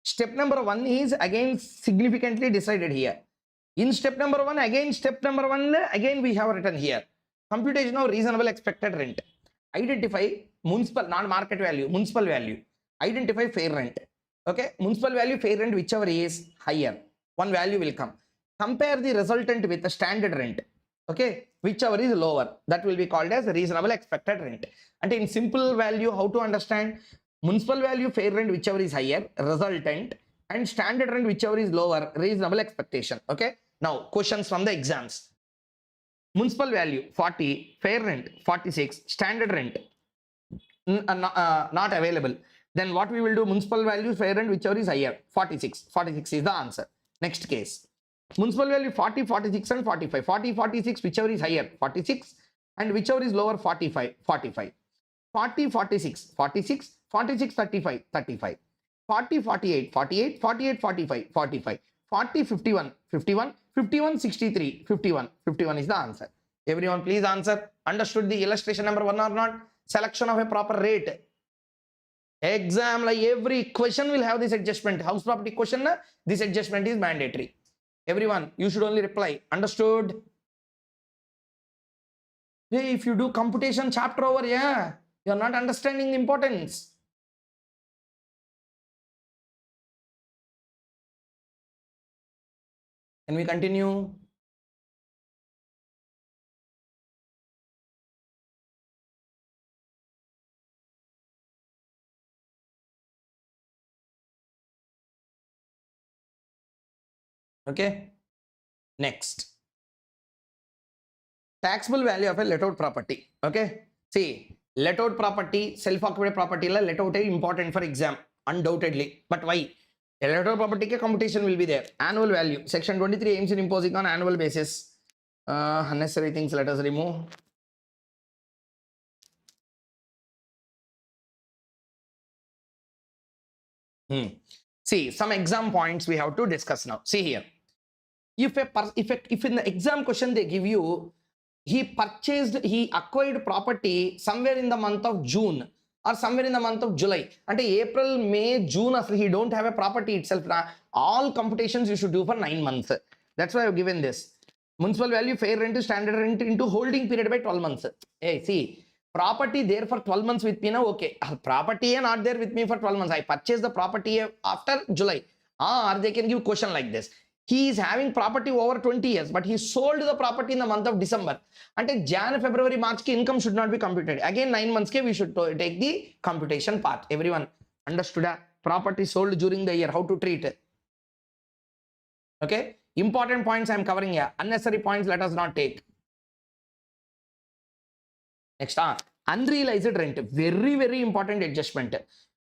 Step number 1 is again significantly decided here. In step number 1, again we have written here. Computation of reasonable expected rent. Identify municipal, not market value, municipal value. Identify fair rent. Okay, municipal value, fair rent, whichever is higher, one value will come. Compare the resultant with the standard rent. Okay, whichever is lower, that will be called as reasonable expected rent. And in simple value, how to understand? Municipal value, fair rent, whichever is higher, resultant, and standard rent, whichever is lower, reasonable expectation. Okay, now questions from the exams. Municipal value 40, fair rent 46, standard rent not available. Then what we will do? Municipal value, fair rent, whichever is higher, 46. 46 is the answer. Next case. Municipal value 40, 46 and 45. 40, 46, whichever is higher, 46, and whichever is lower, 45. 45. 40, 46, 46, 46, 35, 35. 40, 48, 48, 48, 45, 45. 40, 51, 51, 51, 63, 51. 51 is the answer. Everyone please answer. Understood the illustration number 1 or not? Selection of a proper rate. Exam, like every question will have this adjustment. House property question, this adjustment is mandatory. Everyone, you should only reply. Understood? Hey, if you do computation chapter over, yeah, you are not understanding the importance. Can we continue? Okay. Next. Taxable value of a let out property. Okay. See, let out property, self-occupied property, let out is important for exam, undoubtedly. But why? A let out property computation will be there. Annual value. Section 23 aims in imposing on annual basis. Unnecessary things let us remove. See, some exam points we have to discuss now. See here. If in the exam question they give you, he acquired property somewhere in the month of June or somewhere in the month of July. And April, May, June, he don't have a property itself. All computations you should do for 9 months. That's why I've given this. Municipal value, fair rent, standard rent into holding period by 12 months. Hey, see, property there for 12 months with me now, okay. Property not there with me for 12 months. I purchased the property after July. Or they can give question like this. He is having property over 20 years, but he sold the property in the month of December. Until Jan, February, March, income should not be computed. Again, 9 months, we should take the computation part. Everyone understood? Property sold during the year, how to treat it. Okay. Important points I am covering here. Unnecessary points let us not take. Next, unrealized rent. Very, very important adjustment.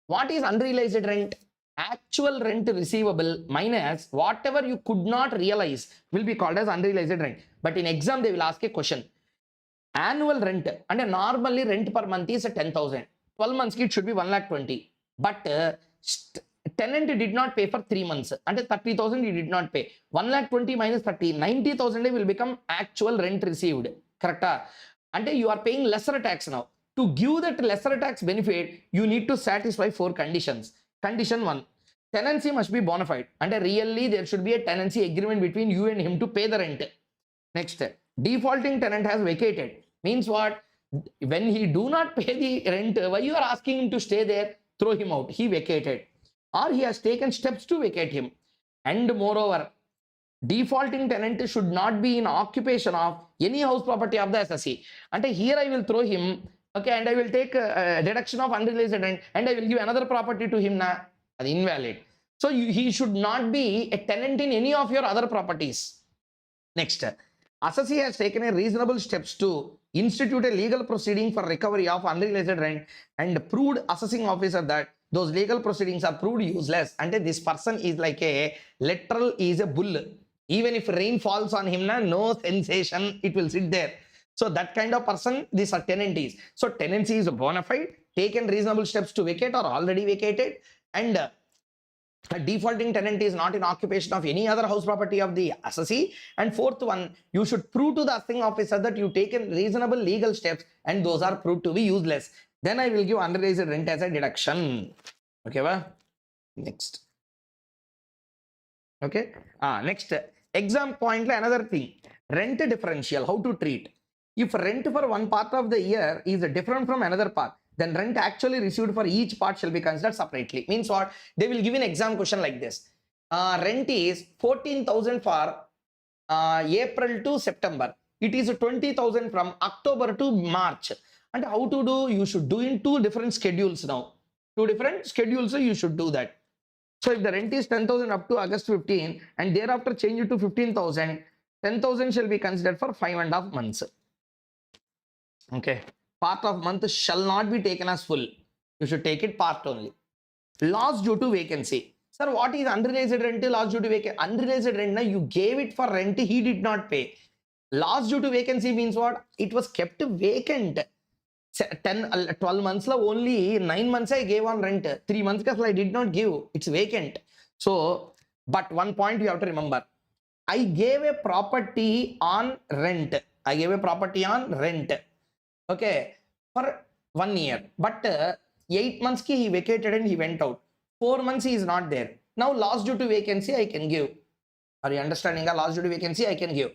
What is unrealized rent? Actual rent receivable minus whatever you could not realize will be called as unrealized rent. But in exam, they will ask a question. Annual rent, and normally rent per month is 10,000. 12 months it should be 1,20,000. But tenant did not pay for 3 months. And 30,000 he did not pay. 1,20,000 minus 30, 90,000 will become actual rent received. Correct? And you are paying lesser tax now. To give that lesser tax benefit, you need to satisfy 4 conditions. Condition 1, tenancy must be bona fide. And really there should be a tenancy agreement between you and him to pay the rent. Next, defaulting tenant has vacated. Means what? When he do not pay the rent, why you are asking him to stay there? Throw him out. He vacated. Or he has taken steps to vacate him. And moreover, defaulting tenant should not be in occupation of any house property of the SSC. And here I will throw him, okay, and I will take a deduction of unrealized rent and I will give another property to him. That's invalid. So he should not be a tenant in any of your other properties. Next, assessee has taken a reasonable steps to institute a legal proceeding for recovery of unrealized rent and proved assessing officer that those legal proceedings are proved useless. And this person is like a literal is a bull. Even if rain falls on him, no sensation, it will sit there. So that kind of person, these are tenant is. So tenancy is bona fide, taken reasonable steps to vacate or already vacated, and a defaulting tenant is not in occupation of any other house property of the assessee. And fourth one, you should prove to the assessing officer that you taken reasonable legal steps and those are proved to be useless. Then I will give unrealized rent as a deduction. Okay, well, next. Okay, next exam point, another thing, rent differential, how to treat. If rent for one part of the year is different from another part, then rent actually received for each part shall be considered separately. Means what? They will give an exam question like this. Rent is 14,000 for April to September. It is 20,000 from October to March. And how to do? You should do in 2 different schedules now. 2 different schedules, so you should do that. So if the rent is 10,000 up to August 15 and thereafter change it to 15,000, 10,000 shall be considered for 5.5 months. Okay. Part of month shall not be taken as full. You should take it part only. Loss due to vacancy. Sir, what is unrealized rent? Loss due to vacancy. Unrealized rent, you gave it for rent, he did not pay. Loss due to vacancy means what? It was kept vacant. 12 months only 9 months I gave on rent. 3 months I did not give. It's vacant. So, but one point you have to remember. I gave a property on rent. I gave a property on rent. Okay, for 1 year. But 8 months he vacated and he went out. 4 months he is not there. Now loss due to vacancy I can give. Are you understanding? A loss due to vacancy I can give.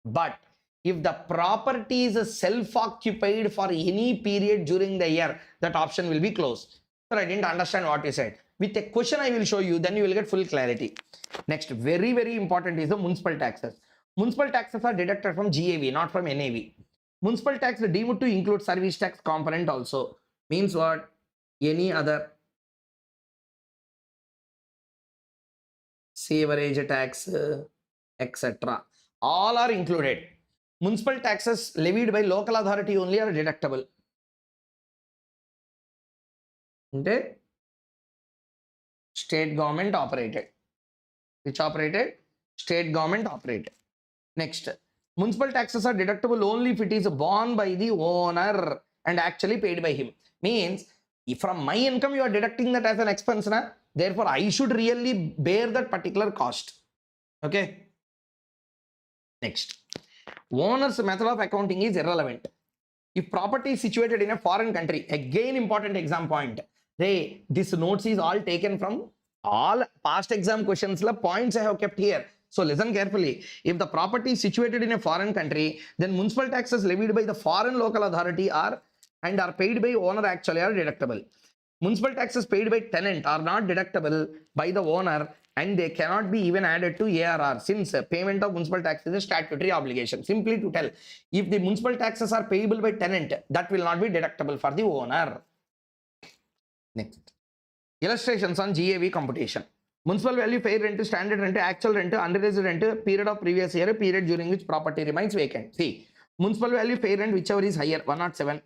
But if the property is self-occupied for any period during the year, that option will be closed. Sir, I didn't understand what you said. With a question I will show you, then you will get full clarity. Next, very, very important is the municipal taxes. Municipal taxes are deducted from GAV, not from NAV. Municipal tax deemed to include service tax component also. Means what? Any other sewerage tax, etc. All are included. Municipal taxes levied by local authority only are deductible. Okay? State government operated. Which operated? State government operated. Next, municipal taxes are deductible only if it is borne by the owner and actually paid by him. Means, if from my income you are deducting that as an expense, na? Therefore, I should really bear that particular cost. Okay. Next, owner's method of accounting is irrelevant. If property is situated in a foreign country, again important exam point. This notes is all taken from all past exam questions. The points I have kept here. So listen carefully. If the property is situated in a foreign country, then municipal taxes levied by the foreign local authority are paid by owner actually are deductible. Municipal taxes paid by tenant are not deductible by the owner, and they cannot be even added to ARR since payment of municipal tax is a statutory obligation. Simply to tell, if the municipal taxes are payable by tenant, that will not be deductible for the owner. Next, illustrations on GAV computation. Municipal value, fair rent, standard rent, actual rent, unrealized rent, period of previous year, period during which property remains vacant. See, municipal value, fair rent, whichever is higher, 107.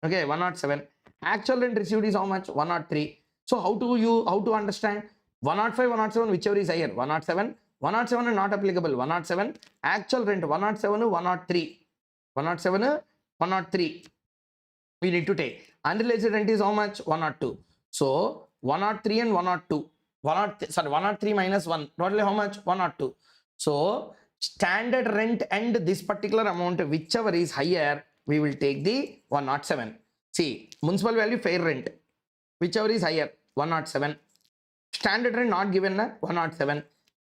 Okay, 107. Actual rent received is how much? 103. So how to understand? 105, 107, whichever is higher, 107. 107 is not applicable, 107. Actual rent, 107, 103. 107, 103. We need to take. Unrealized rent is how much? 102. So 103 and 102. 103 minus 1. Totally how much? 102. So standard rent and this particular amount, whichever is higher, we will take the 107. See, municipal value, fair rent, whichever is higher, 107. Standard rent not given, 107.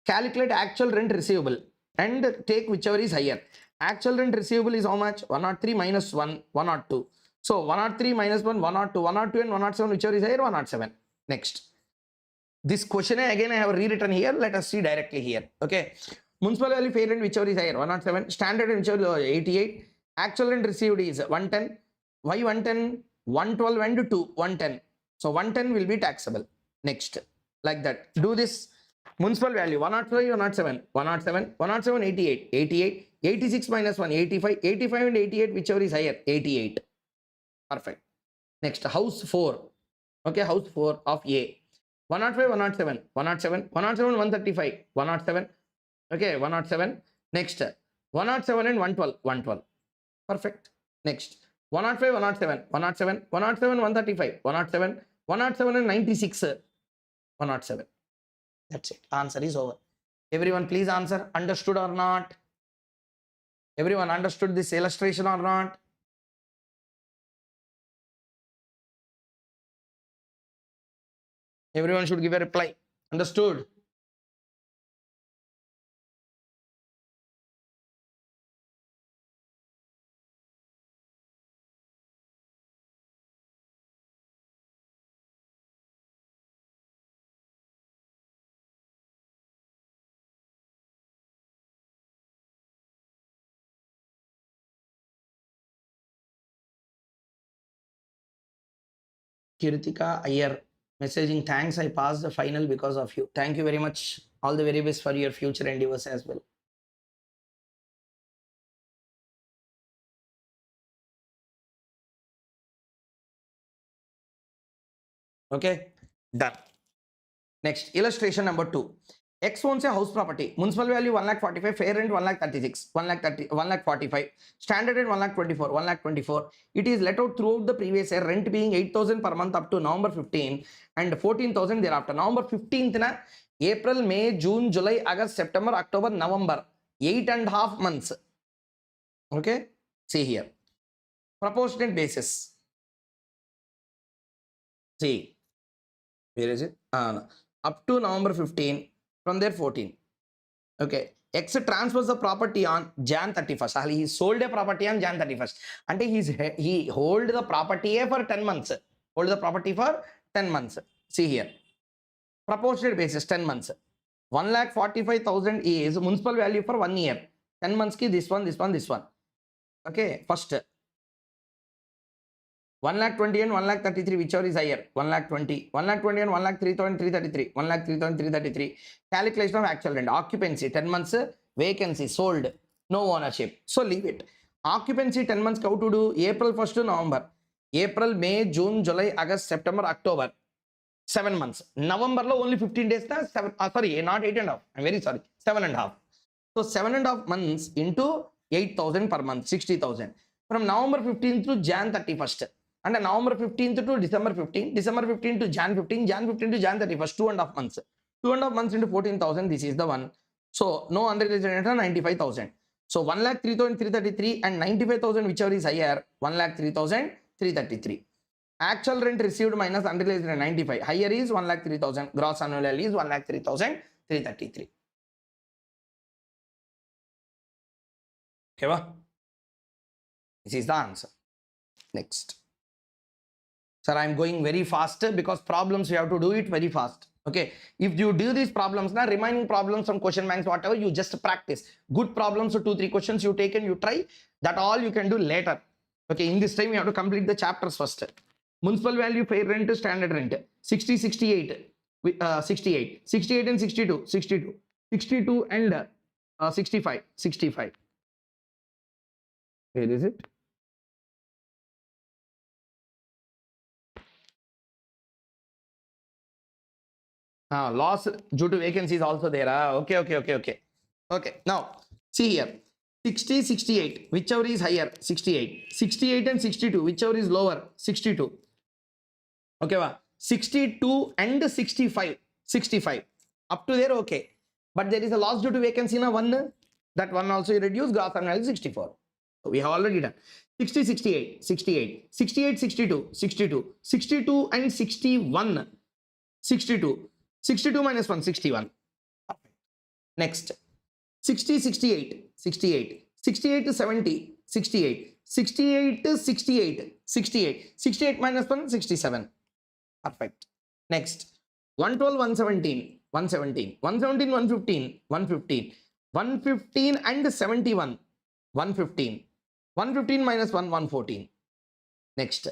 Calculate actual rent receivable and take whichever is higher. Actual rent receivable is how much? 103 minus 1, 102. So 103 minus 1, 102. 102 and 107, whichever is higher, 107. Next. This question again I have rewritten here. Let us see directly here. Okay. Municipal value, fair rent, whichever is higher, 107. Standard rent, whichever is 88. Actual rent received is 110. Why 110? 112 and 2, 110. So 110 will be taxable. Next, like that. Do this. Municipal value, 105, 107, 107, 107, 88, 88, 86 minus 1, 85, 85 and 88, whichever is higher, 88. Perfect. Next, house 4. Okay, house 4 of A. 105, 107, 107, 107, 135, 107. Okay, 107. Next, 107 and 112, 112. Perfect. Next, 105, 107, 107, 107, 135, 107, 107 and 96, 107. That's it. Answer is over. Everyone please answer. Understood or not? Everyone understood this illustration or not? Everyone should give a reply. Understood? Kirtika Iyer messaging, thanks, I passed the final because of you. Thank you very much. All the very best for your future endeavors as well. Okay, done. Next, illustration number 2. X owns a house property. Municipal value 1,45,000, fair rent 1,36,000, 1,45,000, standard rent 1,24,000, 1,24,000. It is let out throughout the previous year, rent being 8,000 per month up to November 15 and 14,000 thereafter. November 15th na April, May, June, July, August, September, October, November. 8.5 months. Okay, see here. Proportionate basis. See, where is it? Up to November 15, from there 14. Okay, X transfers the property on Jan 31st. He sold a property on Jan 31st. And he hold the property for 10 months. Hold the property for 10 months. See here. Proportionate basis, 10 months. 1,45,000 is municipal value for 1 year. 10 months ki this one, this one, this one. Okay, first 1,20,000 and 1,33,000, whichever is higher. 1,20,000, 1,20,000 and 1,03,333, 1,03,333. Calculation of actual rent. Occupancy 10 months, vacancy, sold, no ownership. So leave it. Occupancy 10 months, how to do? April 1st to November. April, May, June, July, August, September, October. 7 months. November lo only 15 days. Sorry, not 8.5. I'm very sorry. 7.5. So 7.5 months into 8,000 per month, 60,000. From November 15th to Jan 31st. And November 15th to December 15, December 15 to Jan 15, Jan 15 to Jan 31st, 2.5 months. 2.5 months into 14,000, this is the one. So no unrealized return 95,000. So 1,03,333 and 95,000, whichever is higher, 1,03,333. Actual rent received minus unrealized rent 95. Higher is 1,03,000. Gross annual value is 1,03,333. Okay, this is the answer. Next. Sir, I am going very fast because problems you have to do it very fast. Okay, if you do these problems, now remaining problems from question banks, whatever, you just practice. Good problems, so 2-3 questions you take and you try. That all you can do later. Okay, in this time you have to complete the chapters first. Municipal value, fair rent, standard rent, 60, 68, 68, 68 and 62, 62, 62 and 65, 65. Where is it? Loss due to vacancy is also there. Okay. Now, see here. 60, 68, whichever is higher, 68. 68 and 62, whichever is lower, 62. Okay, 62 and 65, 65. Up to there, okay. But there is a loss due to vacancy in a one. That one also you reduce, gross annual 64. So we have already done. 60, 68, 68, 68, 62, 62, 62 and 61, 62. 62 minus 1, 61. Next. 60, 68, 68, 68 to 70, 68, 68 to 68, 68, 68 minus 1, 67. Perfect. Next. 112, 117, 117, 117, 115, 115, 115 and 71, 115, 115 minus 1, 114. Next.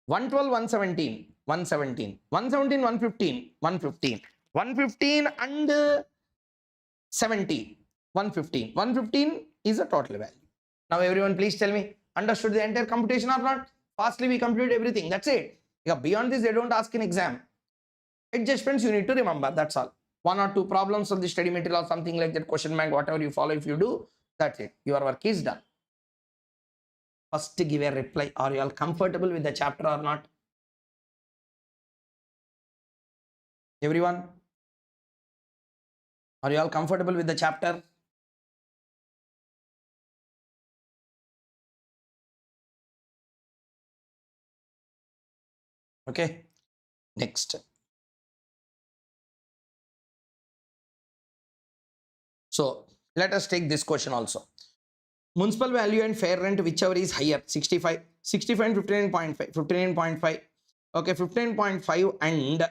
112, 117, 117, 117, 115, 115, 115 and 70, 115. 115 is a total value. Now everyone please tell me, understood the entire computation or not? Fastly we compute everything, that's it. Yeah, beyond this they don't ask in exam. Adjustments you need to remember, that's all. 1 or 2 problems of the study material or something like that, question bank, whatever you follow, if you do, that's it. Your work is done. First give a reply. Are you all comfortable with the chapter or not? Everyone? Are you all comfortable with the chapter? Okay. Next. So let us take this question also. Municipal value and fair rent, whichever is higher, 65, 65 and 59.5, 59.5. Okay, 15.5 and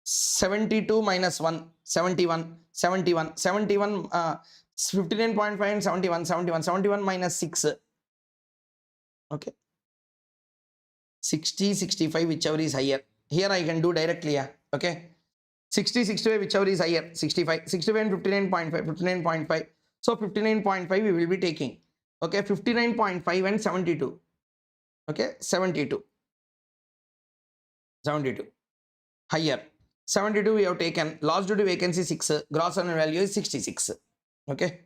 72 minus 1, 71, 71, 71, 59.5 and 71, 71, 71 minus 6. Okay. 60, 65, whichever is higher. Here I can do directly, yeah. Okay. 60, 65, whichever is higher, 65, 65 and 59.5, 59.5. So 59.5 we will be taking. Okay, 59.5 and 72. Okay, 72. 72. Higher. 72 we have taken. Loss due to vacancy 6. Gross annual value is 66. Okay.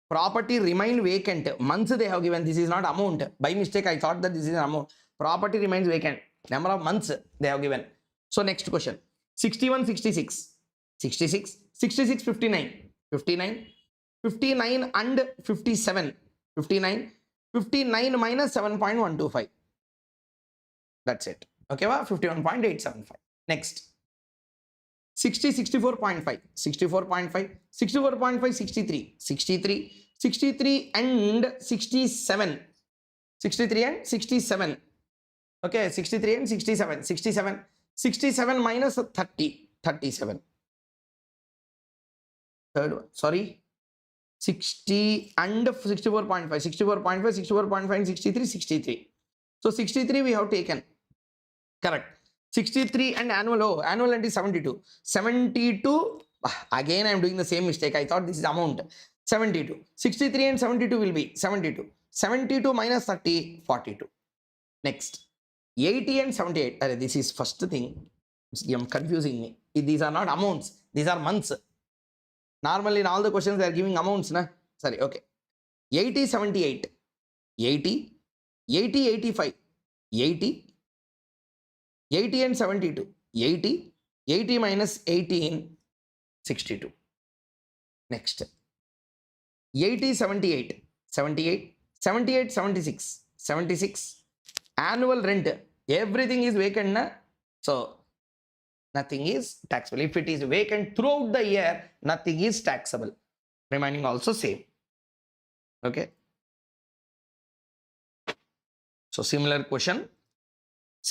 Property remain vacant. Months they have given. This is not amount. By mistake I thought that this is an amount. Property remains vacant. Number of months they have given. So next question. 61, 66, 66, 66, 59, 59, 59 and 57, 59, 59 minus 7.125. That's it. Okay, 51.875. Next. 60, 64.5, 64.5, 64.5, 63, 63, 63 and 67, 63 and 67. Okay, 63 and 67, 67. 67 minus 30, 37. Third one, sorry. 60 and 64.5, 64.5, 64.5 and 63, 63. So 63 we have taken. Correct. 63 and annual, annual and is 72. 72, again I am doing the same mistake. I thought this is amount. 72. 63 and 72 will be 72. 72 minus 30, 42. Next. 80 and 78. This is first thing. I'm confusing me. These are not amounts. These are months. Normally in all the questions they are giving amounts. Na? Sorry, okay. 80, 78. 80, 80, 85, 80, 80 and 72, 80, 80 minus 18, 62. Next, 80, 78, 78, 78, 76, 76. Annual rent, everything is vacant, na? So nothing is taxable. If it is vacant throughout the year, nothing is taxable. Remaining also same. Okay. So similar question.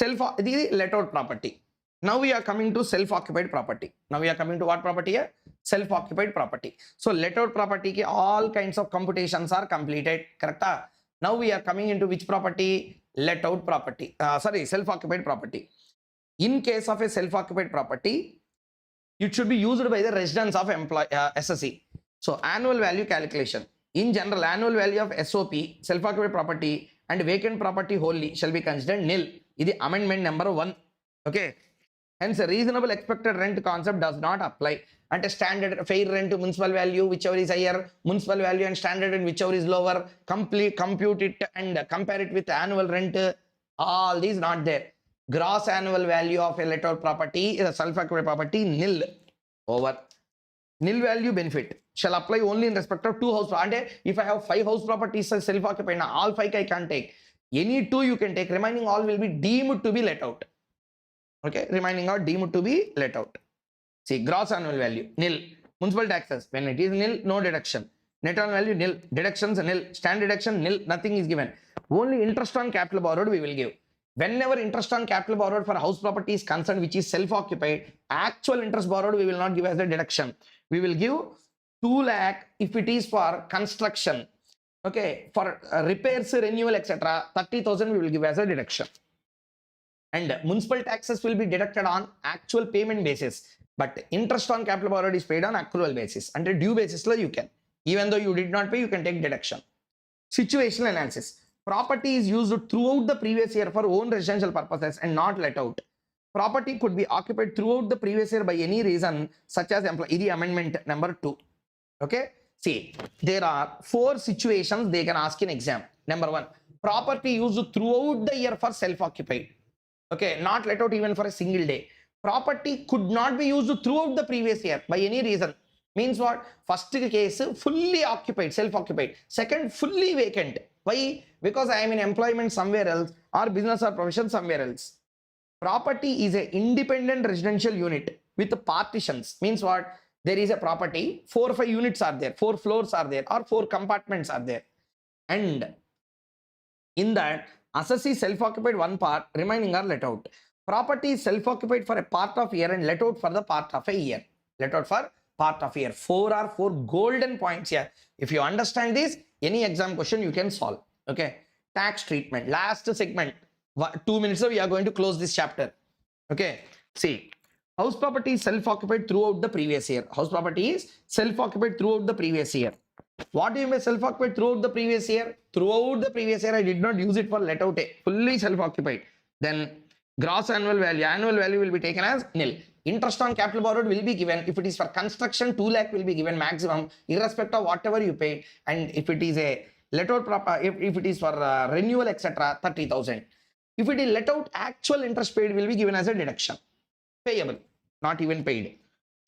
Let out property. Now we are coming to self-occupied property. Now we are coming to what property here? Self-occupied property. So let out property ki all kinds of computations are completed. Correct? Now we are coming into which property? Let out property. Self-occupied property. In case of a self-occupied property, it should be used by the residents of SSE. So annual value calculation. In general, annual value of SOP, self-occupied property, and vacant property wholly shall be considered nil. This is amendment number 1. Okay. Hence, a reasonable expected rent concept does not apply. And a standard fair rent to municipal value, whichever is higher, municipal value and standard rent, whichever is lower, compute it and compare it with annual rent. All these not there. Gross annual value of a let out property is a self-occupied property nil. Over. Nil value benefit shall apply only in respect of 2 house. And if I have 5 house properties self-occupied, all 5 I can't take. Any 2 you can take. Remaining all will be deemed to be let out. Okay, remaining all deemed to be let out. See, gross annual value nil. Municipal taxes, when it is nil, no deduction. Net annual value nil. Deductions nil. Standard deduction nil. Nothing is given. Only interest on capital borrowed we will give. Whenever interest on capital borrowed for house property is concerned, which is self-occupied, actual interest borrowed we will not give as a deduction. We will give 2 lakh if it is for construction. Okay, for repairs, renewal, etc. 30,000 we will give as a deduction. And municipal taxes will be deducted on actual payment basis. But interest on capital borrowed is paid on accrual basis. And a due basis, you can. Even though you did not pay, you can take deduction. Situational analysis. Property is used throughout the previous year for own residential purposes and not let out. Property could be occupied throughout the previous year by any reason, such as the amendment number 2. Okay. See, there are 4 situations they can ask in exam. Number 1, property used throughout the year for self-occupied. Okay, not let out even for a single day. Property could not be used throughout the previous year by any reason. Means what? First case, fully occupied, self-occupied. Second, fully vacant. Why? Because I am in employment somewhere else or business or profession somewhere else. Property is an independent residential unit with partitions. Means what? There is a property, 4 or 5 units are there, 4 floors are there, or 4 compartments are there. And in that, assessee self-occupied one part, remaining are let out. Property is self-occupied for a part of year and let out for the part of a year. Let out for part of year. 4 are 4 golden points here. If you understand this, any exam question you can solve. Okay. Tax treatment. Last segment. 2 minutes we are going to close this chapter. Okay. See. House property is self-occupied throughout the previous year. House property is self-occupied throughout the previous year. What do you mean by self-occupied throughout the previous year? Throughout the previous year, I did not use it for let out. Fully self-occupied. Then gross annual value will be taken as nil. Interest on capital borrowed will be given. If it is for construction, 2 lakh will be given maximum, irrespective of whatever you pay. And if it is a let out if it is for renewal, etc., 30,000. If it is let out, actual interest paid will be given as a deduction. Payable, not even paid.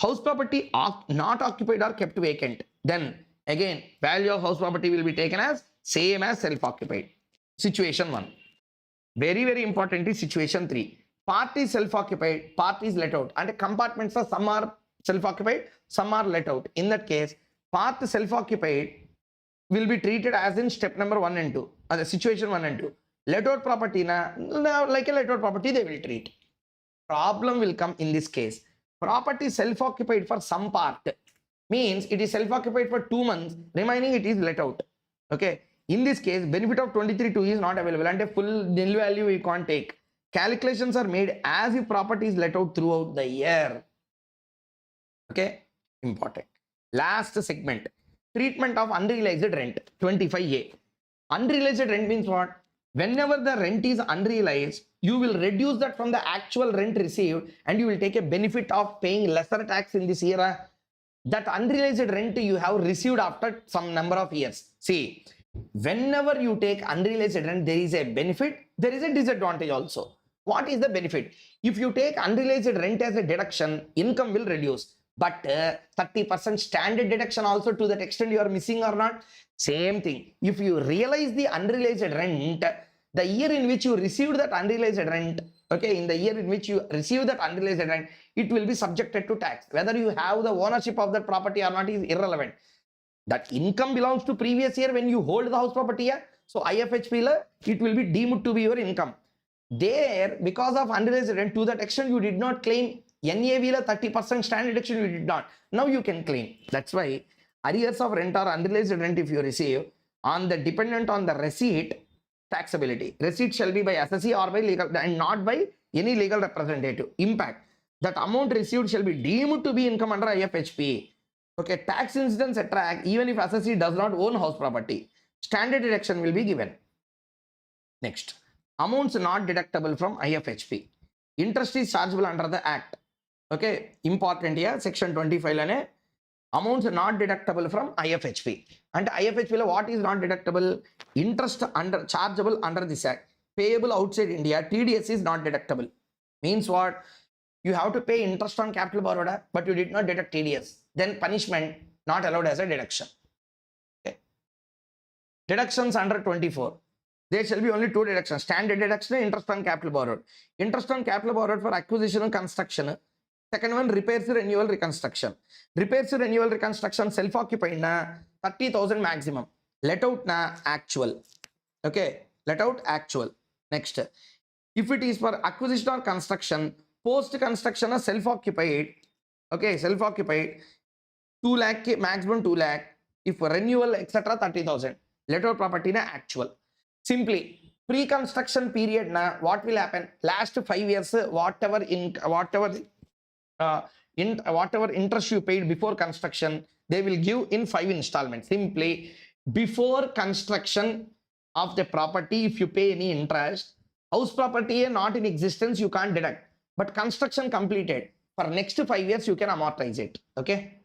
House property not occupied or kept vacant. Then again, value of house property will be taken as same as self-occupied. Situation 1. Very, very important is situation 3. Part is self-occupied, part is let out. And compartments are some are self-occupied, some are let out. In that case, part self-occupied will be treated as in step number 1 and 2. The situation 1 and 2. Let out property, like a let out property, they will treat. Problem will come in this case. Property self-occupied for some part means it is self-occupied for 2 months, remaining it is let out. Okay. In this case, benefit of 23(2) is not available and a full nil value we can't take. Calculations are made as if property is let out throughout the year. Okay. Important. Last segment. Treatment of unrealized rent. 25A. Unrealized rent means what? Whenever the rent is unrealized, you will reduce that from the actual rent received and you will take a benefit of paying lesser tax in this year. That unrealized rent you have received after some number of years. See, Whenever you take unrealized rent, there is a benefit, there is a disadvantage also. What is the benefit? If you take unrealized rent as a deduction, income will reduce. But 30% standard deduction also, to that extent you are missing or not? Same thing. If you realize the unrealized rent, the year in which you received that unrealized rent, okay, in the year in which you receive that unrealized rent, it will be subjected to tax. Whether you have the ownership of that property or not is irrelevant. That income belongs to previous year when you hold the house property. Yeah? So IFHP, it will be deemed to be your income. There, because of unrealized rent, to that extent you did not claim NAV 30% standard deduction, you did not. Now you can claim. That's why arrears of rent or unrealized rent, if you receive, on the dependent on the receipt, taxability. Receipt shall be by assessee or by legal and not by any legal representative. Impact. That amount received shall be deemed to be income under IFHP. Okay, tax incidence attract even if assessee does not own house property. Standard deduction will be given. Next, amounts not deductible from IFHP. Interest is chargeable under the Act. Okay, important here, section 25 lane. Amounts not deductible from IFHP. And IFHP, what is not deductible? Interest under chargeable under this Act. Payable outside India, TDS is not deductible. Means what? You have to pay interest on capital borrowed, but you did not deduct TDS. Then punishment not allowed as a deduction. Okay. Deductions under 24. There shall be only two deductions. Standard deduction, interest on capital borrowed. Interest on capital borrowed for acquisition and construction. Second one, repairs, renewal, reconstruction. Repairs, renewal, reconstruction, self-occupied na 30,000 maximum. Let out na actual. Okay. Let out actual. Next. If it is for acquisition or construction, post-construction or self-occupied, okay, self-occupied, 2 lakh, maximum 2 lakh. If renewal, etc., 30,000. Let out property na actual. Simply, pre-construction period na, what will happen? Last 5 years, whatever interest you paid before construction, they will give in 5 installments. Simply, before construction of the property, if you pay any interest, house property not in existence, you can't deduct. But construction completed, for next 5 years, you can amortize it. Okay.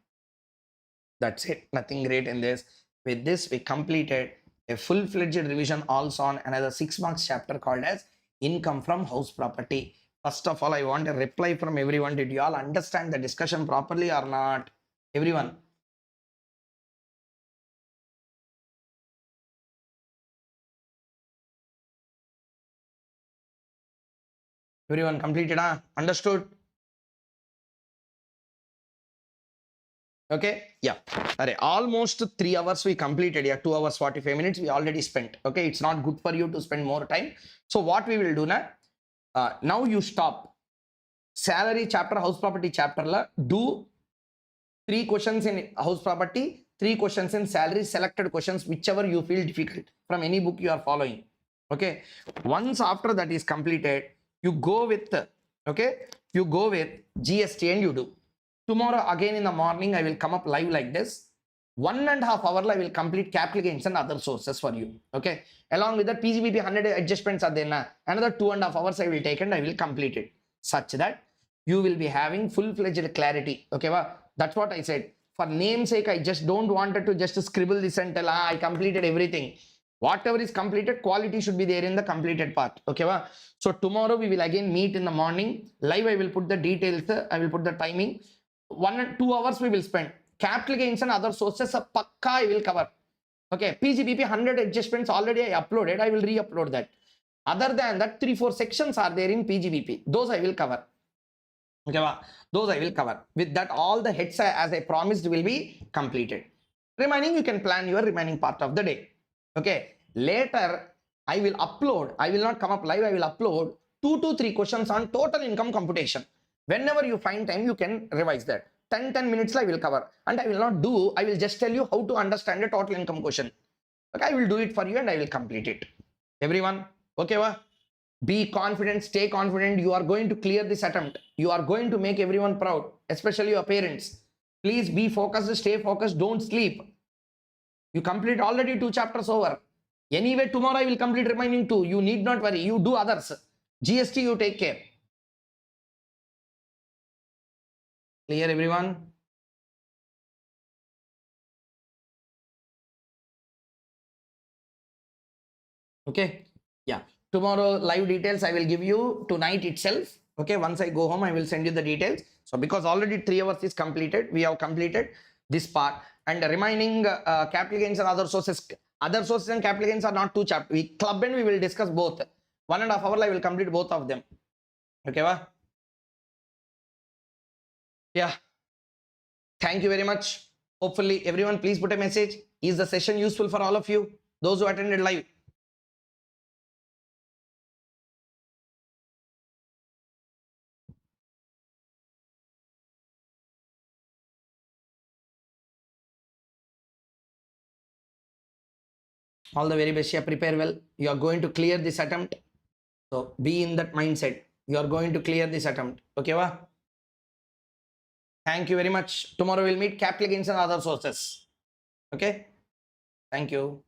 That's it. Nothing great in this. With this, we completed a full-fledged revision also on another 6 marks chapter called as income from house property. First of all, I want a reply from everyone. Did you all understand the discussion properly or not? Everyone. Everyone completed, understood? Okay, yeah. Almost 3 hours we completed. Yeah, 2 hours 45 minutes we already spent. Okay, it's not good for you to spend more time. So what we will do now? Now you stop. Salary chapter, house property chapter la do 3 questions in house property, 3 questions in salary, selected questions, whichever you feel difficult from any book you are following. Okay, once after that is completed, you go with GST and you do. Tomorrow again in the morning, I will come up live like this. 1.5 hours, I will complete capital gains and other sources for you. Okay. Along with that, PGBP 100 adjustments are there. Another 2.5 hours I will take and I will complete it. Such that you will be having full-fledged clarity. Okay. That's what I said. For namesake, I just don't want to just scribble this and tell, I completed everything. Whatever is completed, quality should be there in the completed part. Okay. So tomorrow we will again meet in the morning. Live, I will put the details. I will put the timing. 1 and 2 hours we will spend. Capital gains and other sources, pakka I will cover. Okay, PGBP 100 adjustments already I uploaded. I will re-upload that. Other than that, 3-4 sections are there in PGBP. Those I will cover. Okay, those I will cover. With that, all the heads as I promised will be completed. Remaining, you can plan your remaining part of the day. Okay, later I will upload. I will not come up live. I will upload 2 to 3 questions on total income computation. Whenever you find time, you can revise that. 10 minutes I will cover. And I will not do, I will just tell you how to understand a total income question. Okay, I will do it for you and I will complete it. Everyone, okay, be confident, stay confident. You are going to clear this attempt. You are going to make everyone proud, especially your parents. Please be focused, stay focused, don't sleep. You complete already 2 chapters over. Anyway, tomorrow I will complete remaining 2. You need not worry. You do others. GST, you take care. Clear, everyone? Okay, yeah, tomorrow live details I will give you tonight itself. Okay, once I go home I will send you the details. So because already 3 hours is completed, we have completed this part, and the remaining capital gains and other sources and capital gains are not two chapters. We club and we will discuss both. 1.5 hours I will complete both of them. Okay, va? Yeah, thank you very much. Hopefully everyone please put a message, is the session useful for all of you, those who attended live? All the very best. Yeah, prepare well. You are going to clear this attempt. So be in that mindset. You are going to clear this attempt. Okay, va? Thank you very much. Tomorrow we'll meet capital gains and other sources. Okay. Thank you.